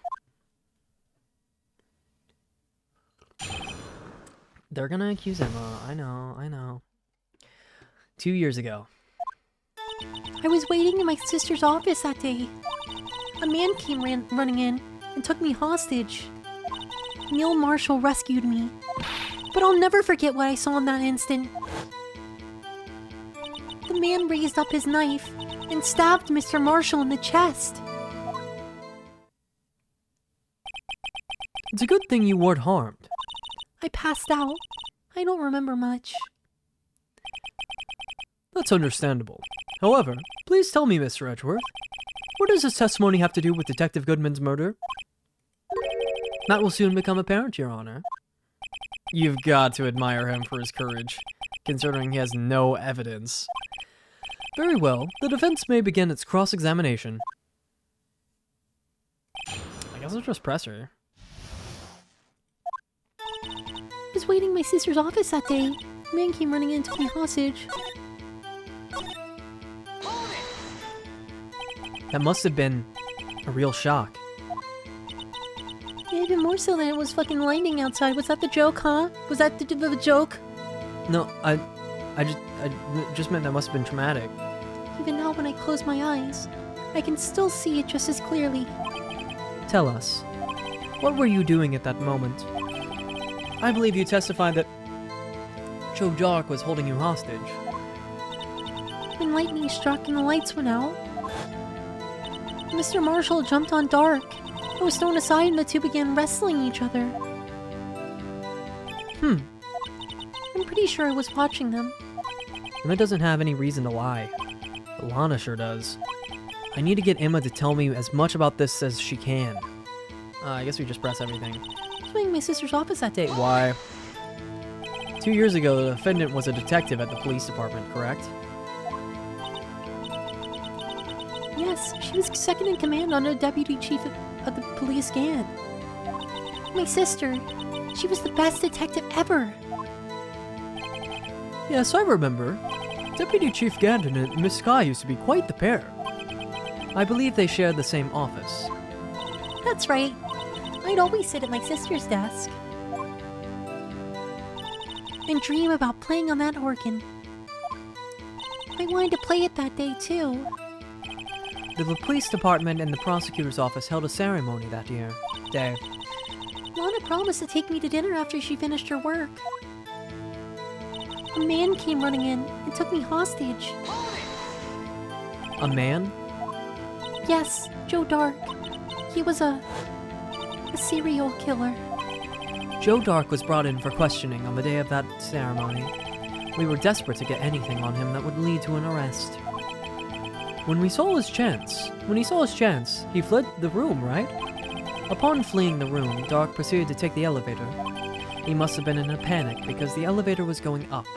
They're gonna accuse Emma. I know. 2 years ago. I was waiting in my sister's office that day. A man came running in and took me hostage. Neil Marshall rescued me. But I'll never forget what I saw in that instant. The man raised up his knife and stabbed Mr. Marshall in the chest. It's a good thing you weren't harmed. I passed out. I don't remember much. That's understandable. However, please tell me, Mr. Edgeworth, what does this testimony have to do with Detective Goodman's murder? That will soon become apparent, Your Honor. You've got to admire him for his courage, considering he has no evidence. Very well, the defense may begin its cross-examination. I guess I'll just press her. I was waiting in my sister's office that day. A man came running in and took me hostage. That must have been a real shock. Yeah, even more so than it was fucking lightning outside. Was that the joke, huh? Was that the joke? No, I just meant that must have been traumatic. Even now when I close my eyes, I can still see it just as clearly. Tell us, What were you doing at that moment? I believe you testified that Joe Dark was holding you hostage. When lightning struck and the lights went out, Mr. Marshall jumped on Dark. I was thrown aside and the two began wrestling each other. I'm pretty sure I was watching them. Emma doesn't have any reason to lie. But Lana sure does. I need to get Emma to tell me as much about this as she can. I guess we just press everything. I was in my sister's office that day. Why? 2 years ago, the defendant was a detective at the police department, correct? Yes, she was second in command under Deputy Chief of the Police Gant. My sister, she was the best detective ever. Yes, I remember. Deputy Chief Gant and Miss Sky used to be quite the pair. I believe they shared the same office. That's right. I'd always sit at my sister's desk and dream about playing on that organ. I wanted to play it that day too. The police department and the prosecutor's office held a ceremony that day. Lana promised to take me to dinner after she finished her work. A man came running in and took me hostage. A man? Yes, Joe Dark. He was a serial killer. Joe Dark was brought in for questioning on the day of that ceremony. We were desperate to get anything on him that would lead to an arrest. When he saw his chance, he fled the room, right? Upon fleeing the room, Dark proceeded to take the elevator. He must have been in a panic because the elevator was going up.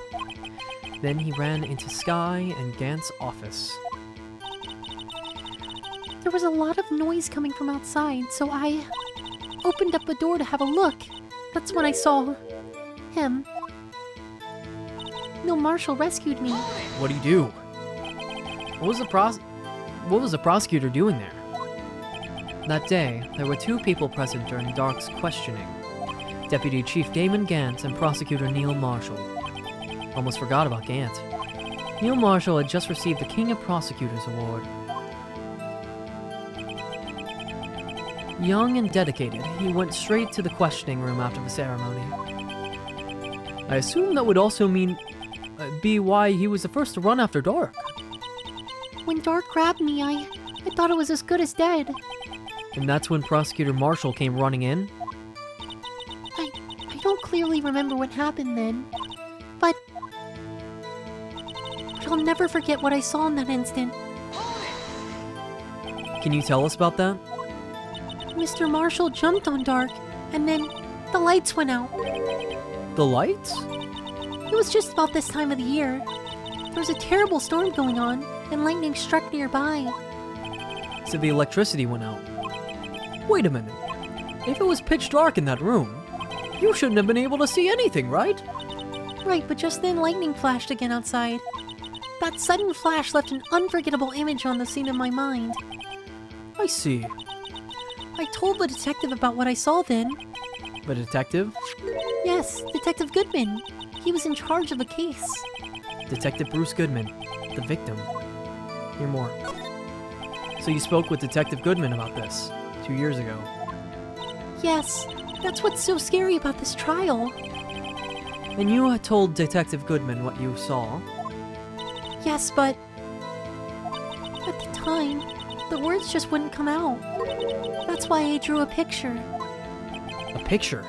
Then he ran into Sky and Gant's office. There was a lot of noise coming from outside, so I opened up the door to have a look. That's when I saw him. No, Marshall rescued me. What do you do? What was the prosecutor doing there? That day, there were two people present during Dark's questioning. Deputy Chief Damon Gant and Prosecutor Neil Marshall. Almost forgot about Gant. Neil Marshall had just received the King of Prosecutors Award. Young and dedicated, he went straight to the questioning room after the ceremony. I assume that would also be why he was the first to run after Dark. When Dark grabbed me, I thought it was as good as dead. And that's when Prosecutor Marshall came running in? I don't clearly remember what happened then, but I'll never forget what I saw in that instant. Can you tell us about that? Mr. Marshall jumped on Dark, and then the lights went out. The lights? It was just about this time of the year. There was a terrible storm going on, and lightning struck nearby. So the electricity went out. Wait a minute. If it was pitch dark in that room, you shouldn't have been able to see anything, right? Right, but just then lightning flashed again outside. That sudden flash left an unforgettable image on the scene in my mind. I see. I told the detective about what I saw then. The detective? Yes, Detective Goodman. He was in charge of the case. Detective Bruce Goodman, the victim. Hear more. So you spoke with Detective Goodman about this 2 years ago. Yes, that's what's so scary about this trial. And you had told Detective Goodman what you saw? Yes, but at the time, the words just wouldn't come out. That's why I drew a picture. A picture?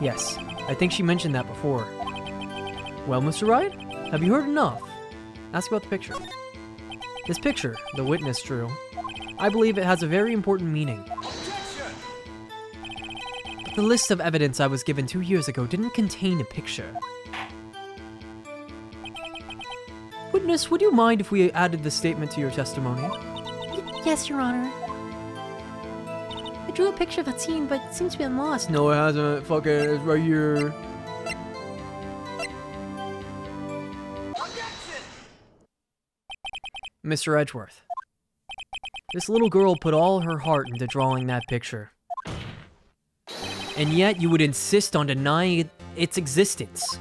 Yes, I think she mentioned that before. Well, Mr. Wright, have you heard enough? Ask about the picture. This picture, the witness drew, I believe it has a very important meaning. But the list of evidence I was given 2 years ago didn't contain a picture. Witness, would you mind if we added this statement to your testimony? Yes, Your Honor. I drew a picture of that scene, but it seems to be lost. No, it hasn't. Fucking, it's right here. Mr. Edgeworth, this little girl put all her heart into drawing that picture. And yet you would insist on denying its existence.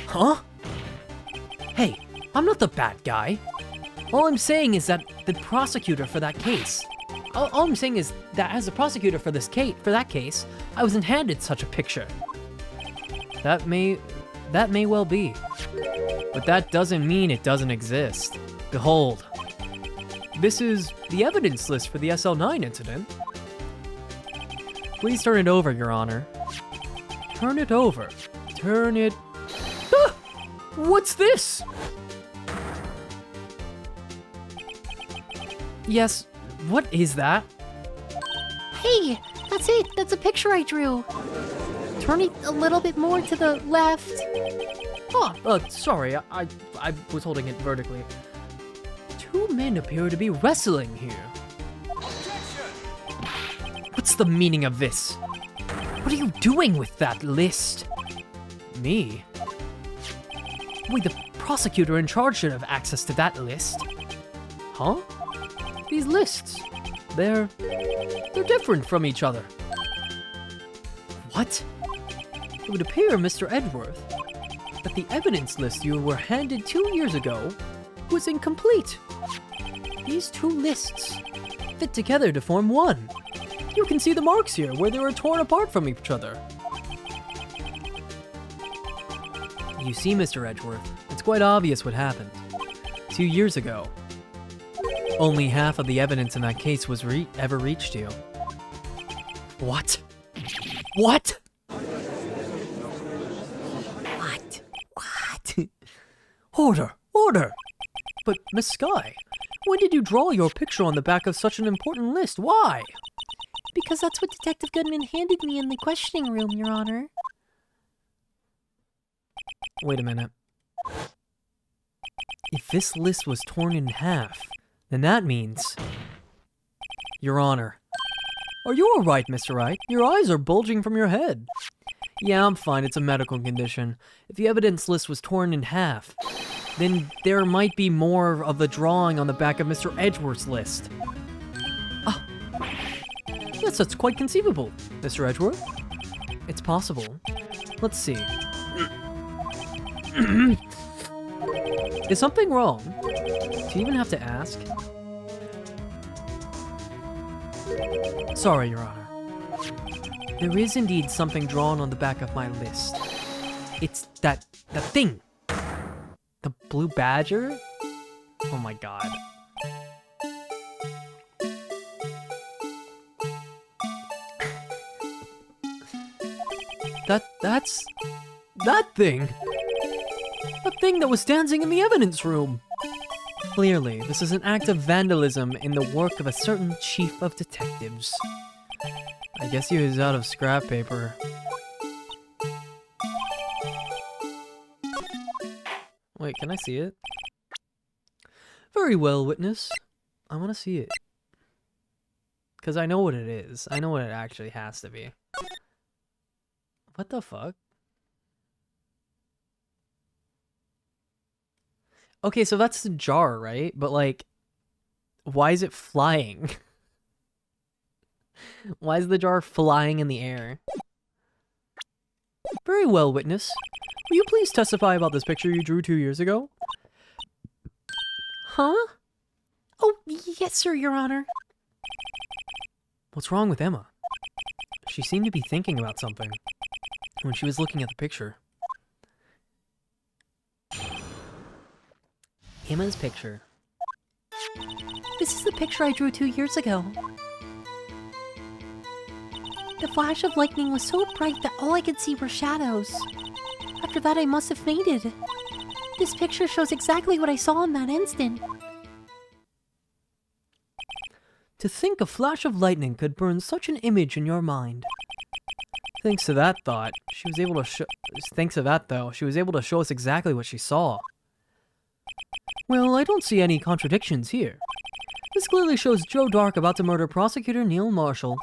Huh? Hey, I'm not the bad guy. All I'm saying is that the prosecutor for that case, All I'm saying is that as a prosecutor for that case, I wasn't handed such a picture. That may well be. But that doesn't mean it doesn't exist. Behold. This is the evidence list for the SL9 incident. Please turn it over, Your Honor. Turn it over. Turn it... Ah! What's this? Yes, what is that? Hey, that's it. That's a picture I drew. Turn it a little bit more to the left. Oh, sorry, I was holding it vertically. Two men appear to be wrestling here. What's the meaning of this? What are you doing with that list? Me? Wait, the prosecutor in charge should have access to that list. Huh? These lists, they're different from each other. What? It would appear, Mr. Edgeworth, that the evidence list you were handed 2 years ago was incomplete. These two lists fit together to form one. You can see the marks here where they were torn apart from each other. You see, Mr. Edgeworth, it's quite obvious what happened. 2 years ago, only half of the evidence in that case was ever reached you. What? What? What? Order! Order! But, Miss Sky, when did you draw your picture on the back of such an important list? Why? Because that's what Detective Goodman handed me in the questioning room, Your Honor. Wait a minute. If this list was torn in half, then that means... Your Honor. Are you alright, Mr. Wright? Your eyes are bulging from your head. Yeah, I'm fine. It's a medical condition. If the evidence list was torn in half, then there might be more of the drawing on the back of Mr. Edgeworth's list. Ah. Yes, that's quite conceivable, Mr. Edgeworth. It's possible. Let's see. Is something wrong? Do you even have to ask? Sorry, Your Honor. There is indeed something drawn on the back of my list. It's that thing. The blue badger? Oh my god. That's that thing. The thing that was dancing in the evidence room. Clearly, this is an act of vandalism in the work of a certain chief of detectives. I guess he was out of scrap paper. Wait, can I see it? Very well, witness. I want to see it. Because I know what it is. I know what it actually has to be. What the fuck? Okay, so that's the jar, right? But like, why is it flying? Why is the jar flying in the air? Very well, witness. Will you please testify about this picture you drew 2 years ago? Huh? Oh, yes, sir, Your Honor. What's wrong with Emma? She seemed to be thinking about something when she was looking at the picture. Emma's picture. This is the picture I drew 2 years ago. The flash of lightning was so bright that all I could see were shadows. After that, I must have fainted. This picture shows exactly what I saw in that instant. To think a flash of lightning could burn such an image in your mind. Thanks to that thought, she was able to show... Thanks to that, though, she was able to show us exactly what she saw. Well, I don't see any contradictions here. This clearly shows Joe Dark about to murder Prosecutor Neil Marshall.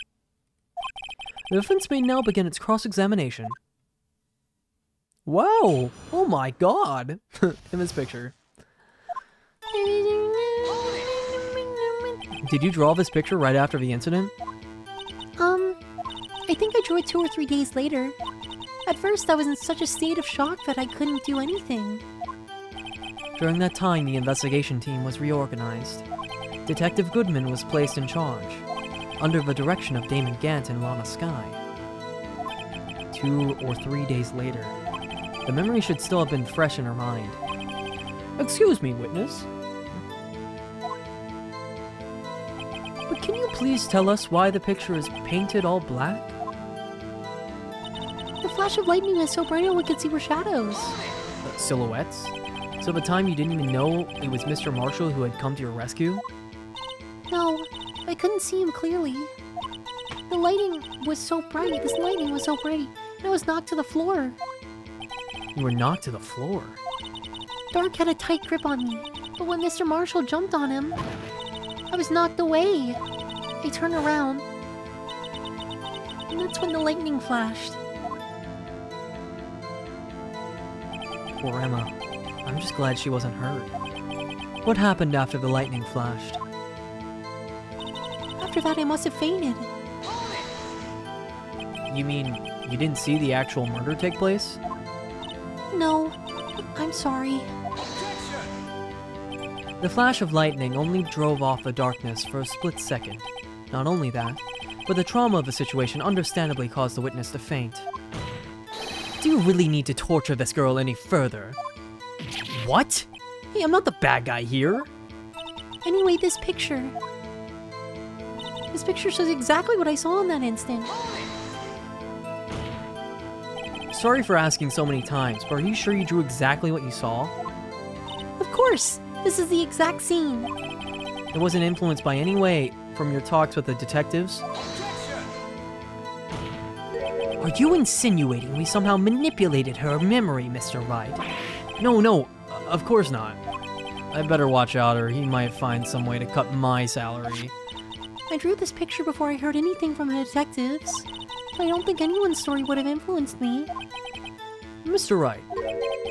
The defense may now begin its cross-examination. Wow! Oh my god! In this picture. Did you draw this picture right after the incident? I think I drew it 2 or 3 days later. At first, I was in such a state of shock that I couldn't do anything. During that time, the investigation team was reorganized. Detective Goodman was placed in charge. under the direction of Damon Gant and Lana Sky. 2 or 3 days later. The memory should still have been fresh in her mind. Excuse me, witness. But can you please tell us why the picture is painted all black? The flash of lightning is so bright we could see were shadows. Silhouettes? So the time you didn't even know it was Mr. Marshall who had come to your rescue? No, I couldn't see him clearly. The lighting was so bright, this lightning was so bright, and I was knocked to the floor. You were knocked to the floor. Dark had a tight grip on me, but when Mr. Marshall jumped on him, I was knocked away. I turned around, and that's when the lightning flashed. Poor Emma. I'm just glad she wasn't hurt. What happened after the lightning flashed? After that, I must have fainted. You mean you didn't see the actual murder take place? No, I'm sorry. The flash of lightning only drove off the darkness for a split second. Not only that, but the trauma of the situation understandably caused the witness to faint. Do you really need to torture this girl any further? What? Hey, I'm not the bad guy here. Anyway, this picture. This picture shows exactly what I saw in that instant. Sorry for asking so many times, but are you sure you drew exactly what you saw? Of course! This is the exact scene. It wasn't influenced by any way from your talks with the detectives? Are you insinuating we somehow manipulated her memory, Mr. Wright? No, of course not. I better watch out or he might find some way to cut my salary. I drew this picture before I heard anything from the detectives. So I don't think anyone's story would have influenced me. Mr. Wright,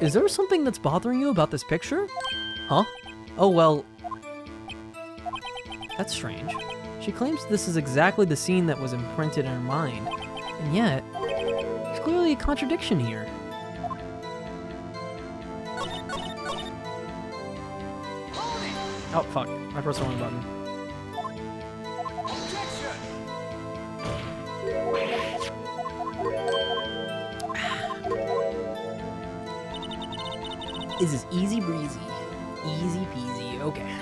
is there something that's bothering you about this picture? Huh? Oh, well... That's strange. She claims this is exactly the scene that was imprinted in her mind. And yet, there's clearly a contradiction here. Oh, fuck. I pressed the wrong button. This is easy breezy. Easy peasy. Okay.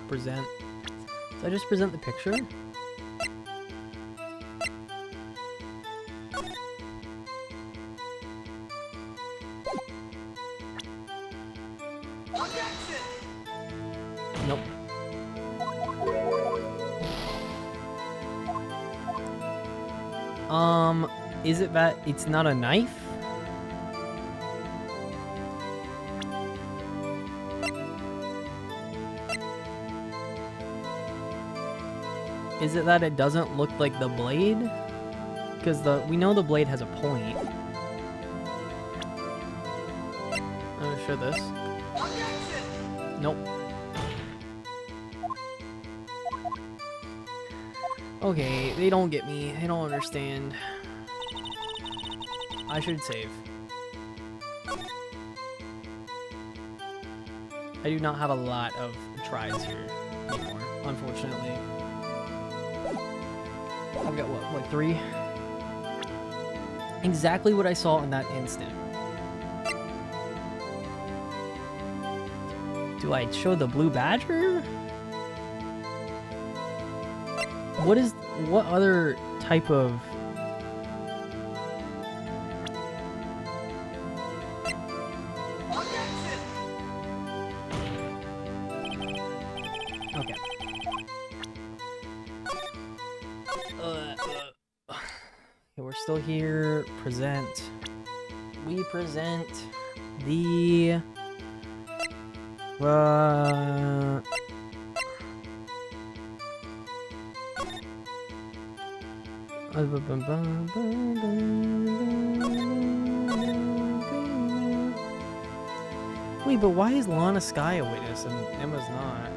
Present. Did I just present the picture? Nope. Is it that it's not a knife? Is it that it doesn't look like the blade? Because we know the blade has a point. Show this. Nope. Okay, they don't get me. They don't understand. I should save. I do not have a lot of tries here anymore, unfortunately. I've got what, like 3? Exactly what I saw in that instant. Do I show the blue badger? What other type of... Okay. We're still here. Present. We present the... Wait, but why is Lana Sky a witness and Emma's not?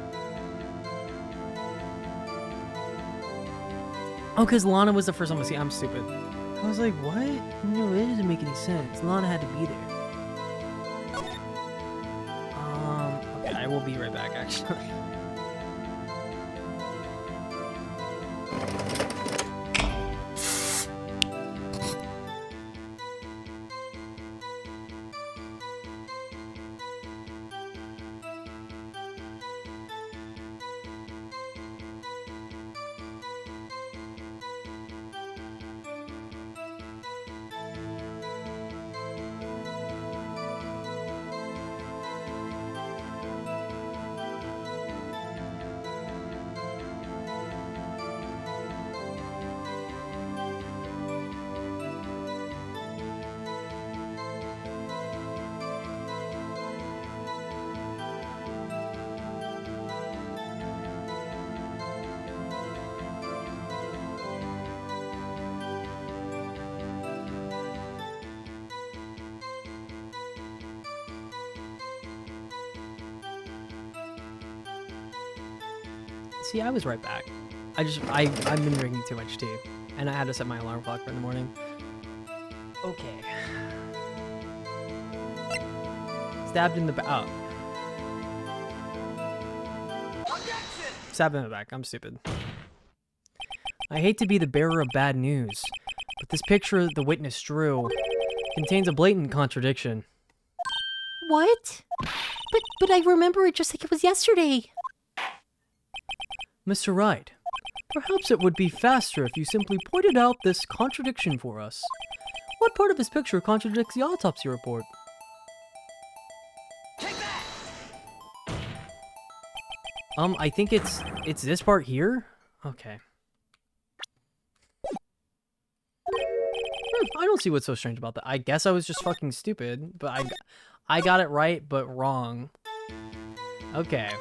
Oh, because Lana was the first one to see. I'm stupid. I was like, what? No, it doesn't make any sense. Lana had to be there. Okay, I will be right back, actually. See, I was right back. I've been drinking too much tea, and I had to set my alarm clock for in the morning. Okay. Stabbed in the back. Oh. Stabbed in the back. I'm stupid. I hate to be the bearer of bad news, but this picture the witness drew contains a blatant contradiction. What? But I remember it just like it was yesterday. Mr. Wright, perhaps it would be faster if you simply pointed out this contradiction for us. What part of his picture contradicts the autopsy report? I think it's this part here? Okay. I don't see what's so strange about that. I guess I was just fucking stupid, but I got it right, but wrong. Okay.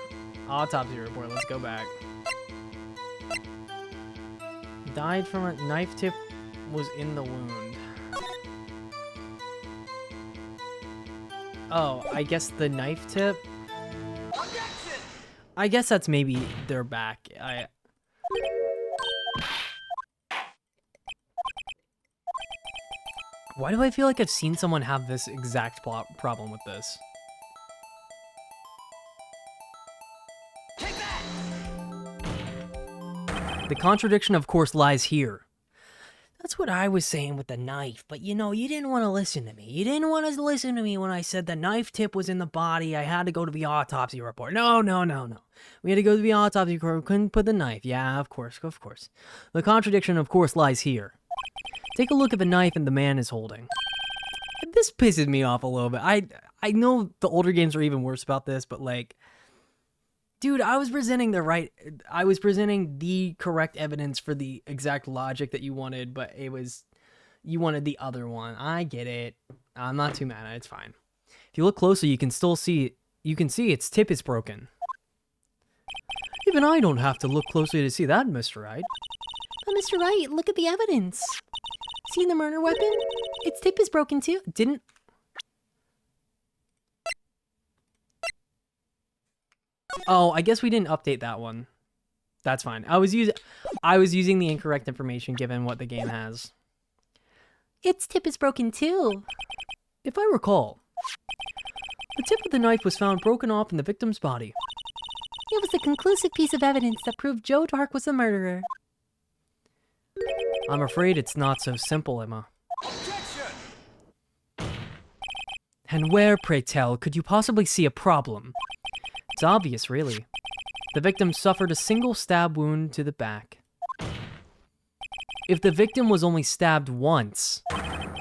Autopsy report, let's go back. Died from a knife tip was in the wound. Oh, I guess the knife tip? I guess that's maybe their back. Why do I feel like I've seen someone have this exact problem with this? The contradiction, of course, lies here. That's what I was saying with the knife, but you know, you didn't want to listen to me. You didn't want to listen to me when I said the knife tip was in the body. I had to go to the autopsy report. No. We had to go to the autopsy report. We couldn't put the knife. Yeah, of course. The contradiction, of course, lies here. Take a look at the knife and the man is holding. This pisses me off a little bit. I know the older games are even worse about this, but like, dude, I was presenting the correct evidence for the exact logic that you wanted, but you wanted the other one. I get it. I'm not too mad at it. It's fine. If you look closer, you can see its tip is broken. Even I don't have to look closely to see that, Mr. Wright. But Mr. Wright, look at the evidence. See the murder weapon? Its tip is broken too. Oh, I guess we didn't update that one. That's fine. I was using the incorrect information given what the game has. Its tip is broken too. If I recall, the tip of the knife was found broken off in the victim's body. It was a conclusive piece of evidence that proved Joe Dark was the murderer. I'm afraid it's not so simple, Emma. And where, pray tell, could you possibly see a problem? It's obvious, really. The victim suffered a single stab wound to the back. If the victim was only stabbed once,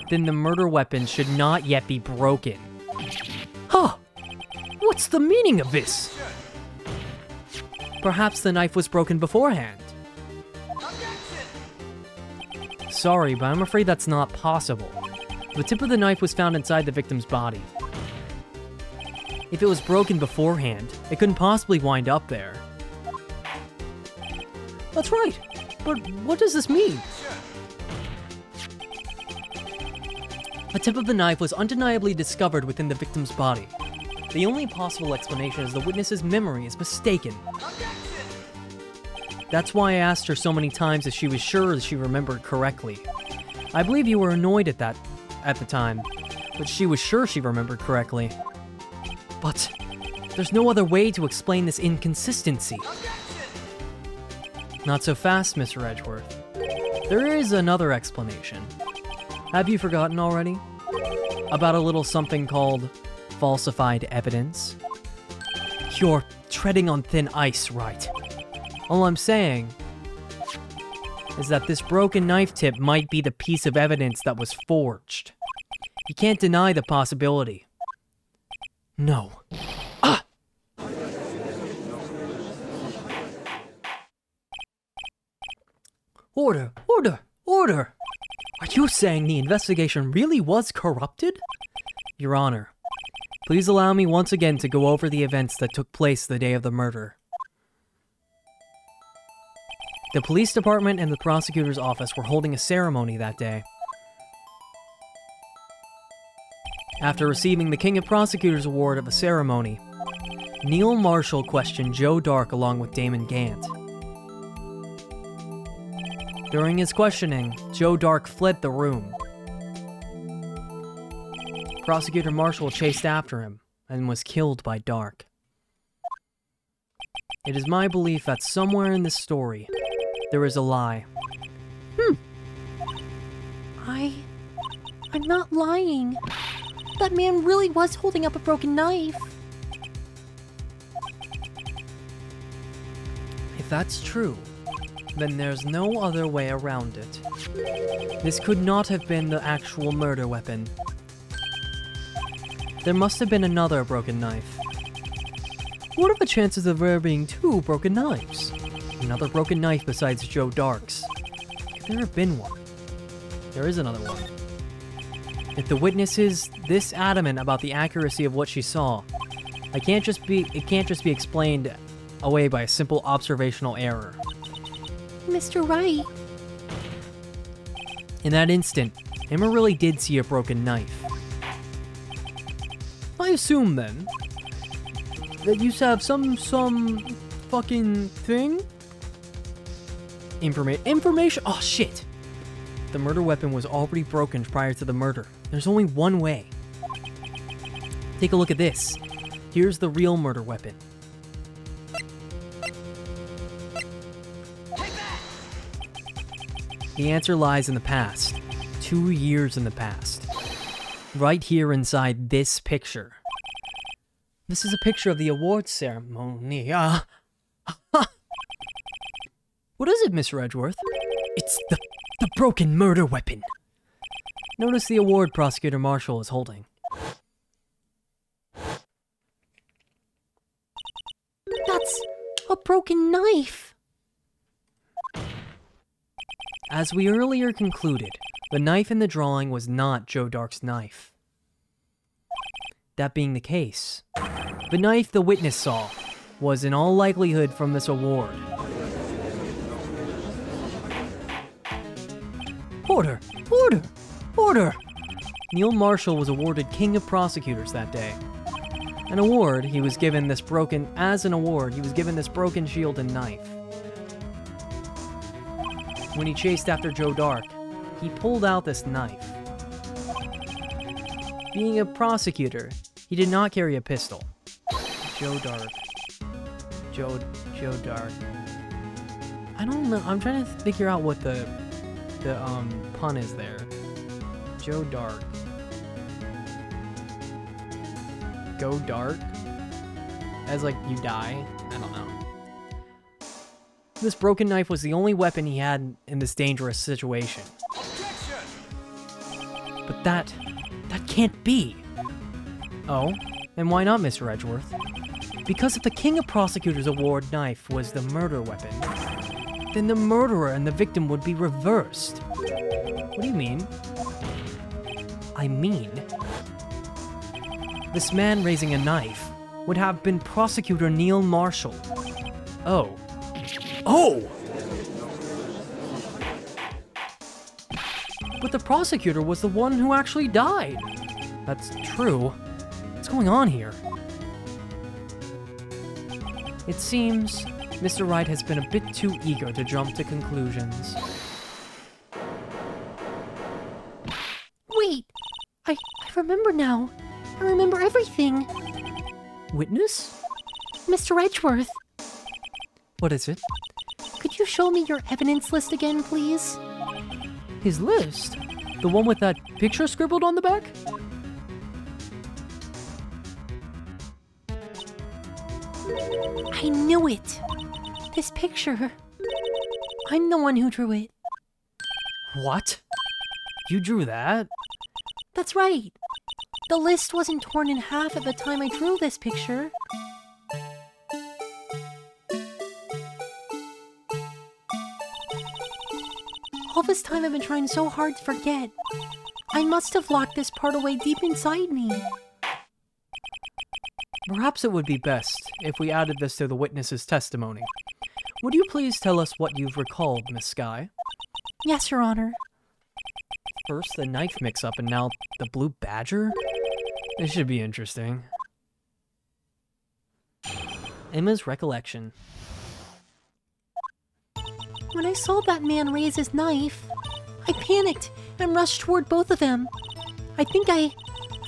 then the murder weapon should not yet be broken. Huh! What's the meaning of this? Perhaps the knife was broken beforehand. Sorry, but I'm afraid that's not possible. The tip of the knife was found inside the victim's body. If it was broken beforehand, it couldn't possibly wind up there. That's right, but what does this mean? The tip of the knife was undeniably discovered within the victim's body. The only possible explanation is the witness's memory is mistaken. That's why I asked her so many times if she was sure she remembered correctly. I believe you were annoyed at the time, but she was sure she remembered correctly. But there's no other way to explain this inconsistency. Not so fast, Mr. Edgeworth. There is another explanation. Have you forgotten already? About a little something called falsified evidence? You're treading on thin ice, right? All I'm saying is that this broken knife tip might be the piece of evidence that was forged. You can't deny the possibility. No. Ah! Order! Order! Order! Are you saying the investigation really was corrupted? Your Honor, please allow me once again to go over the events that took place the day of the murder. The police department and the prosecutor's office were holding a ceremony that day. After receiving the King of Prosecutors Award at the ceremony, Neil Marshall questioned Joe Dark along with Damon Gant. During his questioning, Joe Dark fled the room. Prosecutor Marshall chased after him and was killed by Dark. It is my belief that somewhere in this story, there is a lie. I'm not lying. That man really was holding up a broken knife. If that's true, then there's no other way around it. This could not have been the actual murder weapon. There must have been another broken knife. What are the chances of there being two broken knives? Another broken knife besides Joe Dark's. Could there have been one? There is another one. If the witness is this adamant about the accuracy of what she saw, it can't just be explained away by a simple observational error. Mr. Wright. In that instant, Emma really did see a broken knife. I assume, then, that you have some fucking thing? Information? Oh, shit! The murder weapon was already broken prior to the murder. There's only one way. Take a look at this. Here's the real murder weapon. The answer lies in the past. 2 years in the past. Right here inside this picture. This is a picture of the awards ceremony. What is it, Mr. Edgeworth? It's the broken murder weapon. Notice the award Prosecutor Marshall is holding. That's a broken knife. As we earlier concluded, the knife in the drawing was not Joe Dark's knife. That being the case, the knife the witness saw was in all likelihood from this award. Order! Order! Order! Neil Marshall was awarded King of Prosecutors that day. An award, he was given this broken shield and knife. When he chased after Joe Dark, he pulled out this knife. Being a prosecutor, he did not carry a pistol. Joe Dark. Joe Dark. I don't know. I'm trying to figure out what the pun is there. Joe Dark. Go dark? As like you die? I don't know. This broken knife was the only weapon he had in this dangerous situation. But that can't be. Oh? And why not, Mr. Edgeworth? Because if the King of Prosecutors Award knife was the murder weapon, then the murderer and the victim would be reversed. What do you mean? I mean, this man raising a knife would have been Prosecutor Neil Marshall. Oh. Oh! But the prosecutor was the one who actually died. That's true. What's going on here? It seems Mr. Wright has been a bit too eager to jump to conclusions. Wait! I remember now. I remember everything. Witness? Mr. Edgeworth. What is it? Could you show me your evidence list again, please? His list? The one with that picture scribbled on the back? I knew it! This picture. I'm the one who drew it. What? You drew that? That's right. The list wasn't torn in half at the time I drew this picture. All this time I've been trying so hard to forget. I must have locked this part away deep inside me. Perhaps it would be best if we added this to the witness's testimony. Would you please tell us what you've recalled, Miss Sky? Yes, Your Honor. First the knife mix-up and now the blue badger? This should be interesting. Emma's recollection. When I saw that man raise his knife, I panicked and rushed toward both of them. I think I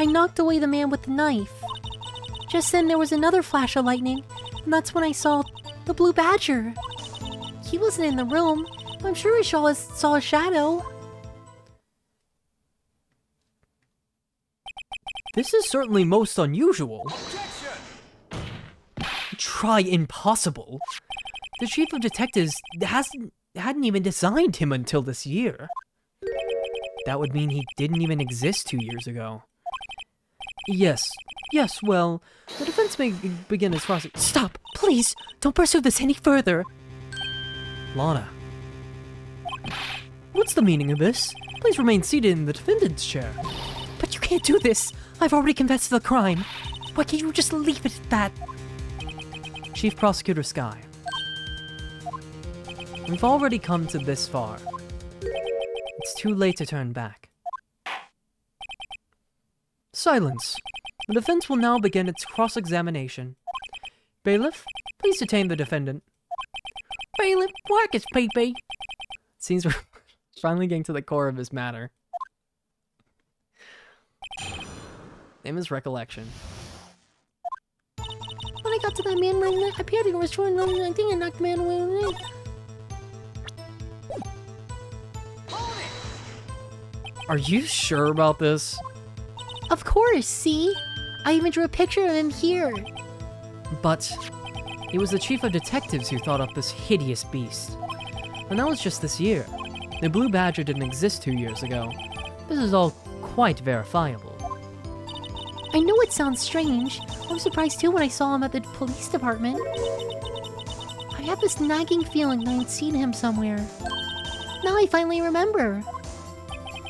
knocked away the man with the knife. Just then there was another flash of lightning, and that's when I saw the blue badger. He wasn't in the room. I'm sure I saw a shadow. This is certainly most unusual. Try impossible. The chief of detectives hadn't even designed him until this year. That would mean he didn't even exist 2 years ago. Yes, well, the defense may begin its process. Stop! Please! Don't pursue this any further! Lana. What's the meaning of this? Please remain seated in the defendant's chair. But you can't do this! I've already confessed to the crime! Why can't you just leave it at that? Chief Prosecutor Sky. We've already come to this far. It's too late to turn back. Silence. The defense will now begin its cross-examination. Bailiff, please detain the defendant. Bailiff, work his pee-pee! Seems we're finally getting to the core of his matter. Emma's recollection. When I got to that man running, I appeared to restore running. I think I knocked the man away. Are you sure about this? Of course, see? I even drew a picture of him here. But it was the chief of detectives who thought up this hideous beast. And that was just this year. The blue badger didn't exist 2 years ago. This is all quite verifiable. I know it sounds strange. I was surprised too when I saw him at the police department. I have this nagging feeling that I'd seen him somewhere. Now I finally remember.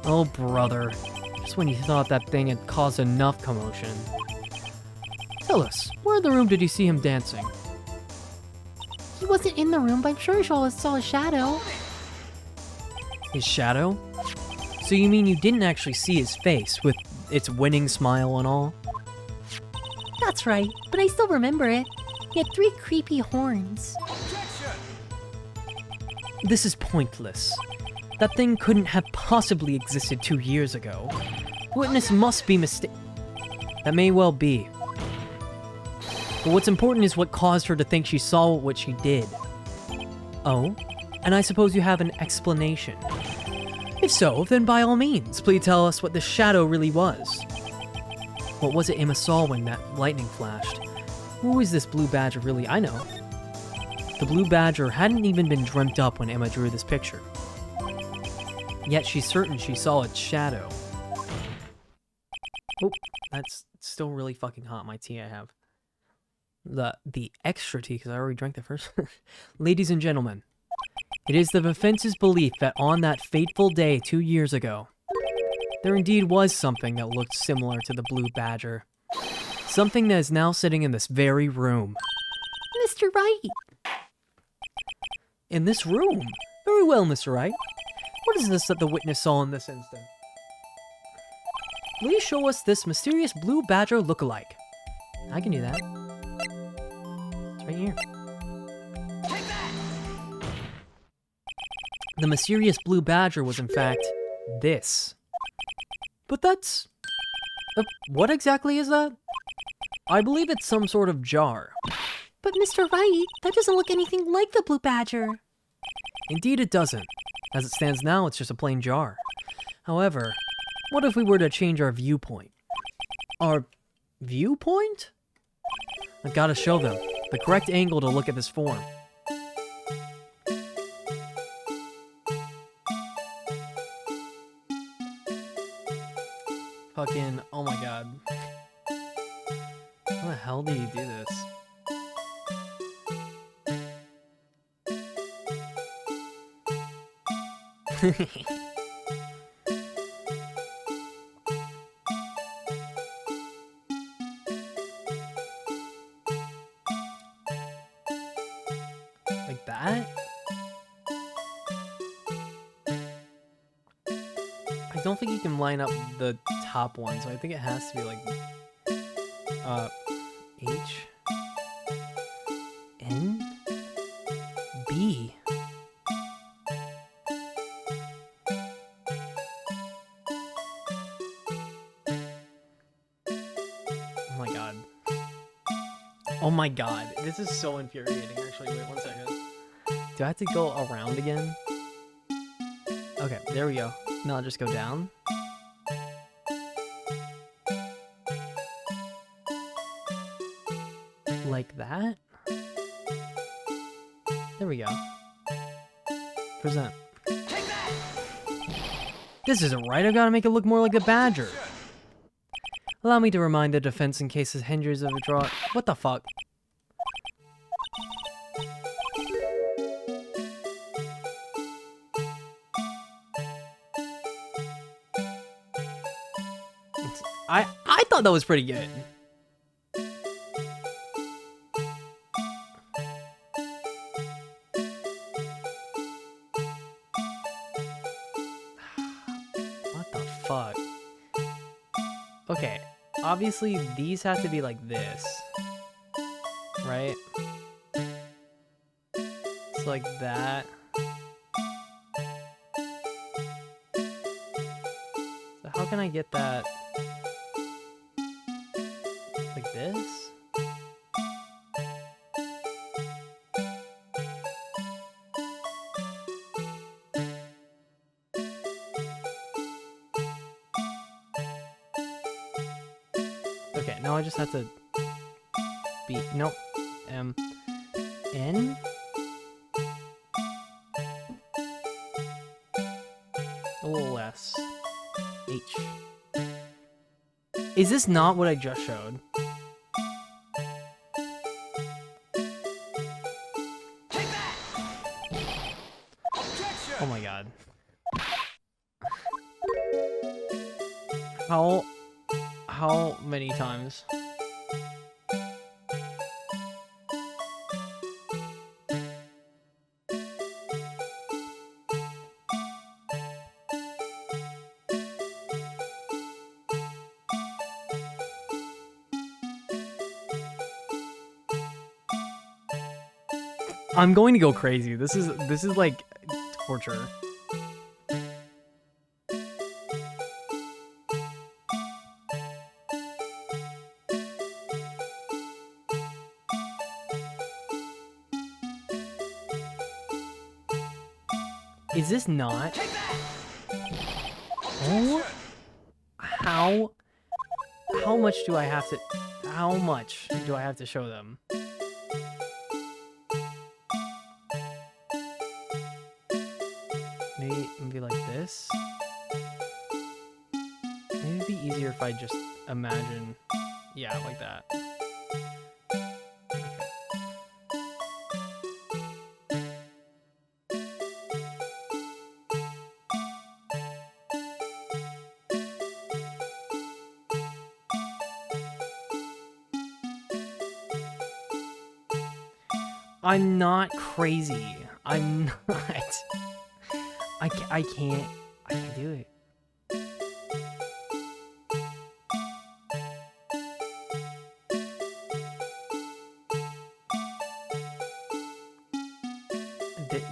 Oh, brother. Just when you thought that thing had caused enough commotion. Tell us, where in the room did you see him dancing? He wasn't in the room, but I'm sure I saw a shadow. His shadow? So you mean you didn't actually see his face, with its winning smile and all? That's right, but I still remember it. He had 3 creepy horns. This is pointless. That thing couldn't have possibly existed 2 years ago. The witness must be That may well be. But what's important is what caused her to think she saw what she did. Oh? And I suppose you have an explanation. If so, then by all means, please tell us what the shadow really was. What was it Emma saw when that lightning flashed? Who is this blue badger really? I know. The blue badger hadn't even been dreamt up when Emma drew this picture. Yet she's certain she saw its shadow. Oh, that's still really fucking hot, my tea I have. The extra tea, because I already drank the first. Ladies and gentlemen, it is the defense's belief that on that fateful day 2 years ago, there indeed was something that looked similar to the blue badger. Something that is now sitting in this very room. Mr. Wright! In this room? Very well, Mr. Wright. What is this that the witness saw in this instant? Please show us this mysterious blue badger look-alike. I can do that. It's right here. The mysterious blue badger was in fact this. But that's... what exactly is that? I believe it's some sort of jar. But Mr. Wright, that doesn't look anything like the blue badger. Indeed it doesn't. As it stands now, it's just a plain jar. However, what if we were to change our viewpoint? Our viewpoint? I've got to show them the correct angle to look at this form. Fucking, oh my god. How the hell do you do this? Like that? I don't think you can line up the top one, so I think it has to be like H N B. Oh my god. Oh my god. This is so infuriating actually. Wait 1 second. Do I have to go around again? Okay, there we go. No, I'll just go down. Like that? There we go. Present. This isn't right. I've got to make it look more like the Badger. Allow me to remind the defense in case it hinders of a draw. What the fuck? I thought that was pretty good. What the fuck? Okay, obviously these have to be like this, right? It's like that. So how can I get that like this? Okay, now I just have to be, nope, N, a little less, H. Is this not what I just showed? Oh my god. How many times? I'm going to go crazy. This is like torture. Is this not? Oh, how much do I have to? How much do I have to show them? Maybe like this. Maybe it'd be easier if I just imagine, yeah, like that. I'm not crazy. I'm not. I can't do it.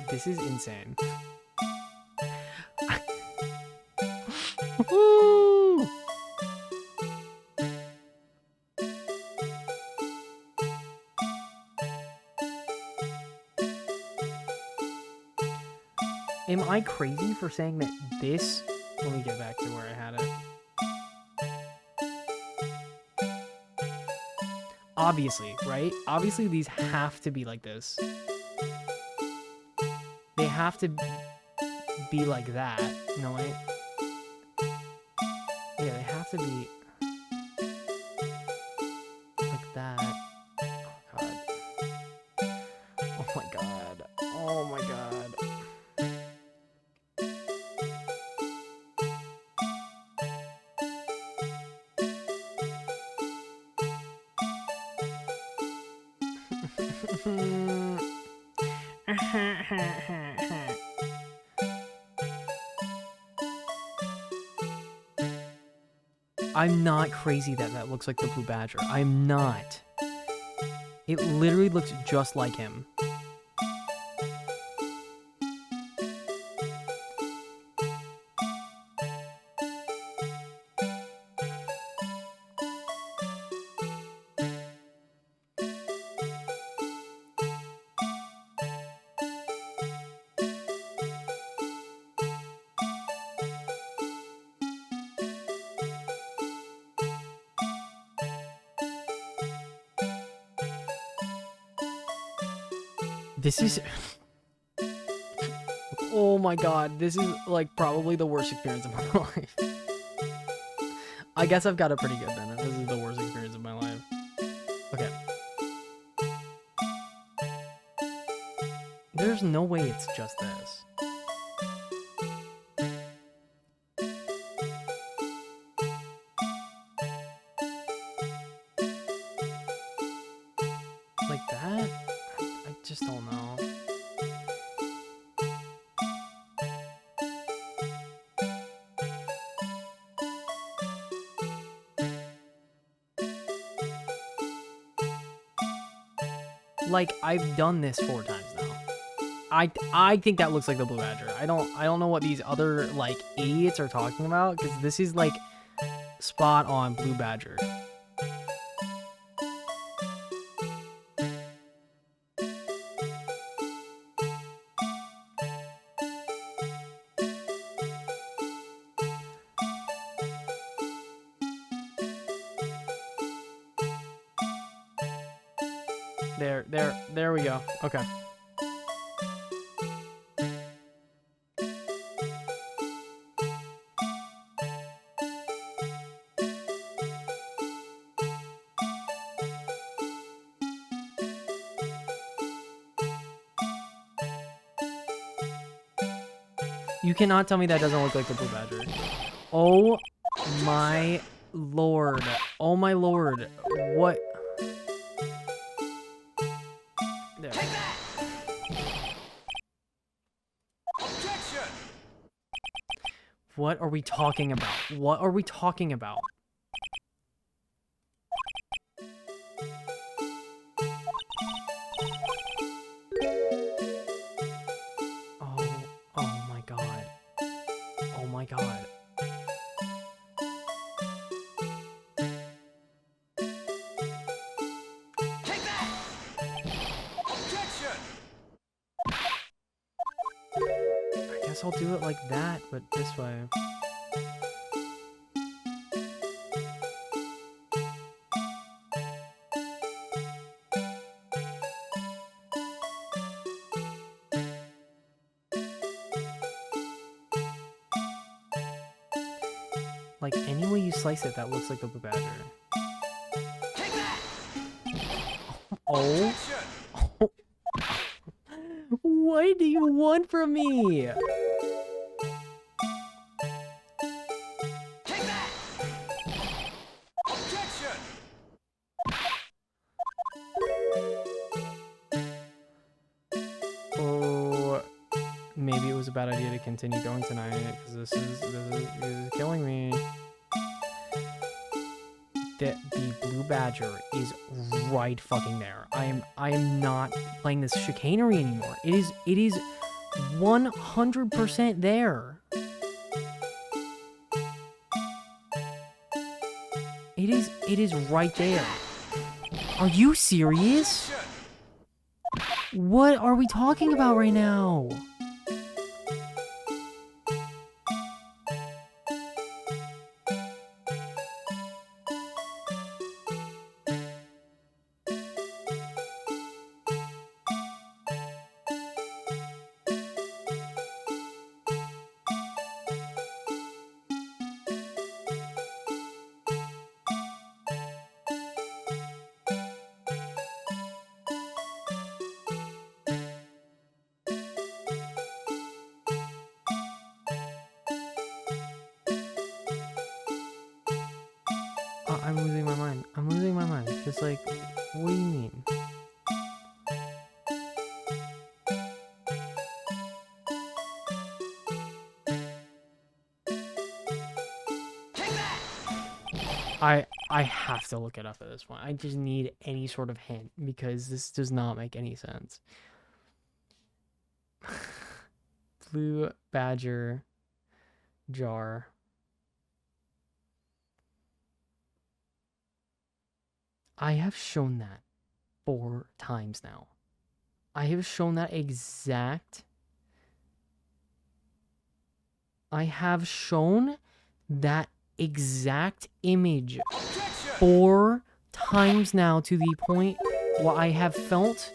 This is insane. Woo! Am I crazy for saying that this... Let me get back to where I had it. Obviously, right? Obviously, these have to be like this. They have to be like that. No, wait. Yeah, they have to be like that. Oh, God. Oh, my God. Oh, my God. I'm not crazy that that looks like the Blue Badger. I'm not. It literally looks just like him. This is... Oh my God, this is like probably the worst experience of my life. I guess I've got it pretty good then, if this is the worst experience of my life. Okay. There's no way it's just this. Like that? I just don't know. Like, I've done this 4 times now. I think that looks like the Blue Badger. I don't know what these other like idiots are talking about, because this is like spot on Blue Badger. There we go. Okay. You cannot tell me that doesn't look like the Blue Badger. Oh my lord. Oh my lord. What? There. What are we talking about? What are we talking about? Oh my god. Oh my god. Take that! Objection! I guess I'll do it like that, but this way. Like, any way you slice it, that looks like the Blue Badger. Take that! Oh. What do you want from me? Take that! Objection! Oh, maybe it was a bad idea to continue going tonight, because this is killing me. The Blue Badger is right fucking there. I am not playing this chicanery anymore. It is 100% there. It is right there. Are you serious? What are we talking about right now? I'm losing my mind. I'm losing my mind. Just like, what do you mean? I have to look it up at this point. I just need any sort of hint because this does not make any sense. Blue Badger jar. I have shown that 4 times now. I have shown that exact. I have shown that exact image 4 times now to the point where I have felt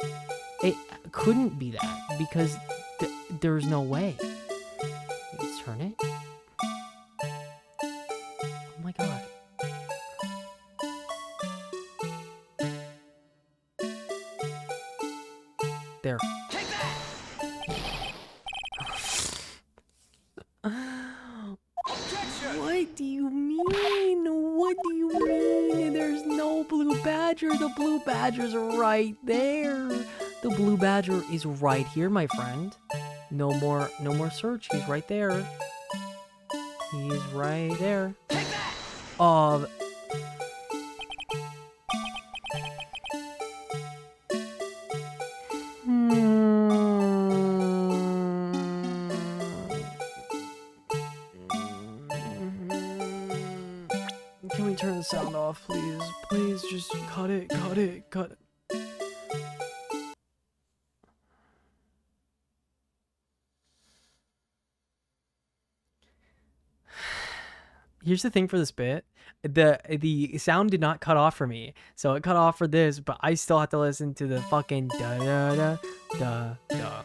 it couldn't be that because there's no way. Let's turn it. Oh my god. There. What do you mean? What do you mean? There's no blue badger. The blue badger's right there. The blue badger is right here, my friend. No more search. He's right there. He's right there. Can we turn the sound off, please? Please, just cut it. Here's the thing for this bit. The sound did not cut off for me. So it cut off for this, but I still have to listen to the fucking da da da da da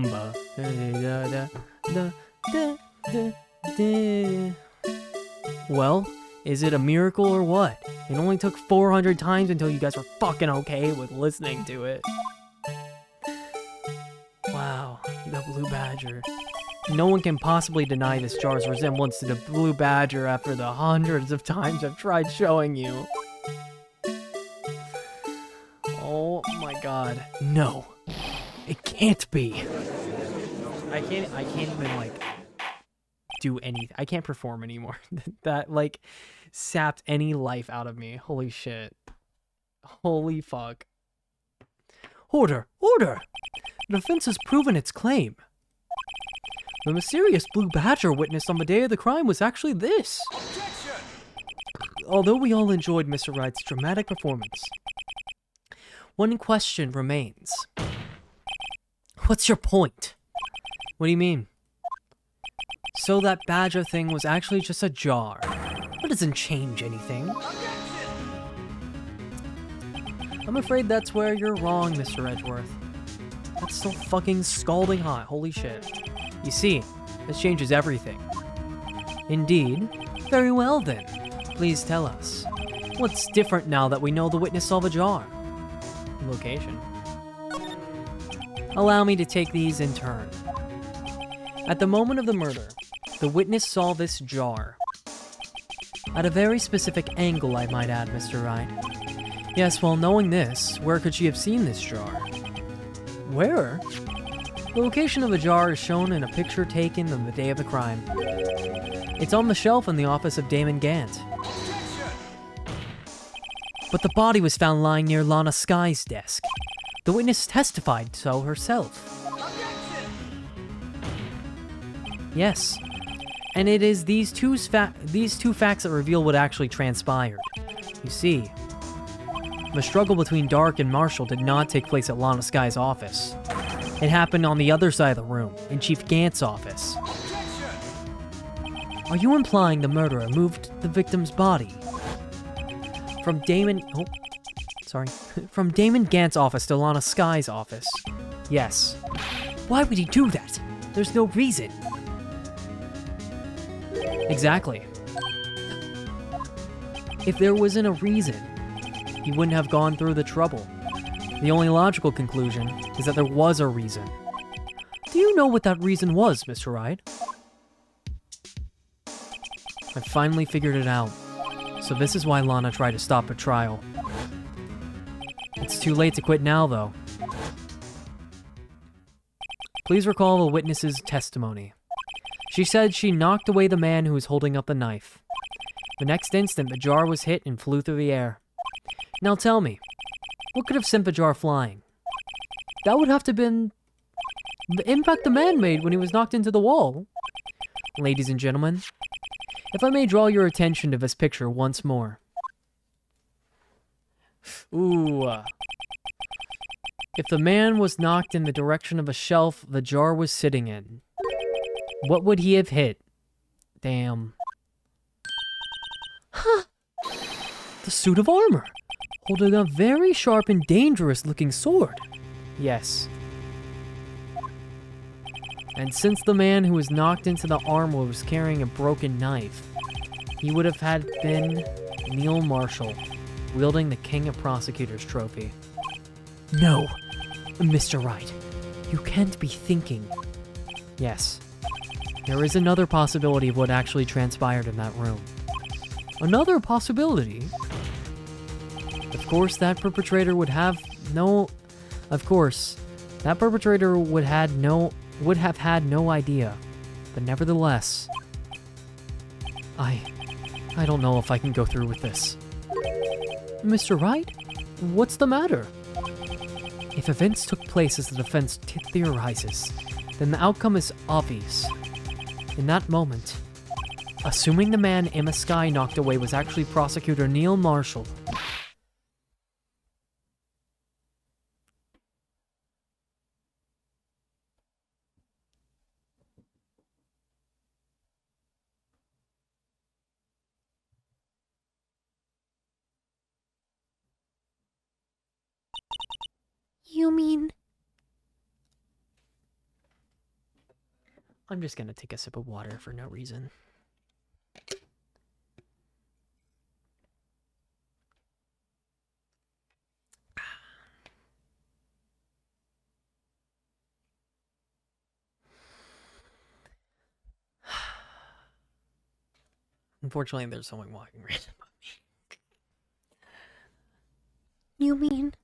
da da da da da da. Well, is it a miracle or what? It only took 400 times until you guys were fucking okay with listening to it. Wow, the blue badger. No one can possibly deny this jar's resemblance to the blue badger after the hundreds of times I've tried showing you. Oh my god. No. It can't be. I can't even like do anything. I can't perform anymore. That like sapped any life out of me. Holy shit. Holy fuck. Order! Order! The defense has proven its claim. The mysterious blue badger witnessed on the day of the crime was actually this. Objection! Although we all enjoyed Mr. Wright's dramatic performance, one question remains. What's your point? What do you mean? So that badger thing was actually just a jar. That doesn't change anything. I'm afraid that's where you're wrong, Mr. Edgeworth. That's so fucking scalding hot. Holy shit. You see, this changes everything. Indeed. Very well then. Please tell us. What's different now that we know the witness saw the jar? Location. Allow me to take these in turn. At the moment of the murder, the witness saw this jar. At a very specific angle, I might add, Mr. Wright. Yes, well, knowing this, where could she have seen this jar? Where? The location of the jar is shown in a picture taken on the day of the crime. It's on the shelf in the office of Damon Gant. But the body was found lying near Lana Sky's desk. The witness testified so herself. Yes, and it is these two facts that reveal what actually transpired. You see, the struggle between Dark and Marshall did not take place at Lana Sky's office. It happened on the other side of the room, in Chief Gant's office. Are you implying the murderer moved the victim's body from Damon Gant's office to Lana Sky's office? Yes. Why would he do that? There's no reason. Exactly. If there wasn't a reason, he wouldn't have gone through the trouble. The only logical conclusion is that there was a reason. Do you know what that reason was, Mr. Wright? I finally figured it out. So this is why Lana tried to stop her trial. It's too late to quit now, though. Please recall the witness's testimony. She said she knocked away the man who was holding up the knife. The next instant, the jar was hit and flew through the air. Now tell me, what could have sent the jar flying? That would have to have been the impact the man made when he was knocked into the wall. Ladies and gentlemen, if I may draw your attention to this picture once more. Ooh. If the man was knocked in the direction of a shelf the jar was sitting in, what would he have hit? Damn. Huh. The suit of armor, holding a very sharp and dangerous looking sword. Yes. And since the man who was knocked into the armor was carrying a broken knife, he would have had been Neil Marshall, wielding the King of Prosecutors trophy. No, Mr. Wright, you can't be thinking. Yes, there is another possibility of what actually transpired in that room. Another possibility? Of course, that perpetrator would have no... Of course, that perpetrator would have had no idea. But nevertheless, I don't know if I can go through with this. Mr. Wright? What's the matter? If events took place as the defense theorizes, then the outcome is obvious. In that moment, assuming the man Emma Skye knocked away was actually Prosecutor Neil Marshall. You mean... I'm just gonna take a sip of water for no reason. Unfortunately, there's someone walking right above me. You mean...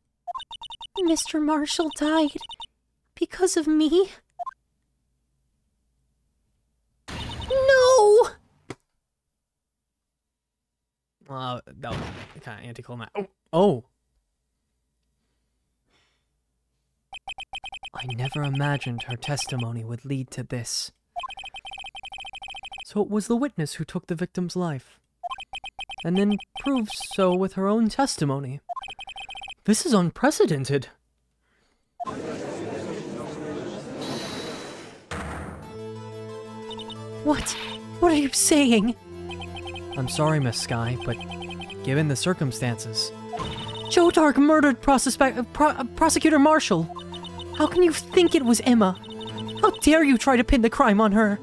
Mr. Marshall died because of me? No! That was kind of anticlimactic. Oh! I never imagined her testimony would lead to this. So it was the witness who took the victim's life, and then proved so with her own testimony. This is unprecedented. What? What are you saying? I'm sorry, Miss Skye, but given the circumstances... Joe Dark murdered Prosecutor Marshall. How can you think it was Emma? How dare you try to pin the crime on her?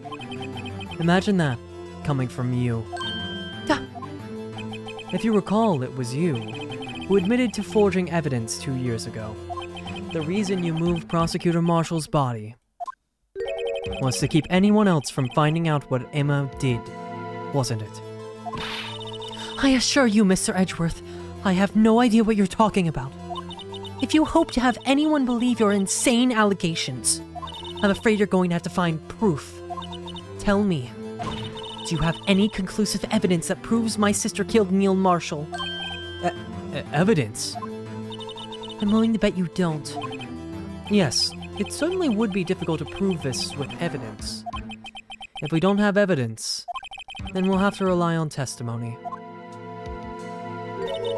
Imagine that, coming from you. If you recall, it was you who admitted to forging evidence 2 years ago. The reason you moved Prosecutor Marshall's body was to keep anyone else from finding out what Emma did, wasn't it? I assure you, Mr. Edgeworth, I have no idea what you're talking about. If you hope to have anyone believe your insane allegations, I'm afraid you're going to have to find proof. Tell me, do you have any conclusive evidence that proves my sister killed Neil Marshall? Evidence? I'm willing to bet you don't. Yes, it certainly would be difficult to prove this with evidence. If we don't have evidence, then we'll have to rely on testimony.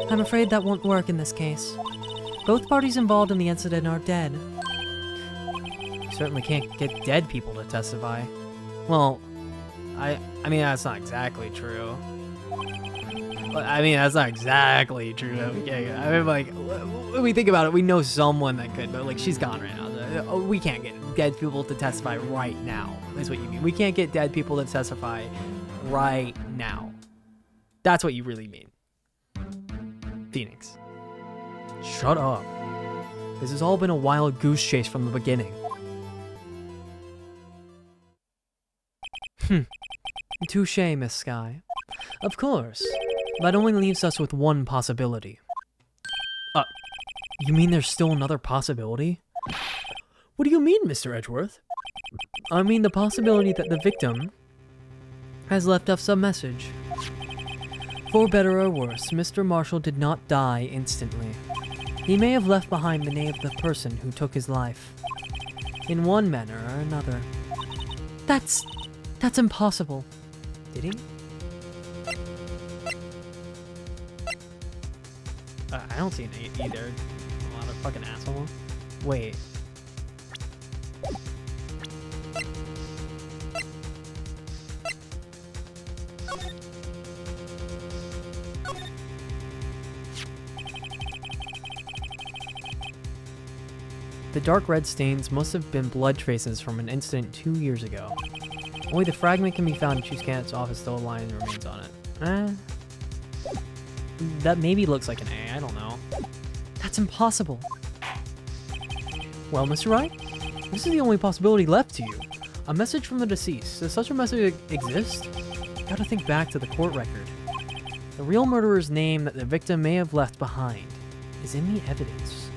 I'm afraid that won't work in this case. Both parties involved in the incident are dead. You certainly can't get dead people to testify. Well, I mean, that's not exactly true. I mean, that's not exactly true. Okay, I mean, like, when we think about it, we know someone that could, but, like, she's gone right now. We can't get dead people to testify right now, is what you mean. We can't get dead people to testify right now. That's what you really mean. Phoenix. Shut up. This has all been a wild goose chase from the beginning. Touché, Miss Skye. Of course. That only leaves us with one possibility. You mean there's still another possibility? What do you mean, Mr. Edgeworth? I mean the possibility that the victim has left us a message. For better or worse, Mr. Marshall did not die instantly. He may have left behind the name of the person who took his life, in one manner or another. That's impossible. Did he? I don't see an 8 either. What a fucking asshole. Wait. The dark red stains must have been blood traces from an incident 2 years ago. Only the fragment can be found in Chief Gant's office, still a line remains on it. That maybe looks like an A, I don't know. That's impossible. Well, Mr. Wright, this is the only possibility left to you. A message from the deceased. Does such a message exist? Gotta think back to the court record. The real murderer's name that the victim may have left behind is in the evidence.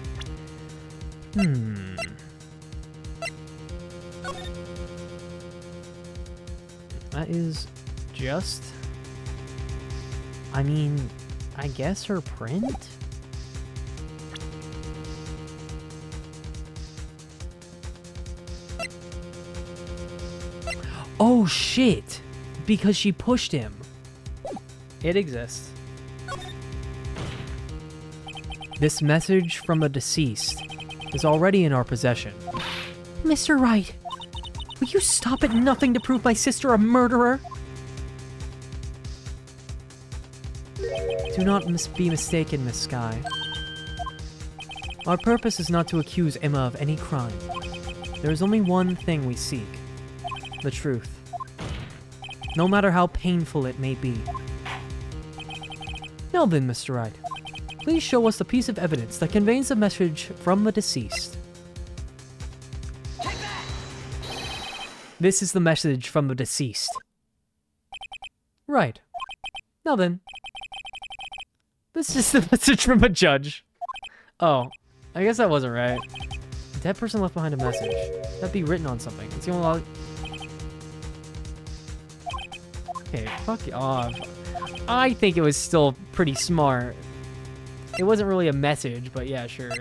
That is just... I mean, I guess her print? Oh shit! Because she pushed him. It exists. This message from the deceased is already in our possession. Mr. Wright, will you stop at nothing to prove my sister a murderer? Do not be mistaken, Miss Sky. Our purpose is not to accuse Emma of any crime. There is only one thing we seek. The truth. No matter how painful it may be. Now then, Mr. Wright, please show us the piece of evidence that conveys a message from the deceased. This is the message from the deceased. Right. Now then. This is the message from a judge. Oh, I guess that wasn't right. A dead person left behind a message. That'd be written on something. It's the only Okay, fuck off. I think it was still pretty smart. It wasn't really a message, but yeah, sure.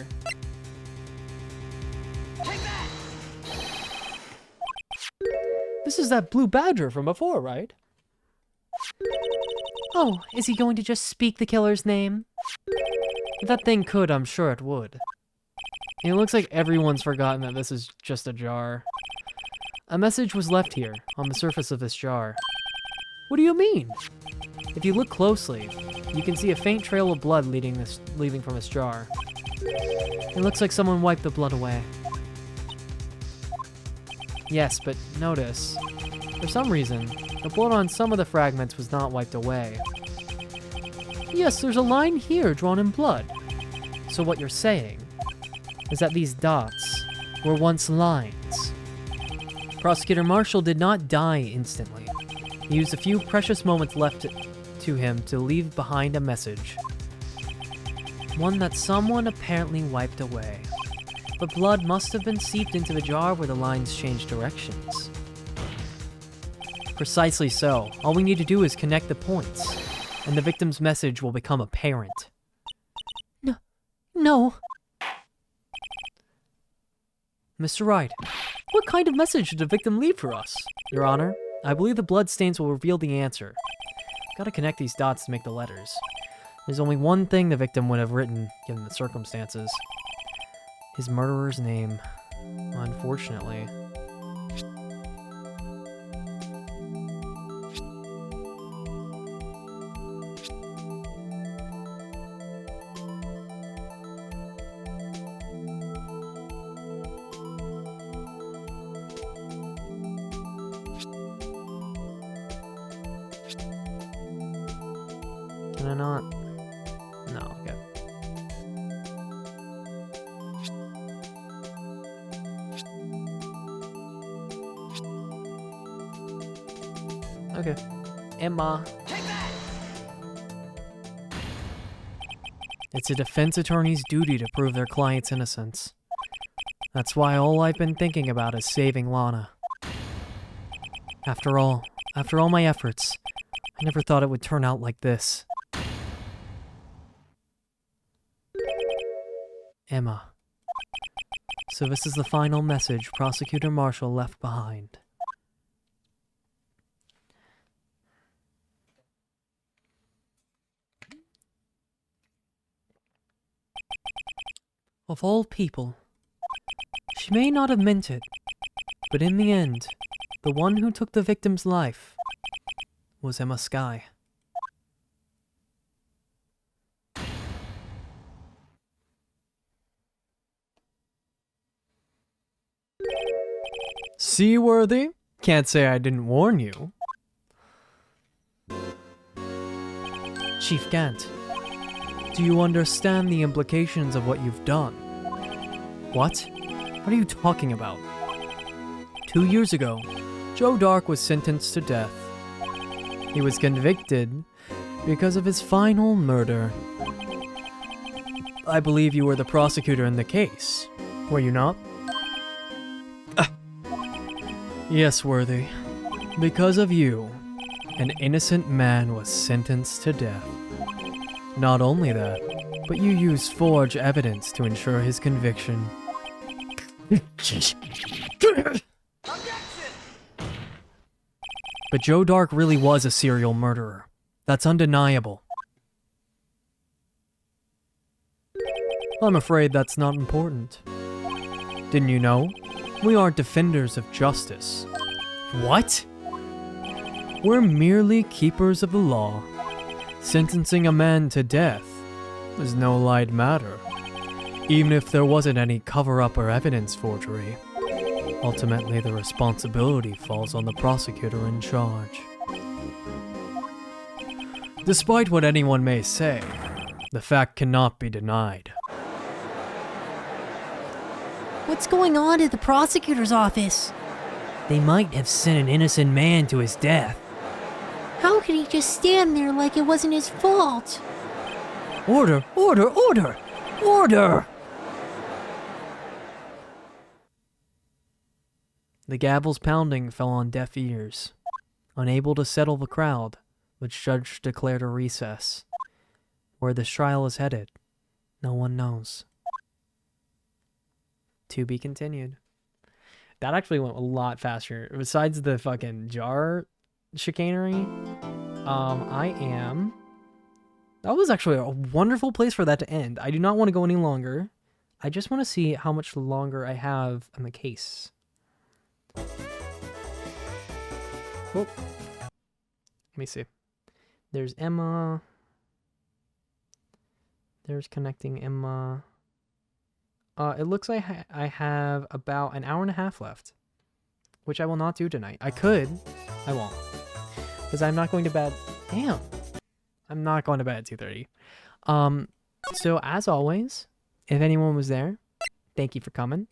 This is that blue badger from before, right? Oh, is he going to just speak the killer's name? If that thing could, I'm sure it would. It looks like everyone's forgotten that this is just a jar. A message was left here, on the surface of this jar. What do you mean? If you look closely, you can see a faint trail of blood leaving from this jar. It looks like someone wiped the blood away. Yes, but notice, for some reason, the blood on some of the fragments was not wiped away. Yes, there's a line here drawn in blood. So what you're saying is that these dots were once lines. Prosecutor Marshall did not die instantly. He used a few precious moments left to him to leave behind a message. One that someone apparently wiped away. The blood must have been seeped into the jar where the lines changed directions. Precisely so. All we need to do is connect the points, and the victim's message will become apparent. No. Mr. Wright, what kind of message did the victim leave for us? Your Honor, I believe the blood stains will reveal the answer. Gotta connect these dots to make the letters. There's only one thing the victim would have written, given the circumstances. His murderer's name. Unfortunately. Can I not? No, okay. Okay. Emma. It's a defense attorney's duty to prove their client's innocence. That's why all I've been thinking about is saving Lana. After all my efforts, I never thought it would turn out like this. Emma. So this is the final message Prosecutor Marshall left behind. Of all people, she may not have meant it, but in the end, the one who took the victim's life was Emma Skye. Seaworthy? Can't say I didn't warn you. Chief Gant, do you understand the implications of what you've done? What? What are you talking about? 2 years ago, Joe Dark was sentenced to death. He was convicted because of his final murder. I believe you were the prosecutor in the case, were you not? Yes, Worthy. Because of you, an innocent man was sentenced to death. Not only that, but you used forged evidence to ensure his conviction. But Joe Dark really was a serial murderer. That's undeniable. I'm afraid that's not important. Didn't you know? We aren't defenders of justice. What? We're merely keepers of the law. Sentencing a man to death is no light matter, even if there wasn't any cover-up or evidence forgery. Ultimately, the responsibility falls on the prosecutor in charge. Despite what anyone may say, the fact cannot be denied. What's going on at the prosecutor's office? They might have sent an innocent man to his death. How could he just stand there like it wasn't his fault? Order! Order! Order! Order! The gavel's pounding fell on deaf ears. Unable to settle the crowd, the judge declared a recess. Where this trial is headed, no one knows. To be continued. That actually went a lot faster. Besides the fucking jar chicanery, that was actually a wonderful place for that to end. I do not want to go any longer. I just want to see how much longer I have in the case. Oh. Let me see. There's Emma. There's connecting Emma. It looks like I have about an hour and a half left, which I will not do tonight. I could. I won't. Because I'm not going to bed. Damn. I'm not going to bed at 2:30. So as always, if anyone was there, thank you for coming.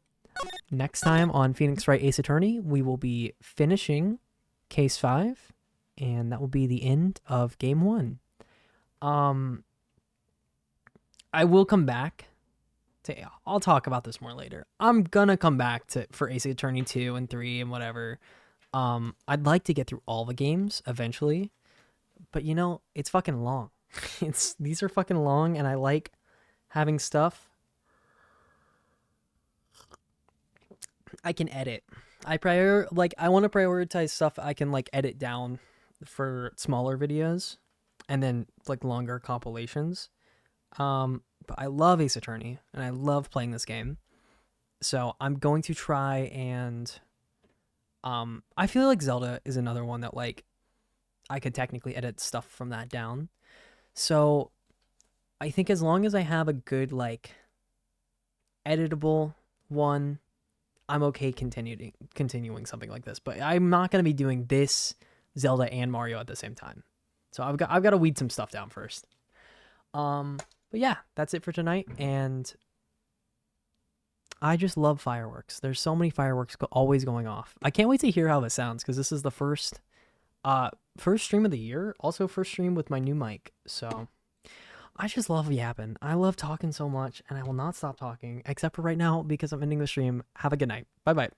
Next time on Phoenix Wright Ace Attorney, we will be finishing Case 5, and that will be the end of Game 1. I will come back to, I'll talk about this more later. I'm gonna come back to for Ace Attorney 2 and 3 and whatever. I'd like to get through all the games eventually, but you know, it's fucking long. These are fucking long, and I like having stuff I can edit. I want to prioritize stuff I can like edit down for smaller videos and then like longer compilations. But I love Ace Attorney and I love playing this game. So I'm going to try and I feel like Zelda is another one that like I could technically edit stuff from that down. So I think as long as I have a good like editable one, I'm okay continuing something like this. But I'm not going to be doing this, Zelda, and Mario at the same time. So I've got to weed some stuff down first. But yeah, that's it for tonight, and I just love fireworks. There's so many fireworks always going off. I can't wait to hear how this sounds, because this is the first stream of the year, also first stream with my new mic. So I just love yapping. I love talking so much, and I will not stop talking, except for right now because I'm ending the stream. Have a good night. Bye bye.